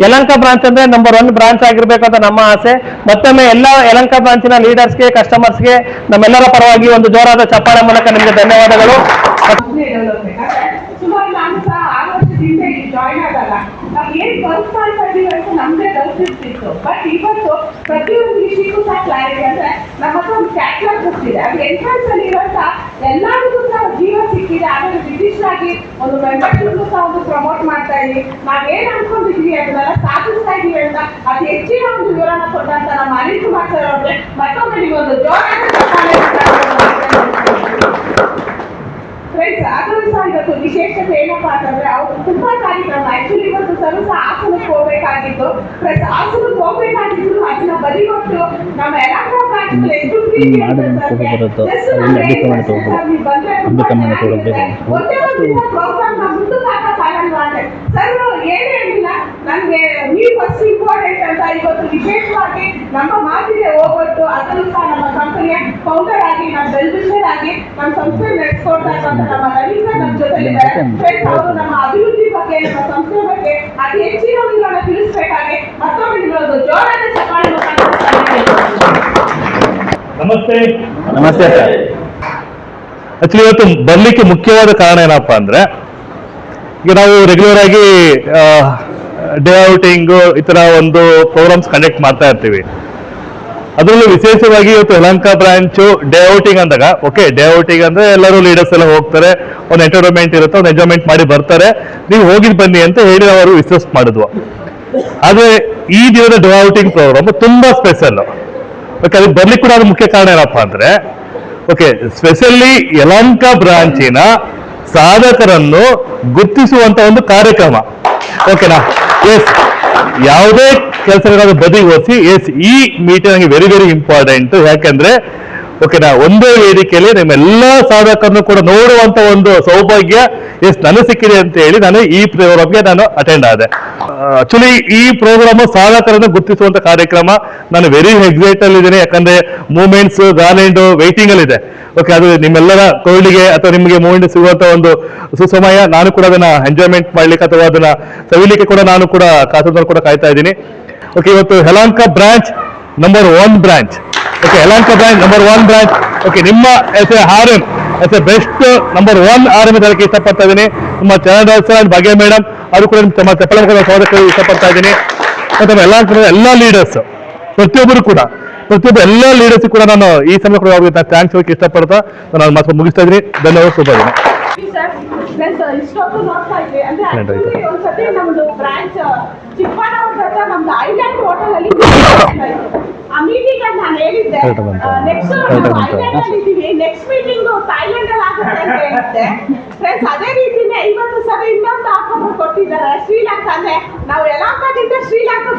ಯಲಹಂಕ ಬ್ರಾಂಚ್ ಅಂದ್ರೆ ನಂಬರ್ 1 ಬ್ರಾಂಚ್ ಆಗಿರ್ಬೇಕು ಅಂತ ನಮ್ಮ ಆಸೆ. ಮತ್ತೊಮ್ಮೆ ಎಲ್ಲ ಯಲಹಂಕ ಬ್ರಾಂಚಿನ ಲೀಡರ್ಸ್ಗೆ, ಕಸ್ಟಮರ್ಸ್ಗೆ ನಮ್ಮೆಲ್ಲರ ಪರವಾಗಿ ಒಂದು ಜೋರಾದ ಚಪ್ಪಾಳೆ ಮೂಲಕ ನಿಮಗೆ ಧನ್ಯವಾದಗಳು. ಸುಮಾರು ನಾನು ಸಹ 6 ವರ್ಷದಿಂದ ಇಲ್ಲಿ ಜಾಯ್ನ್ ಆಗಲ್ಲ. ನಾವು ಏನ್ ವರ್ಕ್ ಮಾಡ್ತಾ ಇದೀವಿ ಅಂತ ನಮ್ದೇ ಡೌಟ್ ಇರ್ತಿತ್ತು. ಬಟ್ ಇವತ್ತು ಪ್ರತಿಯೊಂದು ವಿಷಯಕ್ಕೂ ಸಹ ಕ್ಲಾರಿಟಿ ಅಂದ್ರೆ ನಮ್ಮ ಹತ್ರ ಒಂದು ಕ್ಯಾಟ್ಲಾಗ್ ಗೊತ್ತಿದೆ. ಅದು ಎಂಟ್ರೆನ್ಸ್ ಅಲ್ಲಿ ಇರುವಂತ ಎಲ್ಲರಿಗೂ ಸಹ ಜೀವ ಸಿಕ್ಕಿದೆ. ಆಮೇಲೆ ವಿಶೇಷವಾಗಿ ಒಂದು ಮೆಂಬರ್ಶಿಪ್ ಸಹ ಒಂದು ಪ್ರಮೋಟ್ ಮಾಡ್ತಾ ಇದೀವಿ. ನಾವೇನ್ ಅನ್ಕೊಂಡಿದೀವಿ ಅದನ್ನೆಲ್ಲ ಸಾಧಿಸ್ತಾ ಇದೀವಿ ಅಂತ ಅದು ಹೆಚ್ಚಿನ ಒಂದು ವಿವರಣ ಕೊಟ್ಟಂತ ನಮ್ಮ ಅನಿಲ್ ಕುಮಾರ್ ಸರ್ ಅವ್ರಿಗೆ ಮತ್ತೊಮ್ಮೆ ನೀವೊಂದು ಜೋರಾದ ಫ್ರೆಂಡ್ಸ್, ಅದನ್ನು ಸಹ ಇವತ್ತು ವಿಶೇಷತೆ ಏನಪ್ಪಾ ಅಂತಂದ್ರೆ ಅವ್ರು ತುಂಬಾ ಕಾರ್ಯಕ್ರಮ ಆಕ್ಚುಲಿ ಇವತ್ತು ಸರ್ ಸಹ ಹಾಸನಕ್ಕೆ ಹೋಗ್ಬೇಕಾಗಿತ್ತು. ಪ್ಲಸ್ ಹಾಸನಕ್ಕೆ ಹೋಗ್ಬೇಕಾಗಿದ್ರು ಅದನ್ನ ಬದಿಗೊಟ್ಟು ನಮ್ಮ ಯಲಹಂಕ ಬ್ರಾಂಚ್ ಎಷ್ಟು ಪ್ರೀತಿ ಪ್ರೋಗ್ರಾಮ್ ಮುಂದಕ್ಕೆ ಹಾಕಕ್ಕಾಗಲ್ವಾ ಅಂದ್ರೆ ಸರ್ ಏನೇ ಹೇಳಿಲ್ಲ. ನನ್ಗೆ ನೀವು ಫಸ್ಟ್ ಇಂಪಾರ್ಟೆಂಟ್ ಅಂತ ಇವತ್ತು ವಿಶೇಷವಾಗಿ ನಮ್ಮ ಮಾತಿಗೆ ಹೋಗ್ಬಿಟ್ಟು ಅದನ್ನು ಸಹ ನಮ್ಮ ಕಂಪನಿಯ ಫೌಂಡರ್ ಆಗಿ ನಮ್ಮ ವೆಲ್ವಿಷರ್ ಆಗಿ ನಮ್ಮ ಸಂಸ್ಥೆ ನಡೆಸ್ಕೊಡ್ತಾ ಇರುವಂತ ನಮ್ಮ ರವಿ ಸರ್ ನಮ್ಮ ಜೊತೆಲಿದ್ದಾರೆ. ಅವರು ನಮ್ಮ ಅಭಿವೃದ್ಧಿ ಬಗ್ಗೆ, ನಮ್ಮ ಸಂಸ್ಥೆ ಬಗ್ಗೆ ಅತಿ ಹೆಚ್ಚಿನ ವಿವರಣ ತಿಳಿಸಬೇಕಾಗಿ ಮತ್ತೊಮ್ಮೆ ನಿಮ್ಮೊಂದು ಜೋರಾದ ಚಪ್ಪಾಳೆ ನಮಸ್ತೆ. ನಮಸ್ತೆ ಸರ್. ಆಕ್ಚುಲಿ ಇವತ್ತು ಬರ್ಲಿಕ್ಕೆ ಮುಖ್ಯವಾದ ಕಾರಣ ಏನಪ್ಪಾ ಅಂದ್ರೆ, ಈಗ ನಾವು ರೆಗ್ಯುಲರ್ ಆಗಿ ಡೇ ಔಟಿಂಗ್ ಈ ತರ ಒಂದು ಪ್ರೋಗ್ರಾಮ್ಸ್ ಕಂಡಕ್ಟ್ ಮಾಡ್ತಾ ಇರ್ತೀವಿ. ಅದರಲ್ಲೂ ವಿಶೇಷವಾಗಿ ಇವತ್ತು ಯಲಹಂಕ ಬ್ರಾಂಚು ಡೇ ಔಟಿಂಗ್ ಅಂದಾಗ, ಓಕೆ ಡೇ ಔಟಿಂಗ್ ಅಂದ್ರೆ ಎಲ್ಲರೂ ಲೀಡರ್ಸ್ ಎಲ್ಲ ಹೋಗ್ತಾರೆ, ಒಂದು ಎಂಟರ್ಟೈನ್ಮೆಂಟ್ ಇರುತ್ತೆ, ಒಂದು ಎಂಜಾಯ್ಮೆಂಟ್ ಮಾಡಿ ಬರ್ತಾರೆ, ನೀವು ಹೋಗಿದ್ ಬನ್ನಿ ಅಂತ ಹೇಳಿ ಅವರು ವಿಶ್ವಾಸ ಮಾಡಿದ್ವು. ಆದ್ರೆ ಈ ದಿನದ ಡೇ ಔಟಿಂಗ್ ಪ್ರೋಗ್ರಾಮ್ ತುಂಬಾ ಸ್ಪೆಷಲ್. ಓಕೆ, ಅದಕ್ಕೆ ಬರ್ಲಿಕ್ಕೆ ಕೂಡ ಅದು ಮುಖ್ಯ ಕಾರಣ ಏನಪ್ಪಾ ಅಂದ್ರೆ, ಓಕೆ ಸ್ಪೆಷಲಿ ಯಲಹಂಕ ಬ್ರಾಂಚಿನ ಸಾಧಕರನ್ನು ಗುರುತಿಸುವಂತ ಒಂದು ಕಾರ್ಯಕ್ರಮ. ಓಕೆನಾ? ಎಸ್, ಯಾವುದೇ ಕೆಲಸಗಳನ್ನು ಬದಿಗೊಳಿಸಿ ಎಸ್ ಈ ಮೀಟಿಂಗ್ ನನಗೆ ವೆರಿ ವೆರಿ ಇಂಪಾರ್ಟೆಂಟ್. ಯಾಕಂದ್ರೆ ಓಕೆನಾ, ಒಂದೇ ವೇದಿಕೆಯಲ್ಲಿ ನಿಮ್ಮೆಲ್ಲ ಸಾಧಕರನ್ನು ಕೂಡ ನೋಡುವಂತ ಒಂದು ಸೌಭಾಗ್ಯ ಎಸ್ ನನಗೆ ಸಿಕ್ಕಿದೆ ಅಂತ ಹೇಳಿ ನಾನು ಈ ಪ್ರೋಗ್ರಾಮ್ಗೆ ನಾನು ಅಟೆಂಡ್ ಆದೆ. ಆಕ್ಚುಲಿ ಈ ಪ್ರೋಗ್ರಾಮ್ ಸಾಧಕರನ್ನು ಗುರುತಿಸುವಂತ ಕಾರ್ಯಕ್ರಮ. ನಾನು ವೆರಿ ಎಕ್ಸೈಟ್ ಅಲ್ಲಿ ಇದ್ದೀನಿ. ಯಾಕಂದ್ರೆ ಮೂಮೆಂಟ್ಸ್ ಗಾರ್ಲೆಂಡ್ ವೈಟಿಂಗ್ ಅಲ್ಲಿ ಇದೆ. ಓಕೆ, ಅದು ನಿಮ್ಮೆಲ್ಲರ ಕೋಲ್ಡಿಗೆ ಅಥವಾ ನಿಮಗೆ ಮೂಮೆಂಟ್ ಸಿಗುವಂತ ಒಂದು ಸುಸಮಯ. ನಾನು ಕೂಡ ಅದನ್ನ ಎಂಜಾಯ್ಮೆಂಟ್ ಮಾಡ್ಲಿಕ್ಕೆ ಅಥವಾ ಅದನ್ನ ಸವಿಲಿಕ್ಕೆ ಕೂಡ ನಾನು ಕೂಡ ಕಾಸರಗೋಡು ಕೂಡ ಕಾಯ್ತಾ ಇದ್ದೀನಿ. ಓಕೆ, ಇವತ್ತು Yelahanka branch number 1 branch. Okay, Yelahanka branch number 1 branch. Okay, ನಿಮ್ಮ S A RM S A best number 1 RM ಇದಕ್ಕೆ ಇಷ್ಟಪಡ್ತಾ ಇದ್ದೀನಿ. ನಿಮ್ಮ Charan sir and Bhagya madam ಅವರು ಕೂಡ ತಮ್ಮ ಚಪ್ಪಲ ಮುಖದ ಸ್ವಾಗತ ಇಷ್ಟಪಡ್ತಾ ಇದ್ದೀನಿ. ಮತ್ತು ಯಲಹಂಕದ ಎಲ್ಲ ಲೀಡರ್ಸ್ ಪ್ರತಿಯೊಬ್ಬರು ಕೂಡ ಎಲ್ಲ ಲೀಡರ್ಸ್ ಕೂಡ ನಾನು ಈ ಸಮಯ ಕೂಡ ಅವ್ರಿಗೆ ಥ್ಯಾಂಕ್ಸ್ ಹೇಳಕ್ಕೆ ಇಷ್ಟಪಡ್ತಾ ನಾನು ಮಾತು ಮುಗಿಸ್ತಾ ಇದ್ದೀನಿ. ಧನ್ಯವಾದ. ಶುಭ ದಿನ. ಇಷ್ಟೊತ್ತು ನೋಡ್ತಾ ಇದ್ವಿ ಅಂದ್ರೆ ಒಂದ್ಸತಿ ನಮ್ದು ಬ್ರಾಂಚ್ ಚಿಕ್ಕಬಳ್ಳಾಪುರದ ನಮ್ದು ಐಲ್ಯಾಂಡ್ ಹೋಟೆಲ್ ಅಲ್ಲಿ ಆ ಮೀಟಿಂಗ್ ಅಲ್ಲಿ ನಾನು ಹೇಳಿದ್ದೆ ನೆಕ್ಸ್ಟ್ ಮೀಟಿಂಗ್ ಥೈಲ್ಯಾಂಡ್ ಅಲ್ಲಿ ಆಗುತ್ತೆ ಅಂತ ಹೇಳಿದ್ದೆ ಫ್ರೆಂಡ್ಸ್. ಅದೇ ರೀತಿನೇ ಇವತ್ತು ಸರ್ ಇನ್ನೊಂದು ಆಫರ್ ಕೊಟ್ಟಿದ್ದಾರೆ ಶ್ರೀಲಂಕಾ. ಅಂದ್ರೆ ನಾವು ಯಲಹಂಕದಿಂದ ಶ್ರೀಲಂಕಾ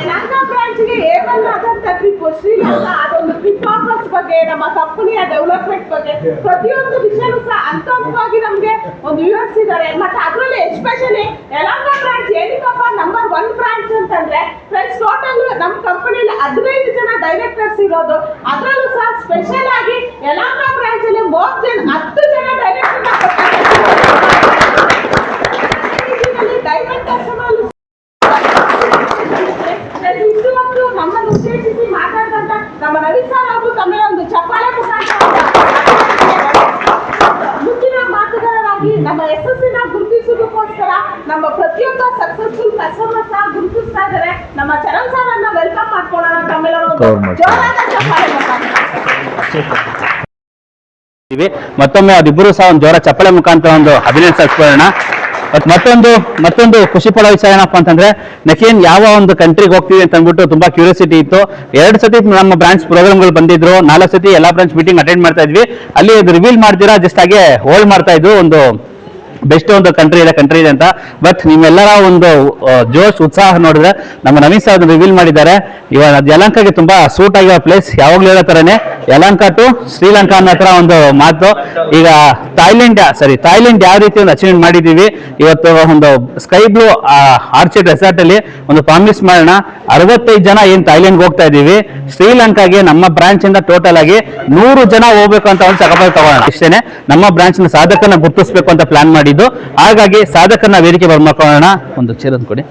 ಯಲಹಂಕಾ ಬ್ರಾಂಚ್ಗೆ A1 ಆದಂತ ಟ್ರಿಪ್ ಶ್ರೀಲಂಕಾ, ಅದೊಂದು ಟ್ರಿಪ್ ಆಫರ್ಸ್ ಬಗ್ಗೆ, ನಮ್ಮ ಕಂಪನಿಯ ಡೆವಲಪ್ಮೆಂಟ್ ಬಗ್ಗೆ ಪ್ರತಿಯೊಂದು ವಿಷಯನೂ ಸಹ ಹಂತವಾಗಿ ನಮ್ಗೆ ಒಂದು ವಿವರಿಸಿದ್ದಾರೆ. ಮತ್ತೆ ಅದರಲ್ಲಿ ಎಸ್ಪೆಷಲಿ ಯಲಹಂಕಾ ಬ್ರಾಂಚ್ ಏನಕ್ಕಪ್ಪ ನಂಬರ್ 1 ಬ್ರಾಂಚ್ ಅಂತಂದ್ರೆ ಫ್ರೆಂಡ್ಸ್, ಟೋಟಲ್ ನಮ್ಮ ಕಂಪನಿಯಲ್ಲಿ 15 ಜನ ಡೈರೆಕ್ಟರ್ಸ್ ಇರೋದು. ಅದರಲ್ಲೂ ಸಹ ಸ್ಪೆಷಲ್ ಆಗಿ ಯಲಹಂಕಾ ಬ್ರಾಂಚ್ ಅಲ್ಲಿ 10 ಜನ ಡೈರೆಕ್ಟರ್ ಡೈರೆಕ್ಟರ್ಸ್ ಇಷ್ಟುವರೆಗೂ ನಮ್ಮನ್ನು ಉದ್ದೇಶಿಸಿ ಮಾತಾಡಿದಂತ ನಮ್ಮ ನವೀನ್ ಸರ್ ಅವರು ತಮ್ಮ ಒಂದು ಚಪ್ಪಾಳೆ ಮುಖಾಂತರ ಮುಂದಿನ ಮಾತುಗಾರರಾಗಿ ನಮ್ಮ ಯಶಸ್ಸಿನ ಗುರುತಿಸುವುದಕ್ಕೋಸ್ಕರ ನಮ್ಮ ಪ್ರತಿಯೊಬ್ಬ ಸಕ್ಸಸ್ಫುಲ್ ಕಸ್ಟಮರ್ ಸಹ ಗುರುತಿಸ್ತಾ ಇದ್ದಾರೆ. ನಮ್ಮ ಚರಣ್ ಸರ್ ಅನ್ನ ವೆಲ್ಕಮ್ ಮಾಡ್ಕೊಳ್ಳೋಣ. ತಮ್ಮೆಲ್ಲರೂ ಜೋರಾದ ಚಪ್ಪಾಳೆ ಮತ್ತೊಮ್ಮೆ ಅದಿಬ್ಬರು ಸಹ ಒಂದು ಜೋರ ಚಪ್ಪಾಳೆ ಮುಖಾಂತರ ಒಂದು ಅಭಿನಂದಿಸೋಣ. ಮತ್ತೊಂದು ಖುಷಿ ಪಡೋ ವಿಷಯ ಏನಪ್ಪಾ ಅಂತಂದ್ರೆ, ನಕೀನ್ ಯಾವ ಒಂದು ಕಂಟ್ರಿಗೆ ಹೋಗ್ತೀವಿ ಅಂತ ಅಂದ್ಬಿಟ್ಟು ತುಂಬಾ ಕ್ಯೂರಿಯಾಸಿಟಿ ಇತ್ತು. 2 ಸತಿ ನಮ್ಮ ಬ್ರಾಂಚ್ ಪ್ರೋಗ್ರಾಮ್ಗಳು ಬಂದಿದ್ರು, 4 ಸತಿ ಎಲ್ಲಾ ಬ್ರಾಂಚ್ ಮೀಟಿಂಗ್ ಅಟೆಂಡ್ ಮಾಡ್ತಾ ಇದ್ವಿ. ಅಲ್ಲಿ ಅದು ರಿವೀಲ್ ಮಾಡ್ತೀರಾ ಜಸ್ಟ್ ಹಾಗೆ ಹೋಲ್ಡ್ ಮಾಡ್ತಾ ಇದ್ವು, ಒಂದು ಬೆಸ್ಟ್ ಒಂದು ಕಂಟ್ರಿ ಇದೆ ಅಂತ. ಬಟ್ ನಿಮ್ಮೆಲ್ಲರ ಒಂದು ಜೋಶ್ ಉತ್ಸಾಹ ನೋಡಿದ್ರೆ ನಮ್ಮ ನವೀನ್ ಸರ್ ರಿವೀಲ್ ಮಾಡಿದ್ದಾರೆ. ಇವಾಗ ಯಲಹಂಕಾಗೆ ತುಂಬಾ ಸೂಟ್ ಆಗಿರೋ ಪ್ಲೇಸ್. ಯಾವಾಗ್ಲೂ ಹೇಳೋ ತರನೇ ಯಲಹಂಕಾ ಟು ಶ್ರೀಲಂಕಾ ಅನ್ನೋ ತರ ಒಂದು ಮಾತು. ಈಗ ಥಾಯ್ಲೆಂಡ್ ಯಾವ ರೀತಿ ಒಂದು ಅಚೀವ್ಮೆಂಟ್ ಮಾಡಿದೀವಿ ಇವತ್ತು, ಒಂದು ಸ್ಕೈ ಬ್ಲೂ ಆರ್ಚಿಡ್ ರೆಸಾರ್ಟ್ ಅಲ್ಲಿ ಒಂದು ಪ್ರಾಮಿಸ್ ಮಾಡೋಣ. 65 ಜನ ಏನ್ ಥಾಯ್ಲೆಂಡ್ಗೆ ಹೋಗ್ತಾ ಇದೀವಿ, ಶ್ರೀಲಂಕಾಗೆ ನಮ್ಮ ಬ್ರಾಂಚ್ ಇಂದ ಟೋಟಲ್ ಆಗಿ 100 ಜನ ಹೋಗ್ಬೇಕು ಅಂತ ಒಂದು ಸಕಪಾಲ್ ತಗೋಣ. ಇಷ್ಟೇನೆ ನಮ್ಮ ಬ್ರಾಂಚ್ ನ ಸಾಧಕನ ಗುರುತಿಸಬೇಕು ಅಂತ ಪ್ಲಾನ್ ಮಾಡಿದ್ದು. ಹಾಗಾಗಿ ಸಾಧಕನ ವೇದಿಕೆ ಬರ್ಮಾಕೋಣ. ಒಂದು ಚೇರ್ ಕೊಡಿ.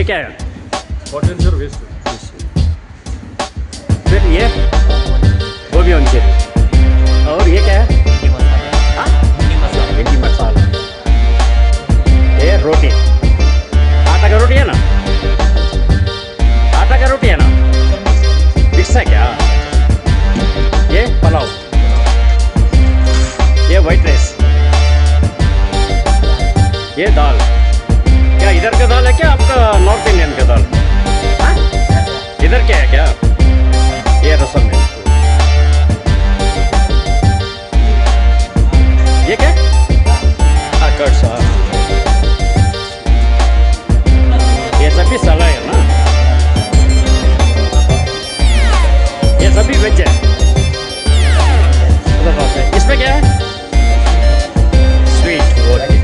ये क्या है? Potential service. फिर ये गोभी मंचूरियन। और ये क्या है? भिंडी मसाला। ये रोटी, आटा का रोटी है ना? आटा का रोटी है ना? मिक्स है क्या? ये पुलाव, ये वाइट राइस, ये दाल। क्या इधर का दाल है क्या आपका नॉर्थ इंडियन का दाल? हाँ? इधर क्या है क्या? ये रसम है। ये क्या? कर्ड्स। ये सभी सलाद है ना? ये सभी वेज है। इसमें क्या है? स्वीट। ओके।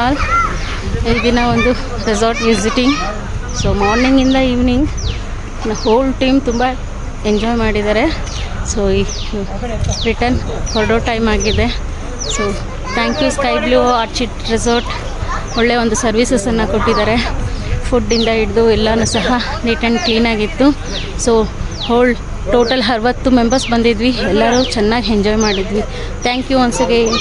ಆಲ್. ಈ ದಿನ ಒಂದು ರೆಸಾರ್ಟ್ ವಿಸಿಟಿಂಗ್. ಸೊ ಮಾರ್ನಿಂಗಿಂದ ಈವ್ನಿಂಗ್ ಹೋಲ್ ಟೀಮ್ ತುಂಬ ಎಂಜಾಯ್ ಮಾಡಿದ್ದಾರೆ. ಸೊ ಈ ರಿಟರ್ನ್ ಹೊರಡೋ ಟೈಮ್ ಆಗಿದೆ. So thank you sky blue orchid resort. ಒಳ್ಳೆಯ ಒಂದು ಸರ್ವಿಸಸನ್ನು ಕೊಟ್ಟಿದ್ದಾರೆ. ಫುಡ್ಡಿಂದ ಹಿಡಿದು ಎಲ್ಲನೂ ಸಹ ನೀಟ್ ಆ್ಯಂಡ್ ಕ್ಲೀನಾಗಿತ್ತು. ಸೊ ಹೋಲ್ ಟೋಟಲ್ 60 ಮೆಂಬರ್ಸ್ ಬಂದಿದ್ವಿ. ಎಲ್ಲರೂ ಚೆನ್ನಾಗಿ ಎಂಜಾಯ್ ಮಾಡಿದ್ವಿ. Thank you once again.